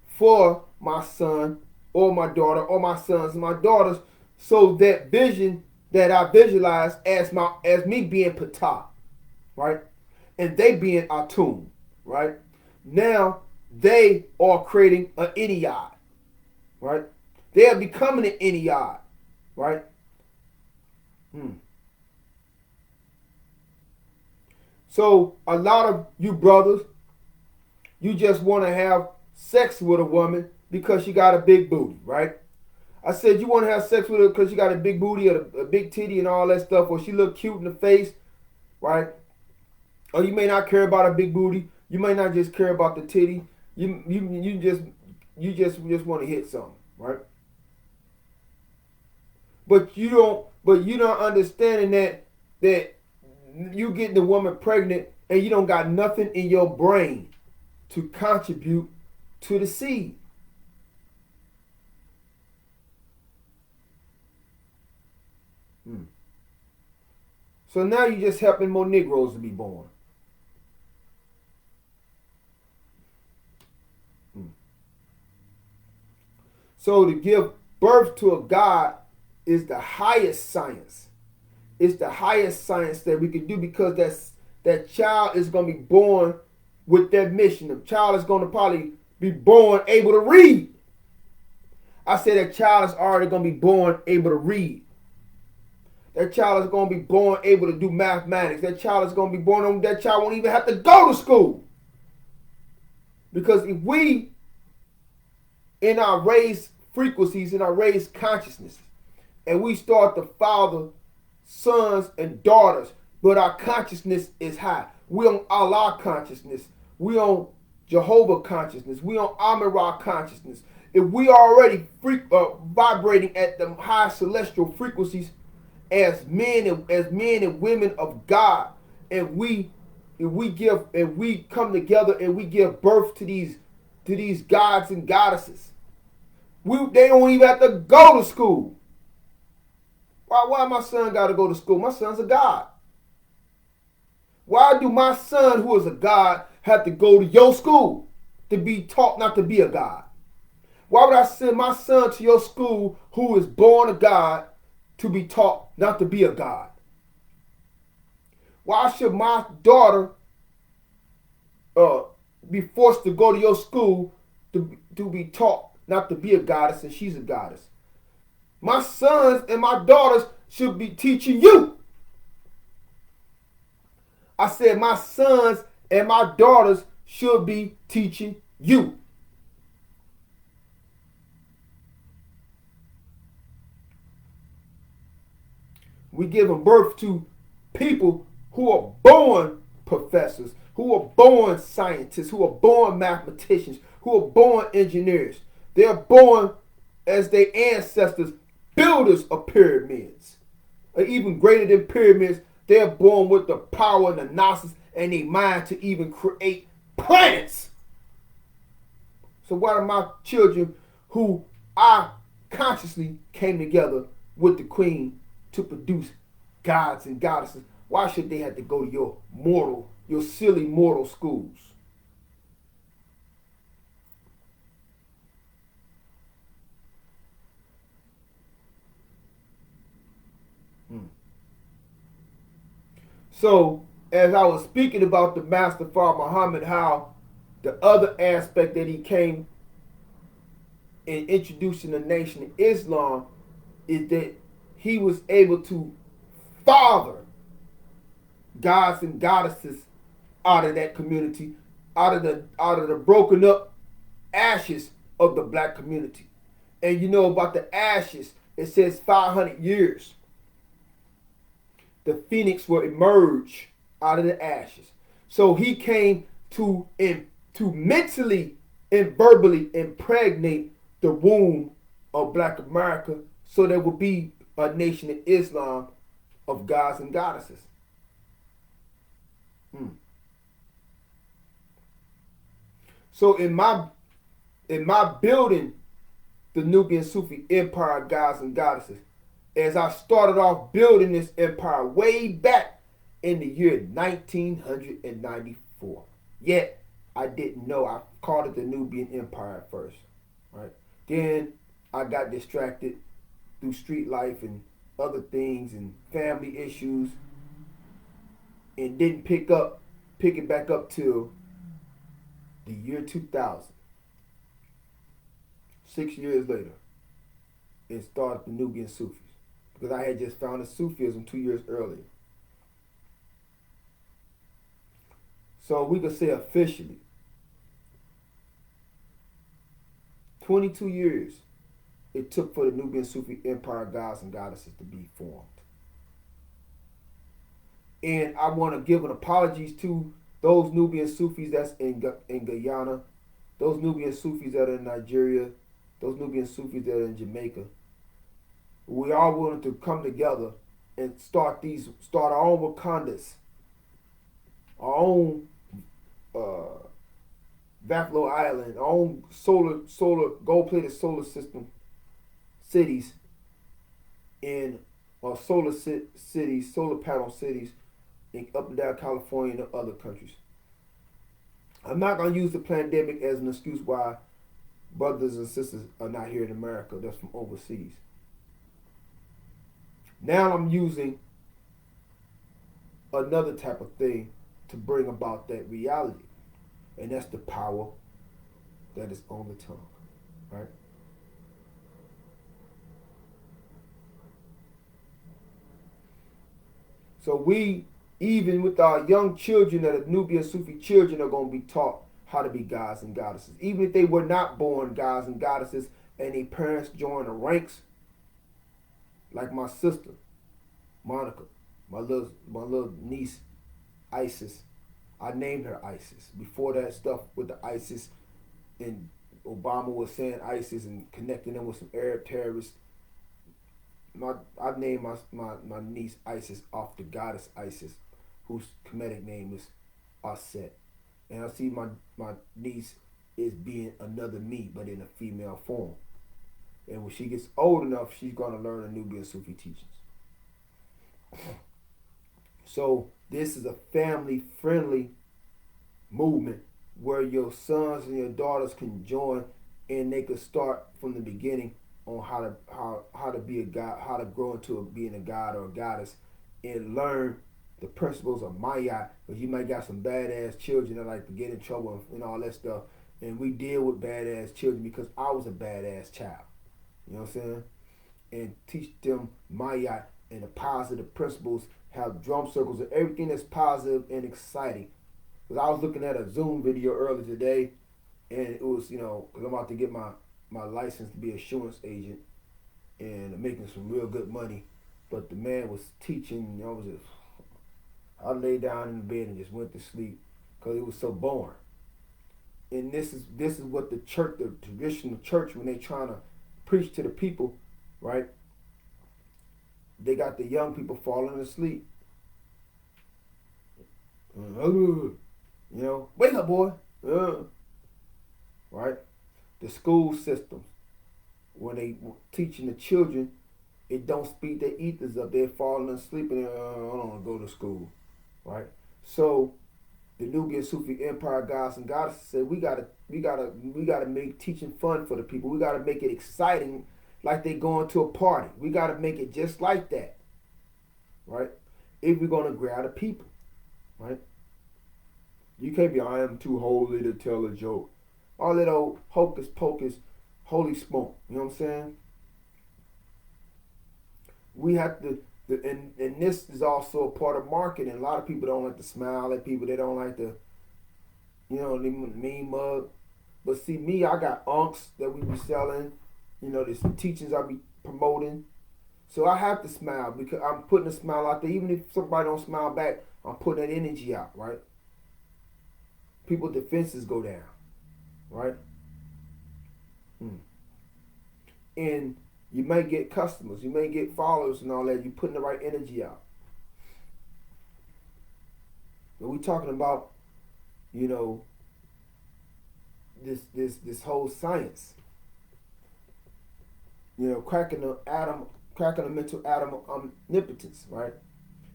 for my son or my daughter or my sons and my daughters, so that vision that I visualize as me being Ptah, right, and they being Atum, right. Now they are creating an Ennead, right. They are becoming an Ennead, right. So a lot of you brothers, you just want to have sex with a woman because she got a big booty, right? I said you want to have sex with her because she got a big booty or a big titty and all that stuff, or she look cute in the face, right? Or you may not care about a big booty. You may not just care about the titty. You just want to hit something, right? But you don't understanding that you getting the woman pregnant and you don't got nothing in your brain to contribute to the seed. So now you're just helping more Negroes to be born. So to give birth to a God is the highest science. It's the highest science that we can do, because that child is going to be born with that mission. The child is going to probably be born able to read. I said that child is already going to be born able to read. That child is going to be born able to do mathematics. That child is going to be born, that child won't even have to go to school. Because if we, in our raised frequencies, in our raised consciousness, and we start to father sons and daughters, but our consciousness is high. We on Allah consciousness. We on Jehovah consciousness. We on Amirah consciousness. If we are already vibrating at the high celestial frequencies as men and women of God, and we come together and we give birth to these gods and goddesses, they don't even have to go to school. Why my son got to go to school? My son's a god. Why do my son, who is a god, have to go to your school to be taught not to be a god? Why would I send my son to your school, who is born a god, to be taught not to be a god? Why should my daughter be forced to go to your school to be taught not to be a goddess, and she's a goddess? My sons and my daughters should be teaching you. I said my sons and my daughters should be teaching you. We giving birth to people who are born professors, who are born scientists, who are born mathematicians, who are born engineers. They are born as their ancestors, builders of pyramids. Or even greater than pyramids, they are born with the power and the gnosis and a mind to even create planets. So why are my children, who I consciously came together with the queen to produce gods and goddesses, why should they have to go to your silly mortal schools? So, as I was speaking about the Master Father Muhammad, how the other aspect that he came in introducing the nation of Islam is that he was able to father gods and goddesses out of that community, out of the broken up ashes of the black community. And you know about the ashes, it says 500 years. The phoenix will emerge out of the ashes. So he came to mentally and verbally impregnate the womb of black America, so there will be a nation of Islam of gods and goddesses. So in my building the Nubian Sufi empire, gods and goddesses, as I started off building this empire way back in the year 1994. Yet I didn't know. I called it the Nubian Empire at first, right? Then I got distracted through street life and other things and family issues, and didn't pick it back up till the year 2000. 6 years later, it started the Nubian Sufis, because I had just founded Sufism 2 years earlier. So we could say officially, 22 years it took for the Nubian Sufi Empire, gods and goddesses to be formed. And I want to give an apologies to those Nubian Sufis that's in Guyana, those Nubian Sufis that are in Nigeria, those Nubian Sufis that are in Jamaica. We all wanted to come together and start our own Wakandas, our own Vaflo Island, our own solar gold-plated solar system cities solar panel cities in up and down California and other countries. I'm not going to use the pandemic as an excuse why brothers and sisters are not here in America that's from overseas. Now I'm using another type of thing to bring about that reality. And that's the power that is on the tongue, right? So we, even with our young children that are Nubian Sufi children, are going to be taught how to be gods and goddesses. Even if they were not born gods and goddesses and their parents joined the ranks, like my sister, Monica, my little niece, Isis. I named her Isis. Before that stuff with the ISIS, and Obama was saying ISIS and connecting them with some Arab terrorists, I named my niece Isis off the goddess Isis, whose Kemetic name is Aset. And I see my niece is being another me, but in a female form. And when she gets old enough, she's going to learn the Nubian Sufi teachings. So this is a family-friendly movement where your sons and your daughters can join, and they can start from the beginning on how to be a god, how to grow into being a god or a goddess, and learn the principles of Maya. Because you might got some badass children that like to get in trouble and all that stuff, and we deal with badass children because I was a badass child. You know what I'm saying? And teach them Maya and the positive principles, have drum circles and everything that's positive and exciting. Because I was looking at a Zoom video earlier today, and it was, because I'm about to get my license to be an insurance agent and making some real good money. But the man was teaching, I laid down in the bed and just went to sleep because it was so boring. And this is what the church, the traditional church, when they trying to preach to the people, right? They got the young people falling asleep. Wake up, boy. Right? The school systems, when they teaching the children, it don't speed their ethers up. They're falling asleep and I don't want to go to school. Right? So the Nubian Sufi Empire, gods and goddesses said we gotta make teaching fun for the people. We gotta make it exciting, like they going to a party. We gotta make it just like that. Right? If we're gonna grab the people. Right? You can't be, I am too holy to tell a joke. All that old hocus pocus, holy smoke. You know what I'm saying? We have to, and this is also a part of marketing. A lot of people don't like to smile at people. They don't like to, mean mug. But see, me, I got unks that we be selling. There's teachings I be promoting. So I have to smile because I'm putting a smile out there. Even if somebody don't smile back, I'm putting that energy out, right? People's defenses go down, right? And you may get customers, you may get followers and all that. You're putting the right energy out. But we're talking about, this whole science. You know, cracking the mental atom of omnipotence, right?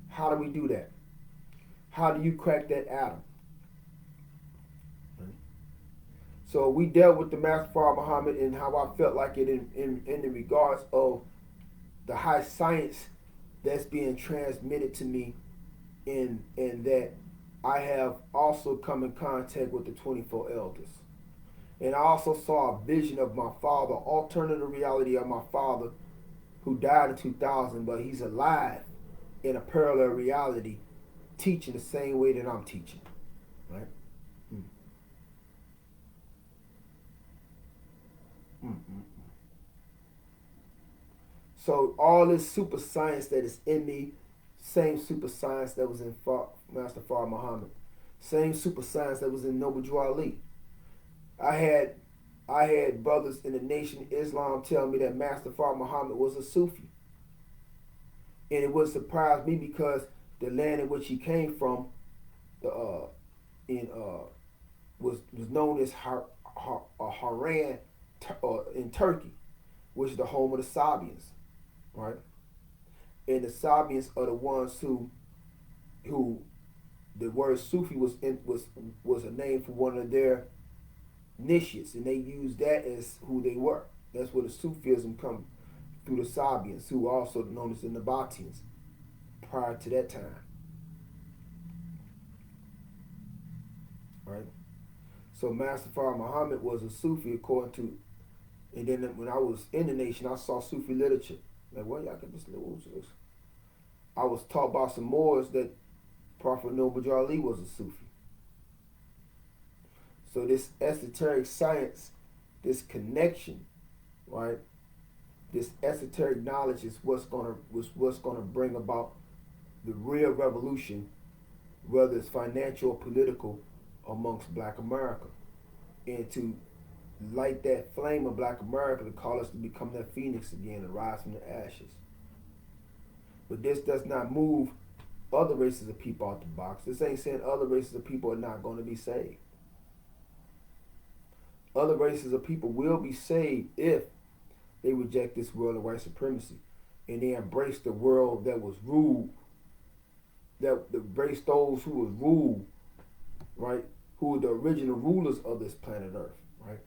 How do we do that? How do you crack that atom? Right? So we dealt with the Master Father Muhammad and how I felt like it in the regards of the high science that's being transmitted to me, in that I have also come in contact with the 24 elders. And I also saw a vision of my father, alternative reality of my father, who died in 2000, but he's alive in a parallel reality, teaching the same way that I'm teaching, right? So all this super science that is in me, same super science that was in Master Farah Muhammad, same super science that was in Noble Drew Ali. I had brothers in the Nation of Islam tell me that Master Farah Muhammad was a Sufi. And it would surprise me because the land in which he came from, was known as Haran in Turkey, which is the home of the Sabians, right? And the Sabians are the ones who the word Sufi was a name for one of their initiates, and they used that as who they were. That's where the Sufism come through the Sabians, who are also known as the Nabateans prior to that time. Right? So Master Farah Muhammad was a Sufi according to, and then when I was in the Nation, I saw Sufi literature. Like, well, y'all get this little. I was taught by some Moors that Prophet Noble Drew Ali was a Sufi. So this esoteric science, this connection, right? This esoteric knowledge is what's gonna bring about the real revolution, whether it's financial or political, amongst Black America, and to light that flame of Black America, to call us to become that phoenix again and rise from the ashes. But this does not move other races of people out the box. This ain't saying other races of people are not going to be saved. Other races of people will be saved if they reject this world of white supremacy and they embrace the world that was ruled, that embrace those who was ruled, right? Who were the original rulers of this planet Earth, right?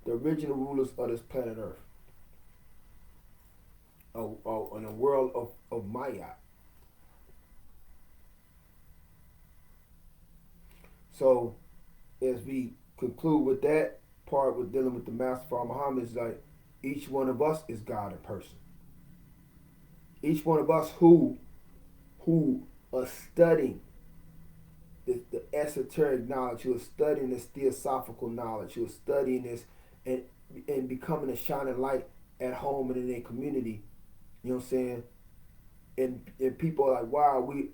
The original rulers of this planet Earth. In a world of Maya. So, as we conclude with that part with dealing with the Master Farah Muhammad, is like each one of us is God in person. Each one of us who are studying the esoteric knowledge, who are studying this theosophical knowledge, who are studying this and becoming a shining light at home and in their community. You know what I'm saying? And people are like, wow, you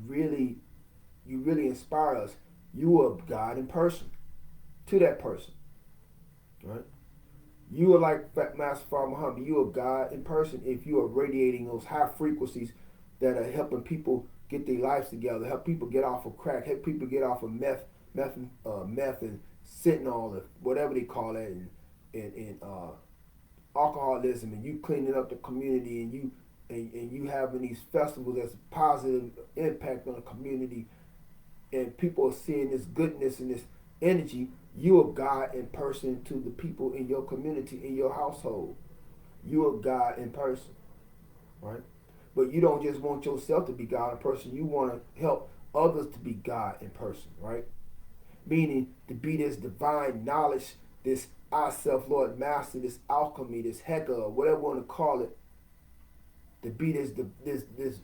really inspire us. You are God in person to that person, right? You are like Master Farah Muhammad. You are God in person if you are radiating those high frequencies that are helping people get their lives together, help people get off of crack, help people get off of meth and fentanyl, or whatever they call that, and alcoholism, and you cleaning up the community, and you having these festivals that's a positive impact on the community, and people are seeing this goodness and this energy. You are God in person to the people in your community, in your household. You are God in person, right? But you don't just want yourself to be God in person. You want to help others to be God in person, right? Meaning to be this divine knowledge, this I self Lord Master, this alchemy, this Heka, whatever you want to call it, to be this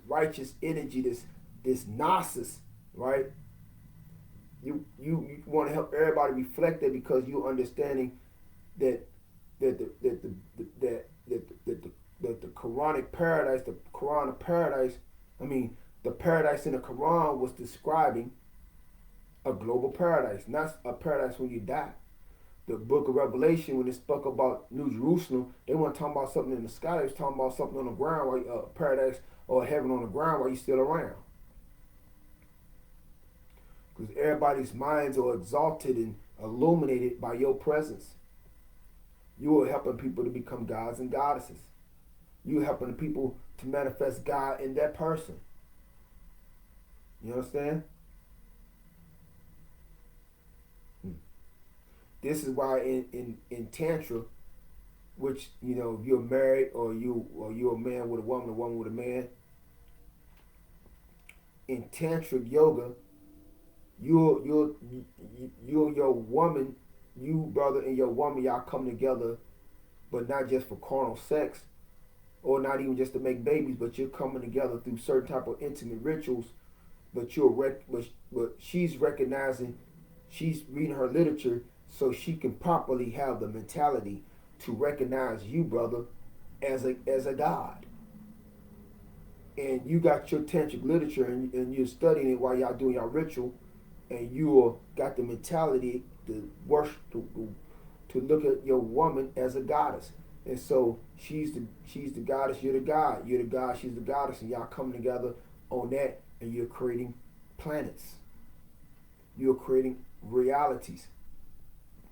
righteous energy, this Gnosis, right? You want to help everybody reflect that, because you're understanding that the Quranic paradise, the Quran of paradise, the paradise in the Quran was describing a global paradise, not a paradise when you die. The book of Revelation, when it spoke about New Jerusalem, they weren't talking about something in the sky. They was talking about something on the ground, while paradise or heaven on the ground while you're still around. Because everybody's minds are exalted and illuminated by your presence. You are helping people to become gods and goddesses. You are helping people to manifest God in that person. You understand? This is why in Tantra, which, you know, if you're married or you're a man with a woman with a man, in Tantric yoga, you're your woman, you brother and your woman, y'all come together, but not just for carnal sex, or not even just to make babies, but you're coming together through certain type of intimate rituals. But but she's recognizing, she's reading her literature, so she can properly have the mentality to recognize you, brother, as a god. And you got your tantric literature, and you're studying it while y'all doing your ritual, and you got the mentality to worship, to look at your woman as a goddess. And so she's the goddess, you're the god. You're the god, she's the goddess, and y'all coming together on that, and you're creating planets. You're creating realities.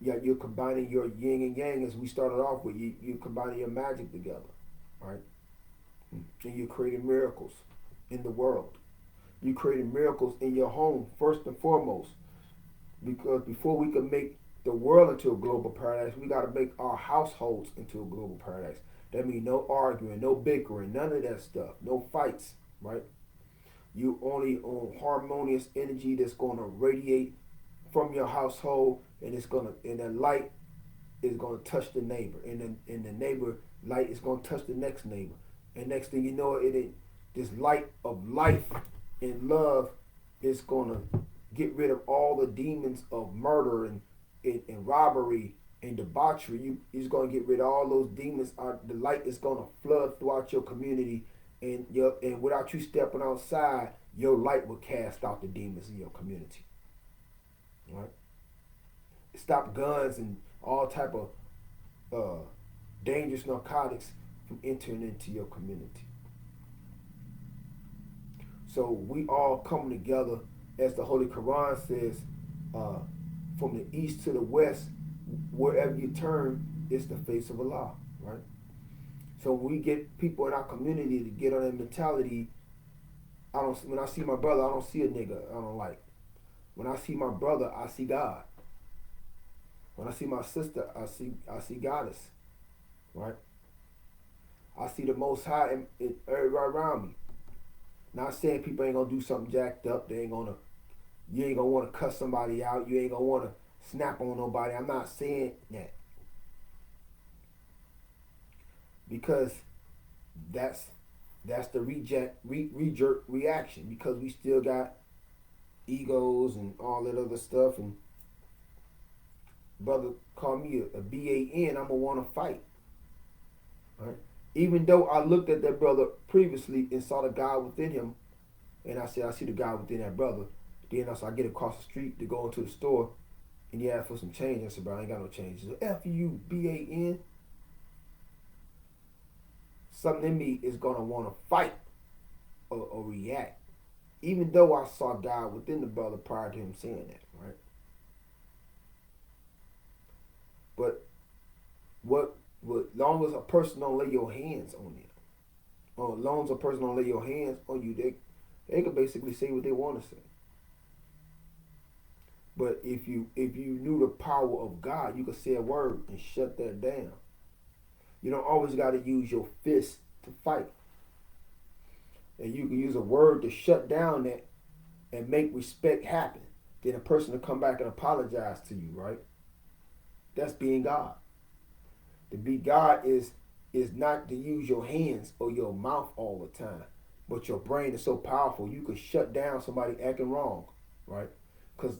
Yeah, you're combining your yin and yang, as we started off with. You're combining your magic together, right? And you're creating miracles in the world. You're creating miracles in your home, first and foremost. Because before we can make the world into a global paradise, we got to make our households into a global paradise. That means no arguing, no bickering, none of that stuff, no fights, right? You only on harmonious energy that's going to radiate from your household, and that light is going to touch the neighbor, and the neighbor light is going to touch the next neighbor, and next thing you know, this light of life and love is going to get rid of all the demons of murder and robbery and debauchery. It's going to get rid of all those demons. The light is going to flood throughout your community, and without you stepping outside, your light will cast out the demons in your community. Right? Stop guns and all type of dangerous narcotics from entering into your community. So we all come together, as the Holy Quran says, from the east to the west, wherever you turn, it's the face of Allah, right? So when we get people in our community to get on that mentality, when I see my brother, I don't see a nigga I don't like. When I see my brother, I see God. When I see my sister, I see Goddess, right? I see the Most High in everybody around me. Not saying people ain't gonna do something jacked up. You ain't gonna want to cuss somebody out. You ain't gonna want to snap on nobody. I'm not saying that, because that's the reject reaction, because we still got egos and all that other stuff. And brother called me a BAN, I'm gonna want to fight, right? Even though I looked at that brother previously and saw the God within him, and I said, I see the God within that brother. Then I get across the street to go into the store, and he asked for some change. I said, bro, I ain't got no change. He said, F you, BAN. Something in me is going to want to fight or react, even though I saw God within the brother prior to him saying that, right? But long as a person don't lay your hands on you, or as long as a person don't lay your hands on you, they can basically say what they want to say. But if you knew the power of God, you could say a word and shut that down. You don't always got to use your fist to fight. And you can use a word to shut down that and make respect happen. Then a person will come back and apologize to you, right? That's being God. To be God is not to use your hands or your mouth all the time, but your brain is so powerful you can shut down somebody acting wrong, right? Because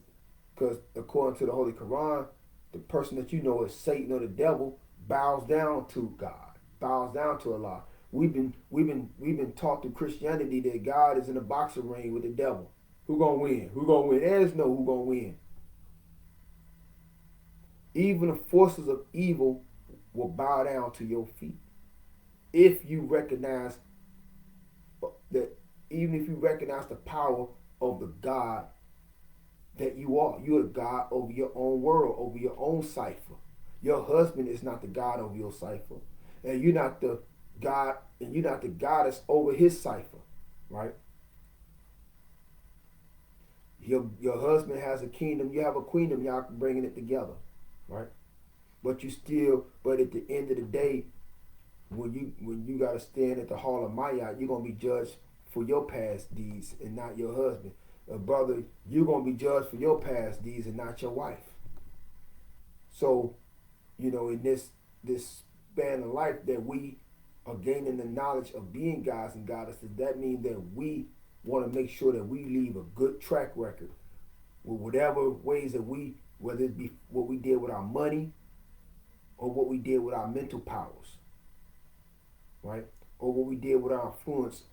according to the Holy Quran, the person that you know is Satan or the devil bows down to God, bows down to Allah. We've been taught through Christianity that God is in a boxing ring with the devil. Who gonna win? Who gonna win? There's no who gonna win. Even the forces of evil will bow down to your feet if you recognize that. Even if you recognize the power of the God that you are. You're a God over your own world, over your own cipher. Your husband is not the God over your cipher. And you're not the God, and you're not the goddess over his cipher, right? Your husband has a kingdom, you have a queendom, y'all bringing it together, right? But at the end of the day, when you gotta stand at the hall of Maya, you're gonna be judged for your past deeds and not your husband. Brother, you're gonna be judged for your past deeds and not your wife. So, in this span of life that we are gaining the knowledge of being gods and goddesses, that means that we want to make sure that we leave a good track record with whatever ways that whether it be what we did with our money or what we did with our mental powers, right? Or what we did with our influence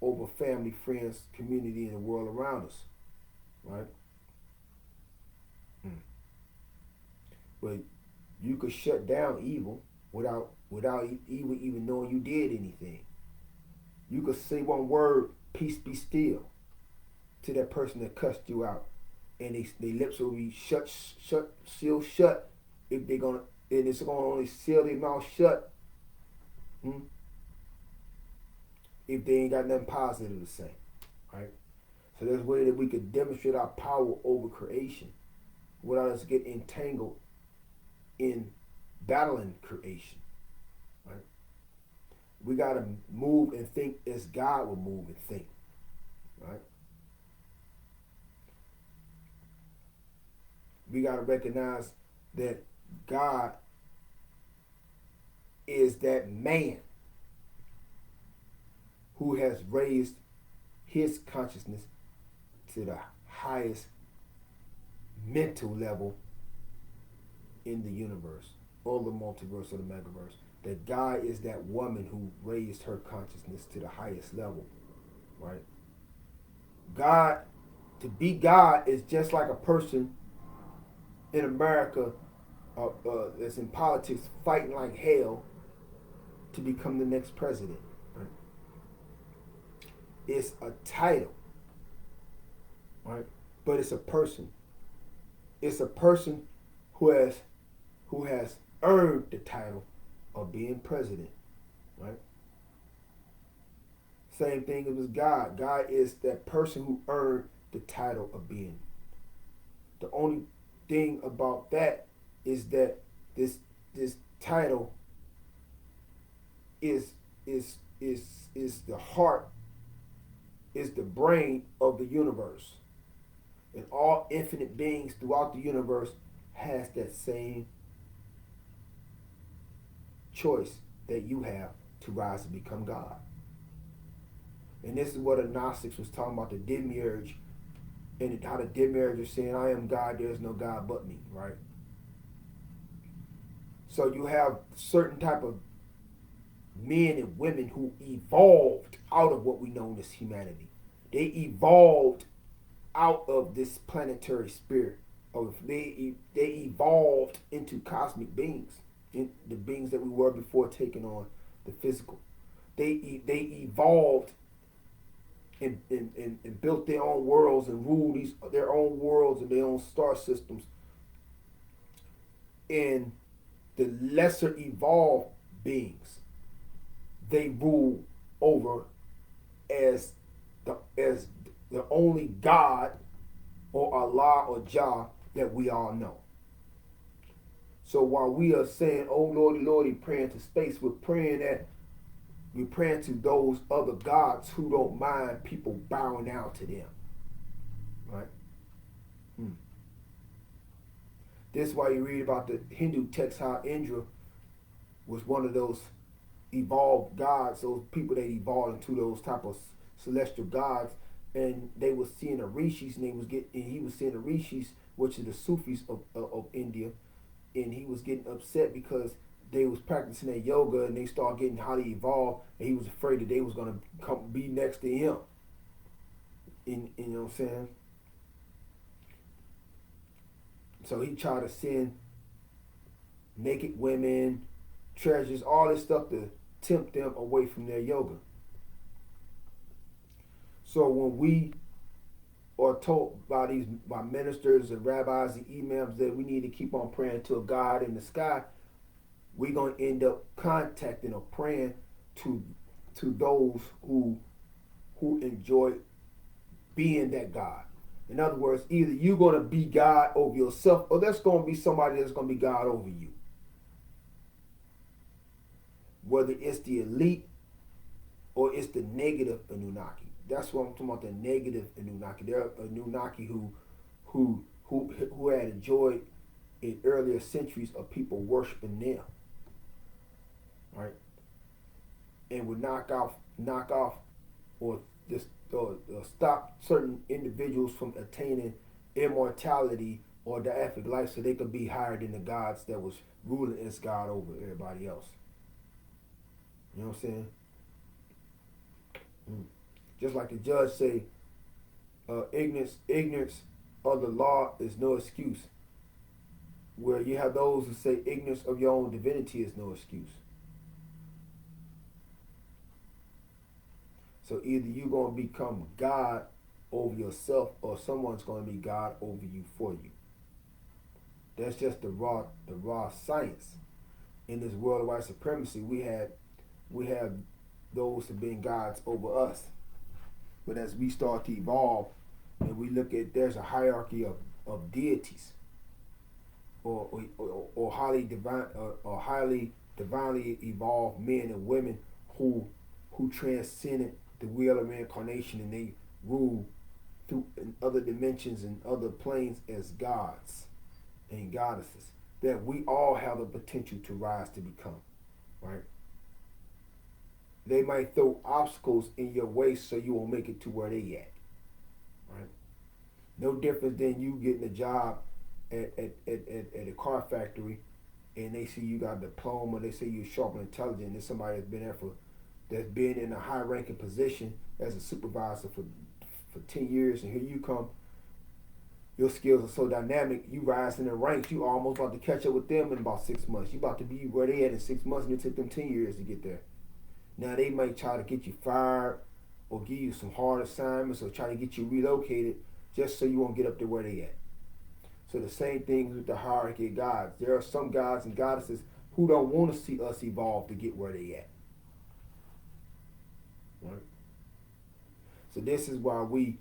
over family, friends, community, and the world around us, right? But you could shut down evil without evil even knowing you did anything. You could say one word, peace be still, to that person that cussed you out, and their lips will be sealed shut. If they're gonna, and it's gonna only seal their mouth shut. If they ain't got nothing positive to say, right? So there's a way that we could demonstrate our power over creation without us getting entangled in battling creation, right? We got to move and think as God would move and think, right? We got to recognize that God is that man who has raised his consciousness to the highest mental level in the universe, or the multiverse, or the megaverse. That God is that woman who raised her consciousness to the highest level, right? God, to be God is just like a person in America that's in politics fighting like hell to become the next president, right? It's a title, right? But it's a person. It's a person who has earned the title of being president, right? Same thing as God. God is that person who earned the title of being. The only thing about that is that this title is the heart, is the brain of the universe. And all infinite beings throughout the universe has that same choice that you have to rise and become God. And this is what the Gnostics was talking about, the demiurge, and how the demiurge is saying, I am God, there is no God but me, right? So you have certain type of men and women who evolved out of what we know as humanity. They evolved out of this planetary spirit. They evolved into cosmic beings, in the beings that we were before taking on the physical. They evolved and built their own worlds and ruled their own worlds and their own star systems. And the lesser evolved beings, they rule over as the only God or Allah or Jah that we all know. So while we are saying, oh Lordy, Lordy, praying to space, we're praying to those other gods who don't mind people bowing down to them. Right? This is why you read about the Hindu text how Indra was one of those evolved gods, those people that evolved into those type of celestial gods, and they were seeing the rishis, and he was seeing the rishis, which are the Sufis of India, and he was getting upset because they was practicing their yoga and they started getting how they evolved, and he was afraid that they was gonna be next to him. You know what I'm saying? So he tried to send naked women, treasures, all this stuff to tempt them away from their yoga. So when we or told by ministers and rabbis and imams that we need to keep on praying to a God in the sky, we're gonna end up contacting or praying to those who enjoy being that God. In other words, either you're gonna be God over yourself, or there's gonna be somebody that's gonna be God over you. Whether it's the elite or it's the negative Anunnaki. That's what I'm talking about, the negative Anunnaki. There are Anunnaki who had enjoyed in earlier centuries of people worshiping them. Right? And would knock off or just stop certain individuals from attaining immortality or the afterlife life so they could be higher than the gods that was ruling as God over everybody else. You know what I'm saying? Just like the judge say, ignorance of the law is no excuse. Where you have those who say ignorance of your own divinity is no excuse. So either you're going to become God over yourself, or someone's going to be God over you for you. That's just the raw science. In this worldwide supremacy, we have those who have been gods over us. But as we start to evolve and we look at, there's a hierarchy of deities or highly divinely evolved men and women who transcended the wheel of reincarnation, and they rule through in other dimensions and other planes as gods and goddesses that we all have the potential to rise to become, right? They might throw obstacles in your way so you won't make it to where they at, right? No different than you getting a job at a car factory, and they see you got a diploma, they say you're sharp and intelligent, and somebody that's been in a high-ranking position as a supervisor for 10 years, and here you come, your skills are so dynamic, you rise in the ranks, you almost about to catch up with them in about 6 months. You about to be where they at in 6 months, and it took them 10 years to get there. Now they might try to get you fired or give you some hard assignments or try to get you relocated just so you won't get up to where they at. So the same thing with the hierarchy of gods. There are some gods and goddesses who don't want to see us evolve to get where they at. Right? So this is why we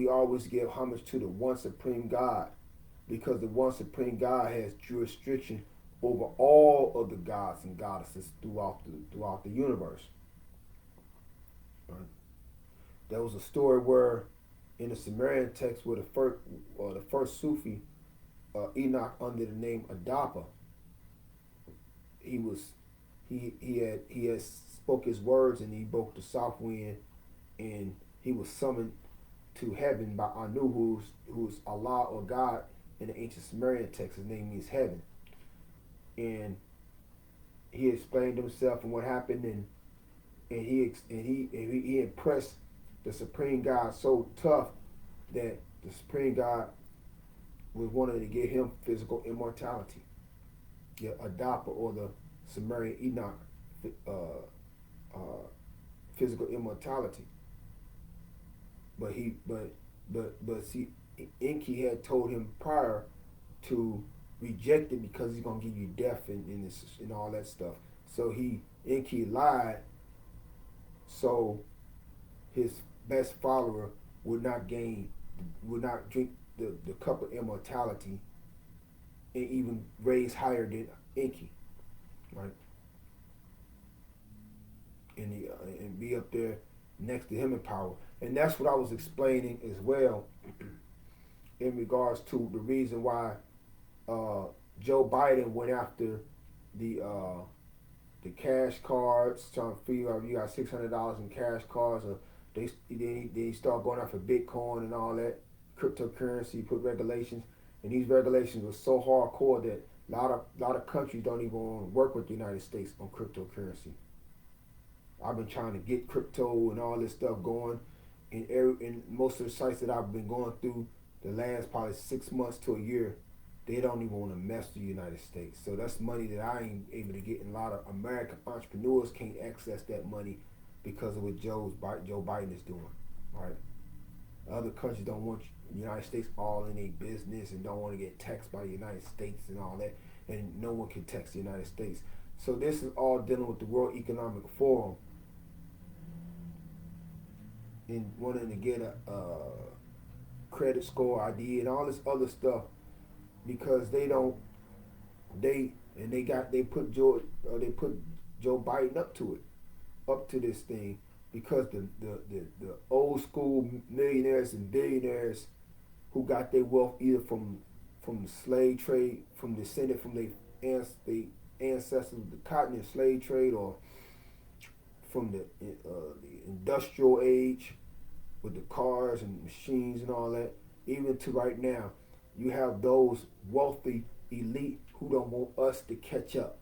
always give homage to the one supreme God, because the one supreme God has jurisdiction over all of the gods and goddesses throughout the universe. Right? There was a story where in the Sumerian text where the first Sufi, Enoch, under the name Adapa, he had spoke his words, and he broke the south wind, and he was summoned to heaven by Anu, who's Allah or God in the ancient Sumerian text. His name means heaven. And he explained himself and what happened, and he impressed the Supreme God so tough that the Supreme God was wanting to give him physical immortality. Yeah, Adapa, or the Sumerian Enoch, physical immortality. But see, Enki had told him prior to reject it because he's gonna give you death and all that stuff. So Enki lied, so his best follower would not drink the cup of immortality and even raise higher than Enki, right? And be up there next to him in power. And that's what I was explaining as well in regards to the reason why Joe Biden went after the cash cards, trying to figure out you got $600 in cash cards, or they start going after Bitcoin and all that cryptocurrency, put regulations, and these regulations were so hardcore that a lot of countries don't even want to work with the United States on cryptocurrency. I've been trying to get crypto and all this stuff going, in most of the sites that I've been going through the last probably 6 months to a year, they don't even want to mess with the United States. So that's money that I ain't able to get, and a lot of American entrepreneurs can't access that money because of what Joe Biden is doing, right? Other countries don't want the United States all in their business and don't want to get taxed by the United States and all that. And no one can tax the United States. So this is all dealing with the World Economic Forum and wanting to get a credit score ID and all this other stuff because they put Joe Biden up to this thing because the old school millionaires and billionaires who got their wealth either from the slave trade, descended from their ancestors, the cotton and slave trade, or from the industrial age with the cars and machines and all that, even to right now, you have those wealthy elite who don't want us to catch up,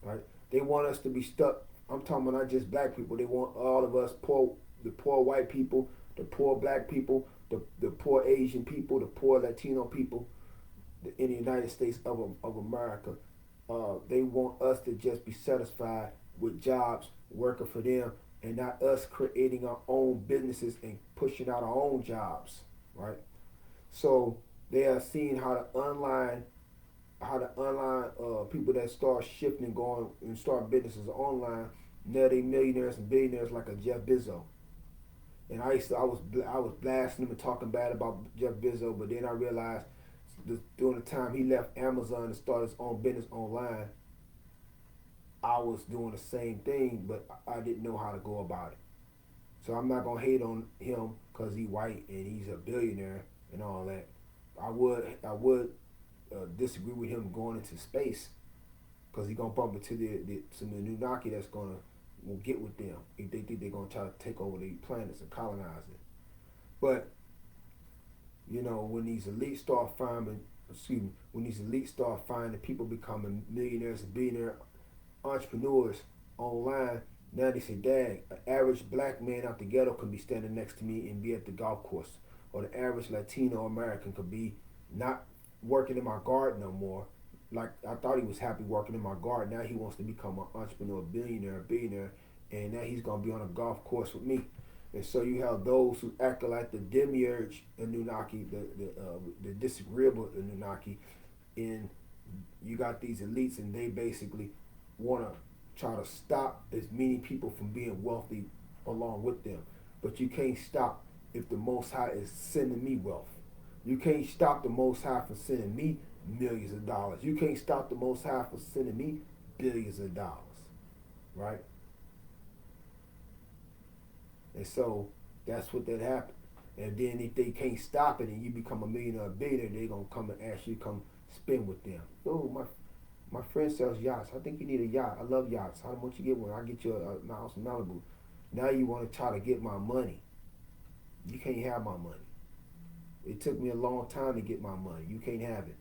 right? They want us to be stuck. I'm talking about not just black people. They want all of us the poor white people, the poor black people, the poor Asian people, the poor Latino people in the United States of America. They want us to just be satisfied with jobs, working for them, and not us creating our own businesses and pushing out our own jobs, right? So they are seeing how the online people that start shifting, going and start businesses online. Now they millionaires and billionaires like a Jeff Bezos. And I was blasting him and talking bad about Jeff Bezos, but then I realized during the time he left Amazon and started his own business online, I was doing the same thing, but I didn't know how to go about it. So I'm not gonna hate on him because he's white and he's a billionaire and all that. I would disagree with him going into space because he's gonna bump into some Anunnaki that's gonna get with them if they think they're gonna try to take over the planets and colonize it. But when these elites start finding people becoming millionaires and billionaire entrepreneurs online, now they say, dang, an average black man out the ghetto can be standing next to me and be at the golf course. Or the average Latino American could be not working in my garden no more. Like, I thought he was happy working in my garden. Now he wants to become an entrepreneur, billionaire, and now he's going to be on a golf course with me. And so you have those who act like the demiurge Anunnaki, the disagreeable Anunnaki, and you got these elites, and they basically want to try to stop as many people from being wealthy along with them. But you can't stop if the Most High is sending me wealth. You can't stop the Most High from sending me millions of dollars. You can't stop the Most High from sending me billions of dollars, right? And so that's what that happened. And then if they can't stop it and you become a millionaire or a billionaire, they're going to come and ask you to come spend with them. Oh, my friend sells yachts. I think you need a yacht. I love yachts. How much you get one? I'll get you a house in Malibu. Now you want to try to get my money. You can't have my money. It took me a long time to get my money. You can't have it.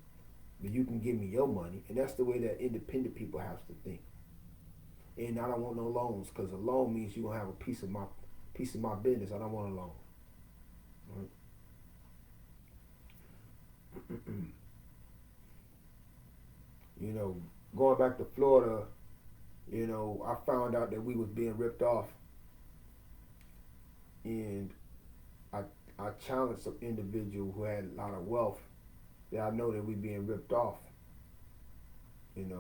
But you can give me your money. And that's the way that independent people have to think. And I don't want no loans, because a loan means you're going to have a piece of my business. I don't want a loan. Right? Going back to Florida, I found out that we was being ripped off. And I challenged some individual who had a lot of wealth that I know that we being ripped off. And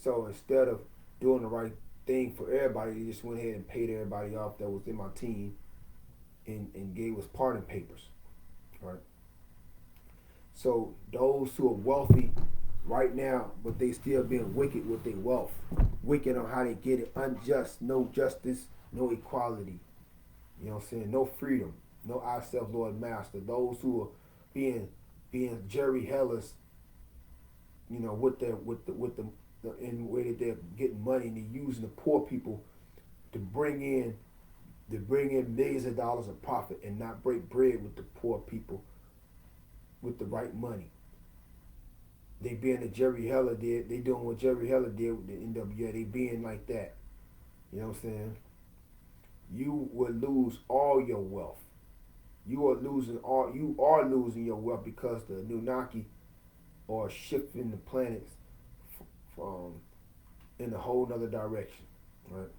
so instead of doing the right thing for everybody, they just went ahead and paid everybody off that was in my team and gave us pardon papers. Right? So those who are wealthy right now, but they still being wicked with their wealth, wicked on how they get it, unjust, no justice, no equality. You know what I'm saying? No freedom, no I self Lord Master. Those who are being Jerry Hellas, with the in the way that they're getting money, and they're using the poor people to bring in millions of dollars of profit and not break bread with the poor people with the right money. They being the Jerry Heller did. They doing what Jerry Heller did with the NWA. They being like that. You know what I'm saying? You will lose all your wealth. You are losing your wealth because the Anunnaki are shifting the planets from in a whole nother direction, right?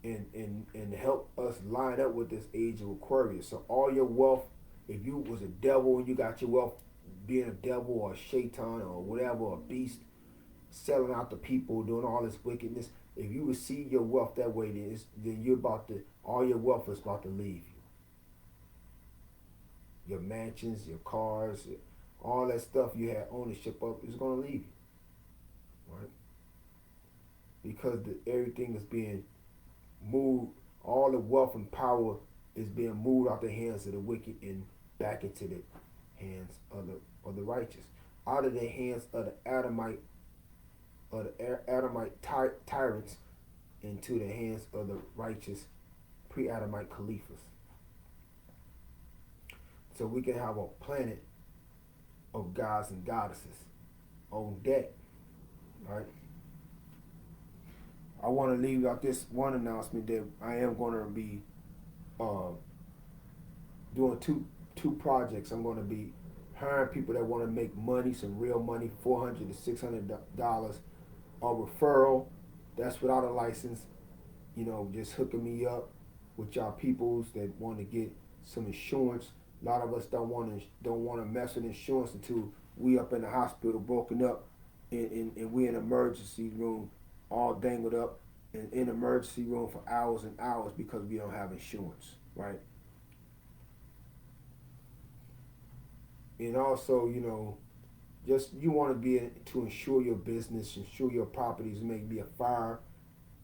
and help us line up with this age of Aquarius. So all your wealth, if you was a devil and you got your wealth being a devil or a shaitan or whatever, a beast, selling out to people, doing all this wickedness, if you receive your wealth that way, then you're about to, all your wealth is about to leave you. Your mansions, your cars, all that stuff you had ownership of is going to leave you, right? Because everything is being moved, all the wealth and power is being moved out the hands of the wicked and back into the hands of the righteous, out of the hands of the Adamite tyrants into the hands of the righteous pre-Adamite caliphs. So we can have a planet of gods and goddesses on deck, right? I want to leave out this one announcement that I am going to be doing two projects. I'm going to be hiring people that want to make money, some real money, $400 to $600 a referral. That's without a license. You know, just hooking me up with y'all peoples that want to get some insurance. A lot of us don't want to mess with insurance until we up in the hospital, broken up, and we in an emergency room, all dangled up in an emergency room for hours and hours because we don't have insurance, right? And also, you know, just you want to be to insure your business, insure your properties. Maybe a fire,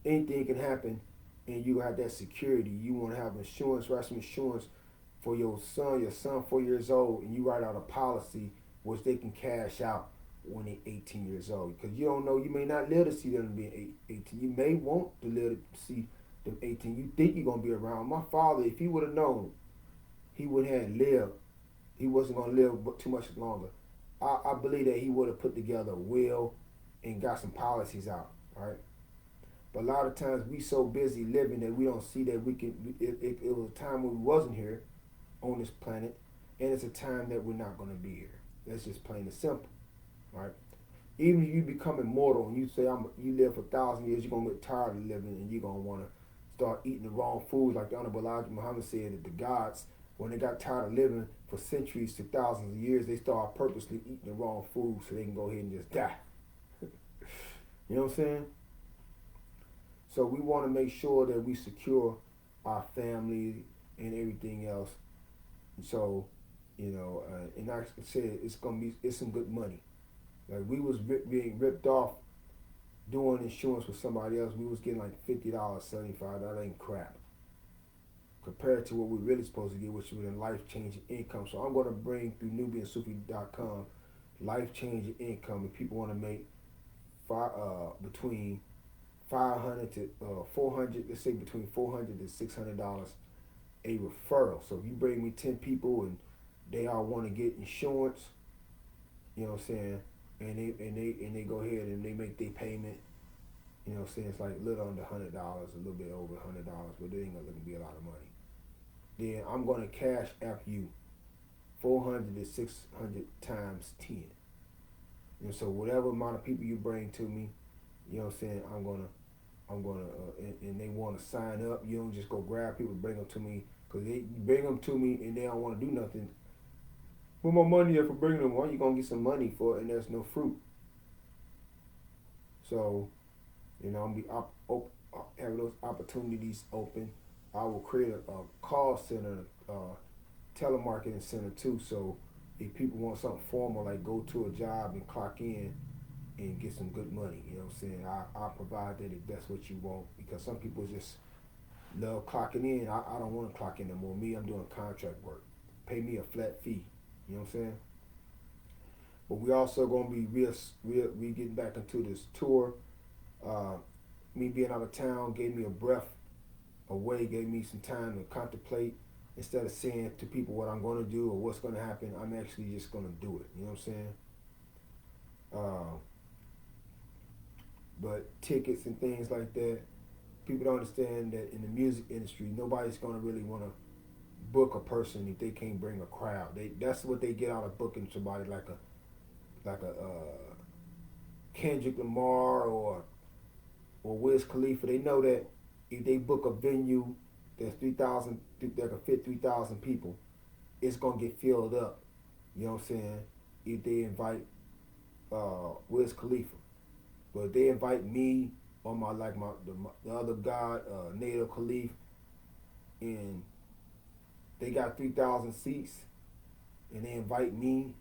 anything can happen, and you have that security. You want to have insurance, write some insurance for your son 4 years old, and you write out a policy which they can cash out when they're 18 years old. Because you don't know, you may not live to see them being 18. You may want to live to see them 18. You think you're going to be around. My father, if he would have known, he would have lived. He wasn't going to live too much longer. I believe that he would have put together a will and got some policies out, right? But a lot of times we so busy living that we don't see that we can, it was a time when we wasn't here on this planet, and it's a time that we're not going to be here. That's just plain and simple, right? Even if you become immortal and you say you live for 1,000 years, you're going to get tired of living and you're going to want to start eating the wrong foods, like the Honorable Elijah Muhammad said that the gods, when they got tired of living for centuries to thousands of years, they start purposely eating the wrong food so they can go ahead and just die. You know what I'm saying? So we want to make sure that we secure our family and everything else. So, you know, and like I said, it's some good money. Like we was being ripped off doing insurance with somebody else. We was getting like $50, $75. That ain't crap compared to what we're really supposed to get, which is life-changing income. So I'm going to bring through Nubiansufi.com life-changing income. If people want to make between $500 to $400, let's say between $400 to $600 a referral. So if you bring me 10 people and they all want to get insurance, you know what I'm saying, and they go ahead and they make their payment, you know what I'm saying, it's like a little under $100, a little bit over $100, but it ain't gonna be a lot of money. Then I'm gonna cash app you 400 to 600 times 10. And so whatever amount of people you bring to me, you know what I'm saying, I'm gonna and they want to sign up. You don't just go grab people, bring them to me, because they bring them to me and they don't want to do nothing. Put my money up for bringing them. Why you gonna get some money for it and there's no fruit? So, you know, I'm gonna be have those opportunities open. I will create a call center, telemarketing center too. So if people want something formal, like go to a job and clock in and get some good money, you know what I'm saying, I'll provide that if that's what you want, because some people just love clocking in. I don't want to clock in no more. Me, I'm doing contract work. Pay me a flat fee, you know what I'm saying? But we also going to be we getting back into this tour. Me being out of town gave me a breath away, gave me some time to contemplate. Instead of saying to people what I'm going to do or what's going to happen, I'm actually just going to do it, you know what I'm saying? But tickets and things like that, people don't understand that in the music industry, nobody's going to really want to book a person if they can't bring a crowd. That's what they get out of booking somebody like a Kendrick Lamar or Wiz Khalifa. They know that if they book a venue that's 3,000, that can fit 3,000 people, it's gonna get filled up. You know what I'm saying? If they invite Wiz Khalifa, but if they invite me or the other guy, Nato Khalif, and they got 3,000 seats, and they invite me,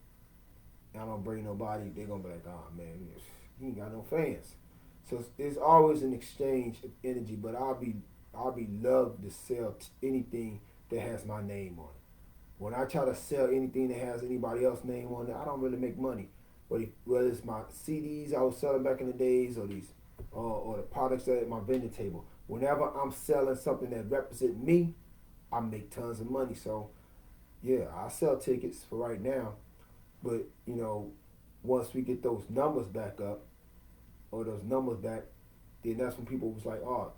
and I don't bring nobody, they're gonna be like, oh man, he ain't got no fans. So it's always an exchange of energy, but I'll be love to sell anything that has my name on it. When I try to sell anything that has anybody else's name on it, I don't really make money. But whether it's my CDs I was selling back in the days, or or the products at my vending table, whenever I'm selling something that represents me, I make tons of money. So yeah, I sell tickets for right now, but once we get those numbers back up, or those numbers back, then that's when people was like, oh,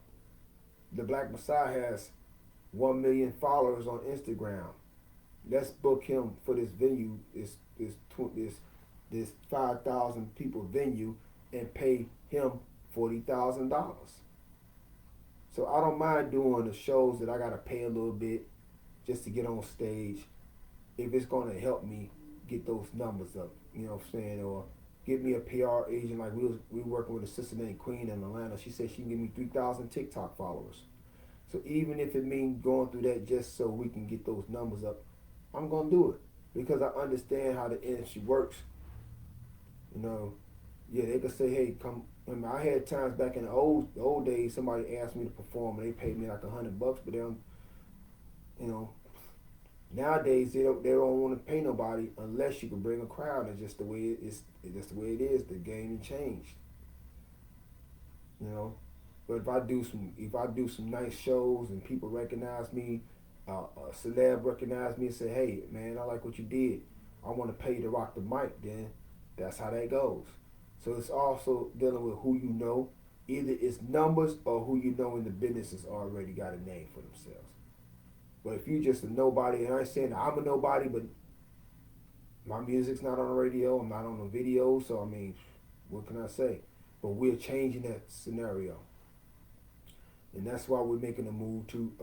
the Black Messiah has 1 million followers on Instagram. Let's book him for this venue, this 5,000 people venue, and pay him $40,000. So I don't mind doing the shows that I gotta pay a little bit just to get on stage, if it's gonna help me get those numbers up. You know what I'm saying? Or get me a PR agent. Like we working with a sister named Queen in Atlanta. She said she can give me 3,000 TikTok followers. So even if it means going through that just so we can get those numbers up, I'm gonna do it because I understand how the industry works. Yeah, they could say, hey, come. I mean, I had times back in the old days, somebody asked me to perform and they paid me like $100, but they don't, nowadays they don't want to pay nobody unless you can bring a crowd. It's just the way it is. It's just the way it is. The game changed. But if I do some nice shows and people recognize me, a celeb recognize me and say, hey man, I like what you did, I want to pay you to rock the mic, then that's how that goes. So it's also dealing with who you know. Either it's numbers or who you know in the business has already got a name for themselves. But if you just a nobody, and I ain't saying that I'm a nobody, but my music's not on the radio, I'm not on the video, so I mean, what can I say? But we're changing that scenario. And that's why we're making a move to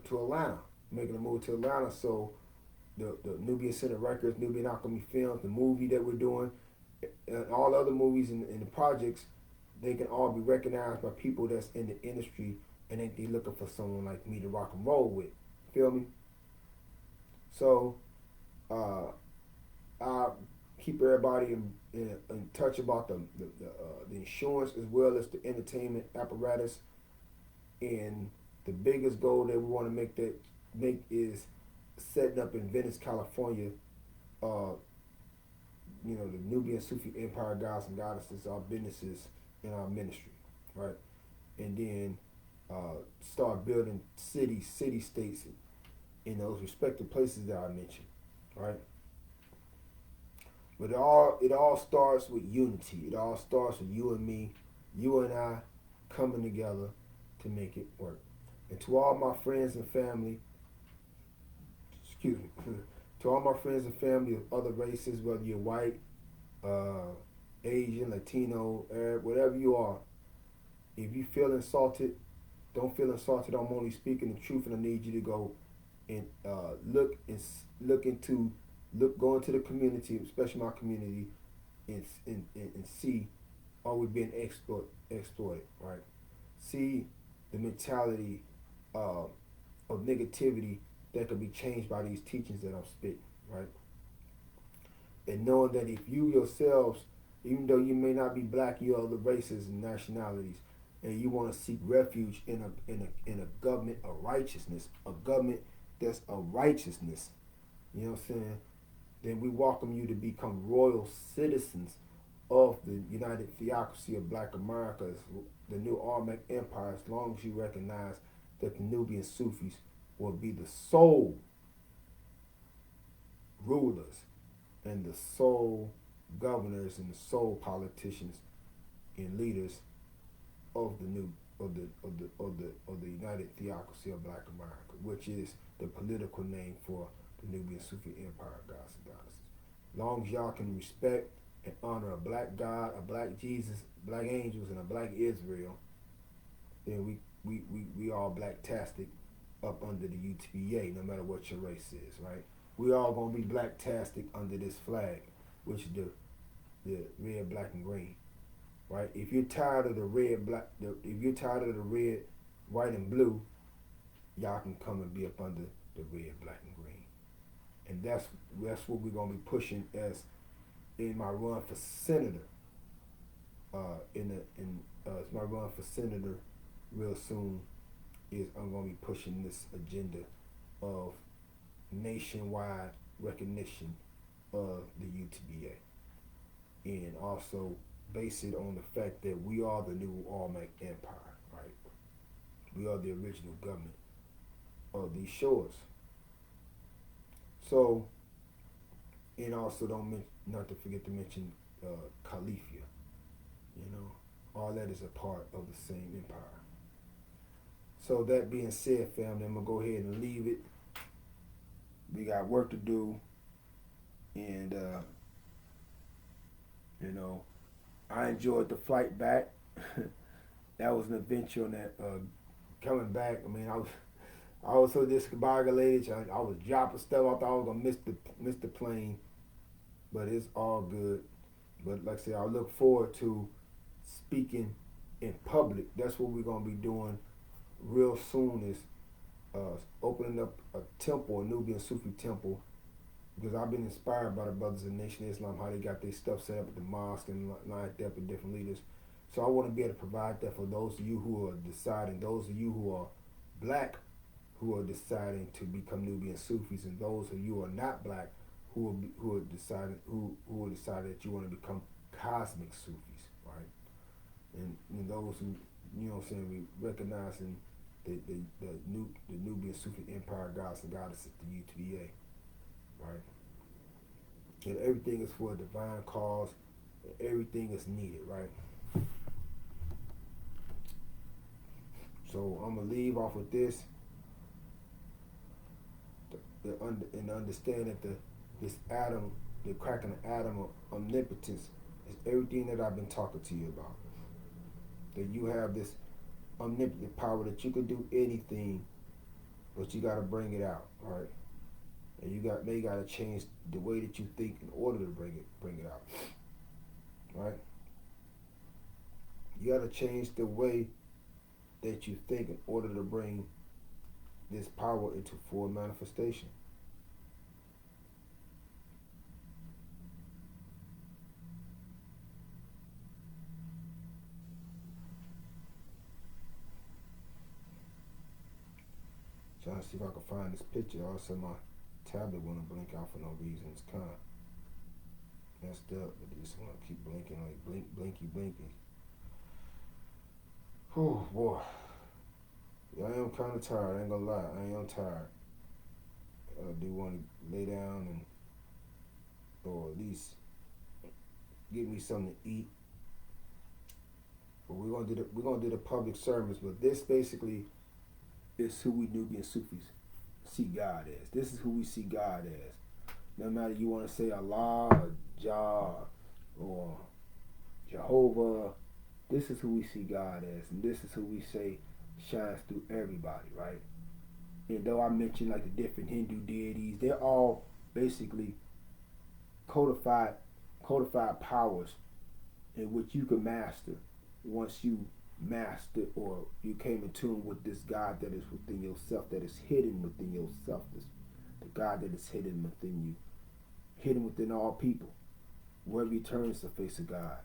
Atlanta. Making a move to Atlanta, so the Nubian Center Records, Nubian Alchemy Films, the movie that we're doing, and all other movies in the projects, they can all be recognized by people that's in the industry, and they looking for someone like me to rock and roll with. Feel me? So I keep everybody in touch about the insurance as well as the entertainment apparatus. And the biggest goal that we want to make is setting up in Venice, California. The Nubiansufi Empire Gods and Goddesses, our businesses and our ministry, right? And then start building city-states in those respective places that I mentioned, right? But it all starts with unity. It all starts with you and me, you and I coming together to make it work. And to all my friends and family, to all my friends and family of other races, whether you're white, Asian, Latino, Arab, whatever you are, if you feel insulted, don't feel insulted. I'm only speaking the truth, and I need you to go and go into the community, especially my community, and see, are we being exploited, right? See the mentality of negativity that can be changed by these teachings that I'm spitting, right? And knowing that if you yourselves, even though you may not be black, you are other races and nationalities, and you want to seek refuge in a government of righteousness, a government that's a righteousness, you know what I'm saying? Then we welcome you to become royal citizens of the United Theocracy of Black America, the new Olmec Empire, as long as you recognize that the Nubian Sufis will be the sole rulers and the sole governors and the sole politicians and leaders of the United Theocracy of Black America, which is the political name for the Nubiansufi Empire Gods and Goddesses. As long as y'all can respect and honor a black God, a black Jesus, black angels, and a black Israel, then we all black-tastic up under the UTBA, no matter what your race is, right? We all gonna be black-tastic under this flag, which is the red, black, and green, right? If you're tired of the red, black, if you're tired of the red, white, and blue, y'all can come and be up under the red, black, and green, and that's what we're gonna be pushing as in my run for senator. It's my run for senator real soon. Is I'm gonna be pushing this agenda of nationwide recognition of the UTBA, and also base it on the fact that we are the new Olmec Empire, right? We are the original government of these shores. So, and also not to forget to mention Califia. All that is a part of the same empire. So that being said, family, I'm gonna go ahead and leave it. We got work to do, and I enjoyed the flight back. That was an adventure on that coming back. I mean, I was so discombobulated. I was dropping stuff. I thought I was gonna miss the plane, but it's all good. But like I said, I look forward to speaking in public. That's what we're gonna be doing real soon. Is opening up a temple, a Nubiansufi temple, because I've been inspired by the brothers in Nation of Islam, how they got their stuff set up at the mosque and lined up with different leaders. So I want to be able to provide that for those of you who are deciding, those of you who are black, who are deciding to become Nubian Sufis, and those of you who are not black, who are deciding that you want to become cosmic Sufis, right? And those who, we recognizing the Nubian Sufi Empire gods and goddesses, the UTBA, right? And everything is for a divine cause, and everything is needed, right? So I'm gonna leave off with this, and understand that this atom, the cracking the atom of omnipotence, is everything that I've been talking to you about. That you have this omnipotent power that you can do anything, but you got to bring it out, right? And you got to change the way that you think in order to bring it out, right? You got to change the way that you think in order to bring this power into full manifestation. Trying to see if I can find this picture. All of a sudden my tablet want to blink out for no reason. It's kind of messed up, but it just want to keep blinking, like blink, blinky, blinky. Oh boy. Yeah, I am kind of tired. I ain't gonna lie. I am tired. I do want to lay down or at least get me something to eat. But we're gonna do the public service. But this basically is who we Nubian Sufis see God as. This is who we see God as. No matter you want to say Allah or Jah or Jehovah, this is who we see God as, and this is who we say shines through everybody, right? And though I mentioned like the different Hindu deities, they're all basically codified powers in which you can master once you master or you came in tune with this God that is within yourself, that is hidden within yourself, this the God that is hidden within you, hidden within all people. Wherever you turn is the face of God.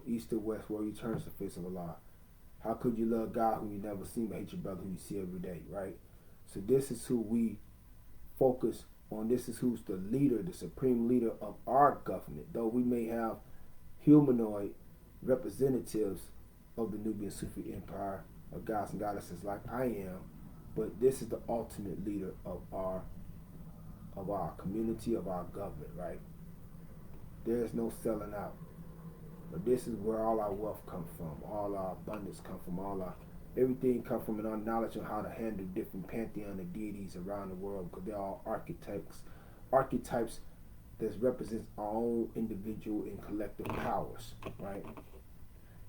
East or west, wherever you turn is the face of Allah. How could you love God who you never seen but hate your brother who you see every day, right? So this is who we focus on. This is who's the leader, the supreme leader of our government. Though we may have humanoid representatives of the Nubian Sufi Empire of gods and goddesses like I am, but this is the ultimate leader of our community, of our government, right? There is no selling out. But this is where all our wealth comes from, all our abundance comes from, everything comes from our knowledge on how to handle different pantheon of deities around the world, because they're all archetypes that represents our own individual and collective powers, right?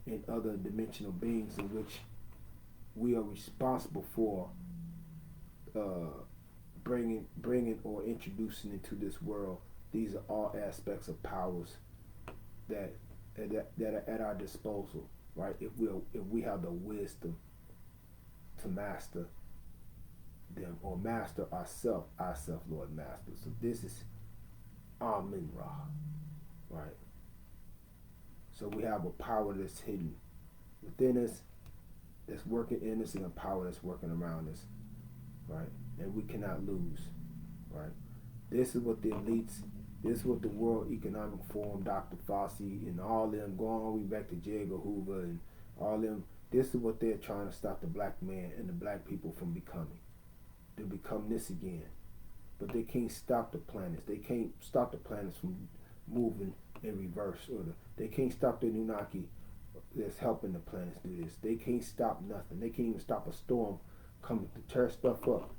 And other dimensional beings in which we are responsible for bringing or introducing into this world. These are all aspects of powers that are at our disposal, right? If we have the wisdom to master them or master ourself, Lord Master. So this is Amen Ra, right? So we have a power that's hidden within us, that's working in us, and a power that's working around us, right? And we cannot lose, right? This is what the elites, this is what the World Economic Forum, Dr. Fauci, and all them going all the way back to J. Edgar Hoover and all them, this is what they're trying to stop the black man and the black people from becoming. To become this again. But they can't stop the planets. They can't stop the planets from moving in reverse. They can't stop the Anunnaki that's helping the planets do this. They can't stop nothing. They can't even stop a storm coming to tear stuff up.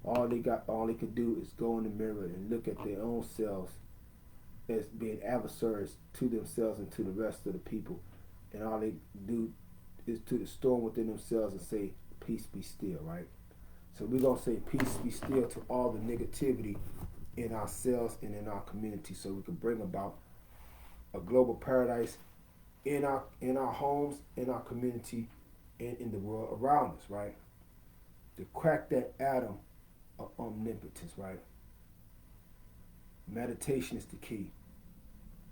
All they can do is go in the mirror and look at their own selves as being adversaries to themselves and to the rest of the people. And all they do is to the storm within themselves and say, peace be still, right? So we're going to say peace be still to all the negativity in ourselves and in our community, so we can bring about a global paradise in our homes, in our community, and in the world around us, right? To crack that atom of omnipotence, right? Meditation is the key.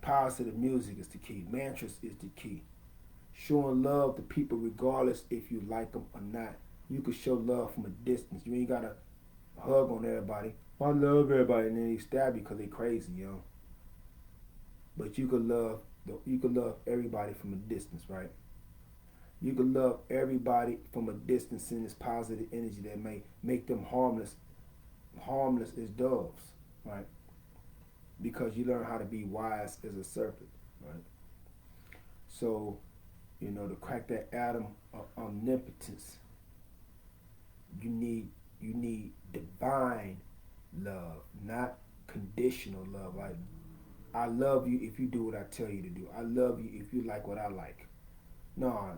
Positive music is the key. Mantras is the key. Showing love to people regardless if you like them or not. You can show love from a distance. You ain't got to hug on everybody. I love everybody, and then they stab you because they crazy, you know. But you can love everybody from a distance, right? You can love everybody from a distance in this positive energy that may make them harmless as doves, right? Because you learn how to be wise as a serpent, right? So, to crack that atom of omnipotence, you need divine love, not conditional love. Like, I love you if you do what I tell you to do. I love you if you like what I like. No,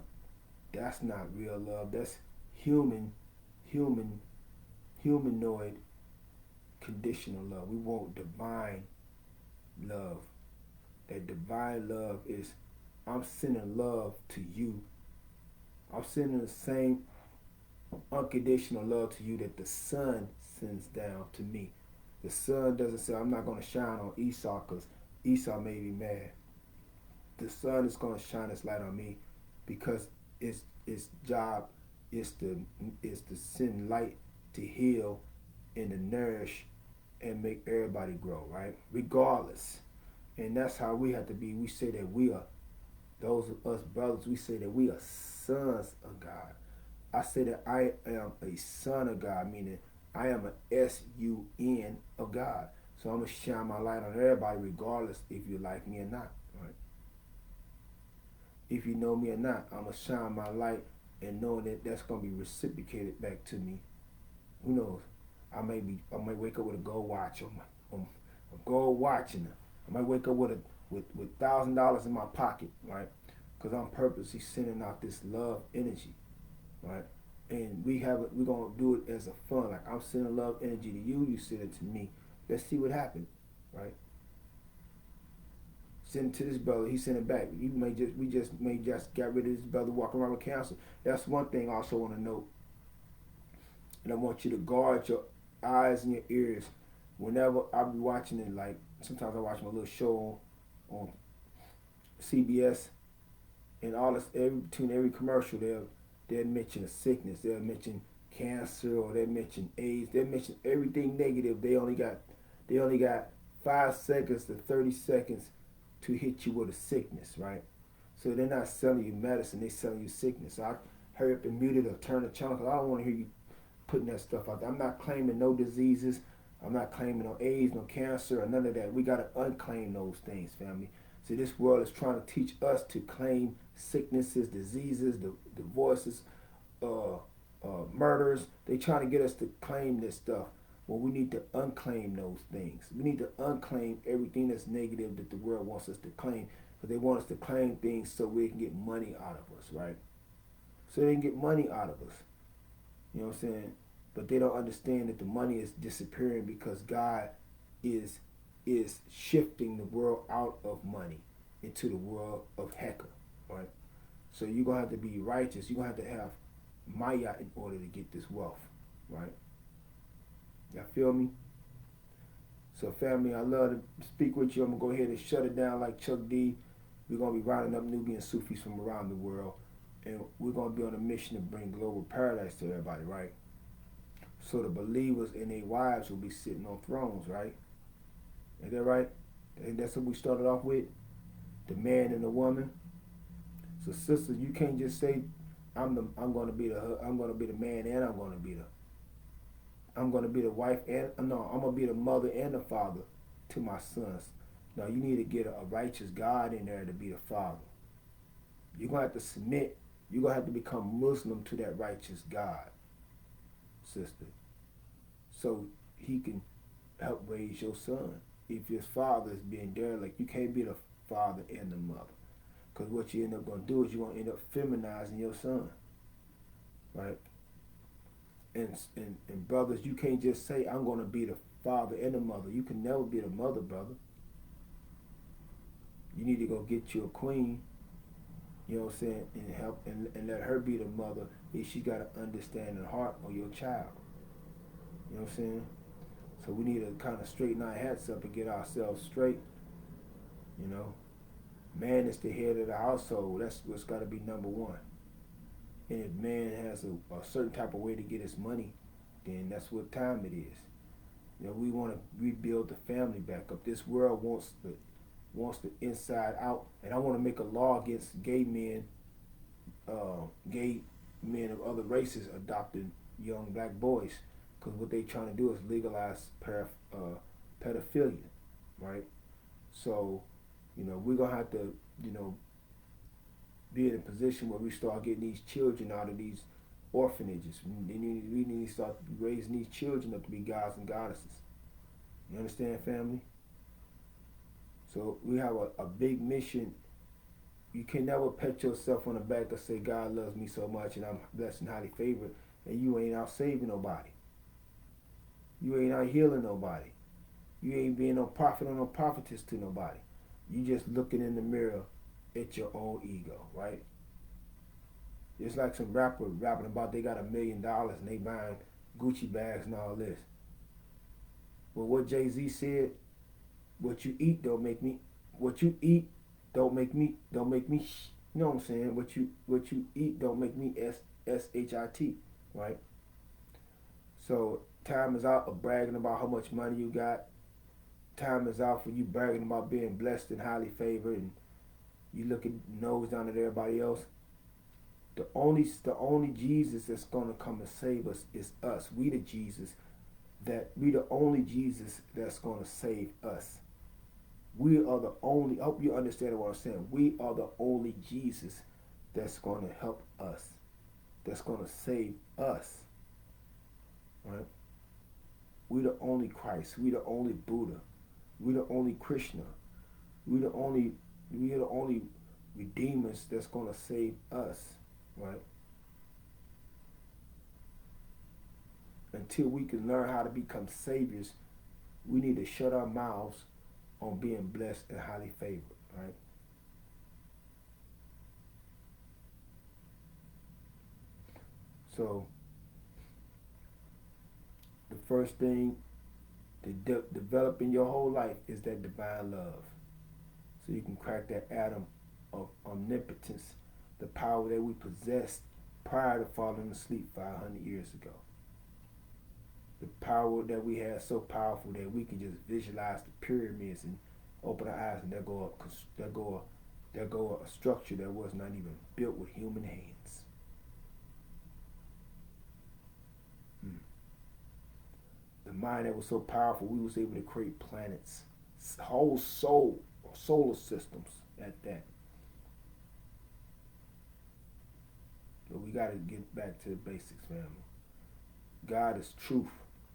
that's not real love. That's humanoid conditional love. We want divine love. That divine love is, I'm sending love to you. I'm sending the same unconditional love to you that the sun sends down to me. The sun doesn't say, I'm not going to shine on Esau because Esau may be mad. The sun is going to shine its light on me because its job is to send light to heal and to nourish and make everybody grow, right? Regardless. And that's how we have to be. We say that we are, those of us brothers, we say that we are sons of God. I say that I am a son of God, meaning I am an S-U-N of God. So I'm going to shine my light on everybody regardless if you like me or not, right? If you know me or not, I'm going to shine my light and knowing that that's going to be reciprocated back to me. Who knows? I might wake up with a gold watch on a gold watch, and I might wake up with $1,000 in my pocket, right? Because I'm purposely sending out this love energy, right? And we're gonna do it as a fun. Like, I'm sending love energy to you, you send it to me. Let's see what happens, right? Send it to this brother, he sent it back. We may just got rid of this brother walking around with cancer. That's one thing I also want to note. And I want you to guard your eyes and your ears whenever I be watching it. Like, sometimes I watch my little show on CBS, and between every commercial, they'll mention a sickness, they'll mention cancer, or they'll mention AIDS, they'll mention everything negative. They only got 5 seconds to 30 seconds to hit you with a sickness, right? So they're not selling you medicine, they're selling you sickness. So I hurry up and mute it or turn the channel, because I don't want to hear you putting that stuff out there. I'm not claiming no diseases. I'm not claiming no AIDS, no cancer, or none of that. We got to unclaim those things, family. See, this world is trying to teach us to claim sicknesses, diseases, divorces, murders. They trying to get us to claim this stuff. Well, we need to unclaim those things. We need to unclaim everything that's negative that the world wants us to claim, because they want us to claim things so we can get money out of us, right? so they can get money out of us. You know what I'm saying? But they don't understand that the money is disappearing because God is shifting the world out of money into the world of Heka, right? So you're gonna have to be righteous. You're gonna have to have Maya in order to get this wealth, right? Y'all feel me? So family, I love to speak with you. I'm gonna go ahead and shut it down like Chuck D. We're gonna be rounding up Nubian Sufis from around the world, and we're gonna be on a mission to bring global paradise to everybody, right? So the believers and their wives will be sitting on thrones, right? Is that right? And that's what we started off with, the man and the woman. So sisters, you can't just say I'm gonna be the man, and I'm gonna be the wife, and no, I'm gonna be the mother and the father to my sons. No, you need to get a righteous God in there to be the father. You're gonna have to submit. You're gonna have to become Muslim to that righteous God, sister, so he can help raise your son. If your father is being derelict, you can't be the father and the mother. Because what you end up going to do is you're going to end up feminizing your son. Right? And brothers, you can't just say, I'm going to be the father and the mother. You can never be the mother, brother. You need to go get you a queen, you know what I'm saying, and help and let her be the mother if she got an understanding heart of your child. You know what I'm saying? So we need to kind of straighten our hats up and get ourselves straight, you know. Man is the head of the household. That's what's got to be number one. And if man has a certain type of way to get his money, then that's what time it is. You know, we want to rebuild the family back up. This world wants the inside out. And I want to make a law against gay men of other races adopting young black boys. Because what they trying to do is legalize pedophilia, right? So, you know, we're going to have to, you know, be in a position where we start getting these children out of these orphanages. We need to start raising these children up to be gods and goddesses. You understand, family? So we have a big mission. You can never pat yourself on the back and say, God loves me so much and I'm blessed and highly favored, and you ain't out saving nobody. You ain't out healing nobody. You ain't being no prophet or no prophetess to nobody. You just looking in the mirror at your own ego, right? It's like some rapper rapping about they got $1 million and they buying Gucci bags and all this. Well, what Jay-Z said, what you eat don't make me, you know what I'm saying? What you eat don't make me S-H-I-T, right? So time is out of bragging about how much money you got. Time is out for you bragging about being blessed and highly favored, and you looking nose down at everybody else. The only Jesus that's gonna come and save us is us. We the only Jesus that's gonna save us. We are the only. I hope you understand what I'm saying. We are the only Jesus that's gonna help us. That's gonna save us. Right? We the only Christ. We the only Buddha. We the only Krishna. We are the only redeemers that's gonna save us, right? Until we can learn how to become saviors, we need to shut our mouths on being blessed and highly favored, right? So the first thing to develop in your whole life is that divine love. So you can crack that atom of omnipotence, the power that we possessed prior to falling asleep 500 years ago. The power that we had so powerful that we can just visualize the pyramids and open our eyes, and there go a structure that was not even built with human hands. The mind that was so powerful, we was able to create planets, whole solar systems at that. But we got to get back to the basics, family. God is truth.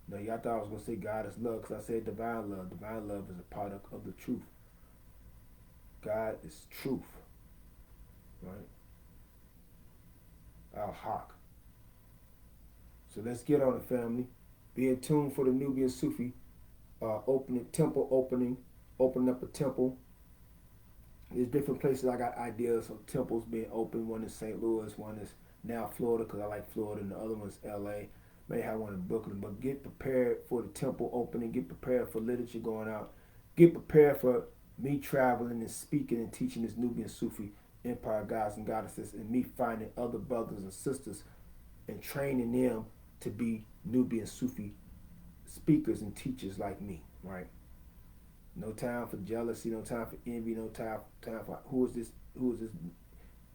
Now, y'all thought I was going to say God is love because I said divine love. Divine love is a product of the truth. God is truth. Right? Al-Haq. So let's get on it, family. Be in tune for the Nubiansufi opening up a temple. There's different places I got ideas of temples being open. One in St. Louis, one is now Florida because I like Florida, and the other one's LA. May have one in Brooklyn, but get prepared for the temple opening. Get prepared for literature going out. Get prepared for me traveling and speaking and teaching this Nubian Sufi empire gods and goddesses, and me finding other brothers and sisters and training them to be Nubian Sufi speakers and teachers like me, right? No time for jealousy, no time for envy, no time for who is this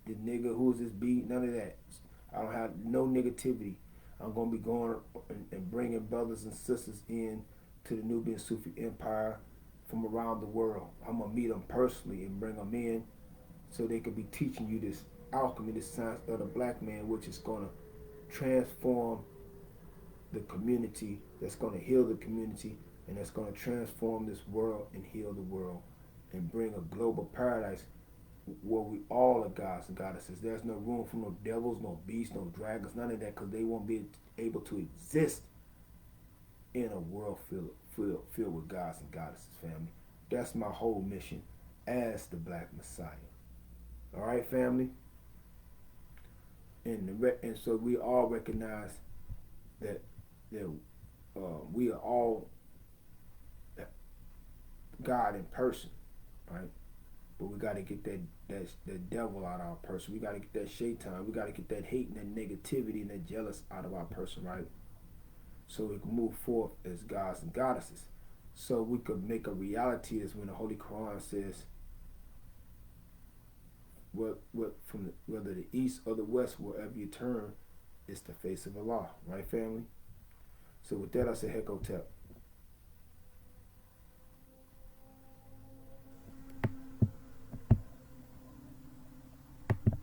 the nigga, who is this B, none of that. I don't have no negativity. I'm going to be going and bringing brothers and sisters in to the Nubian Sufi empire from around the world. I'm going to meet them personally and bring them in so they could be teaching you this alchemy, this science of the black man, which is going to transform the community, that's going to heal the community, and that's going to transform this world and heal the world and bring a global paradise where we all are gods and goddesses. There's no room for no devils, no beasts, no dragons, none of that, because they won't be able to exist in a world filled with gods and goddesses, family. That's my whole mission as the Black Messiah. All right, family? And so we all recognize that we are all God in person, right? But we got to get that devil out of our person. We got to get that shaitan. We got to get that hate and that negativity and that jealous out of our person, right? So we can move forth as gods and goddesses. So we could make a reality as when the Holy Quran says, from whether the east or the west, wherever you turn, it's the face of Allah, right, family? So with that, I say, Heck Otep.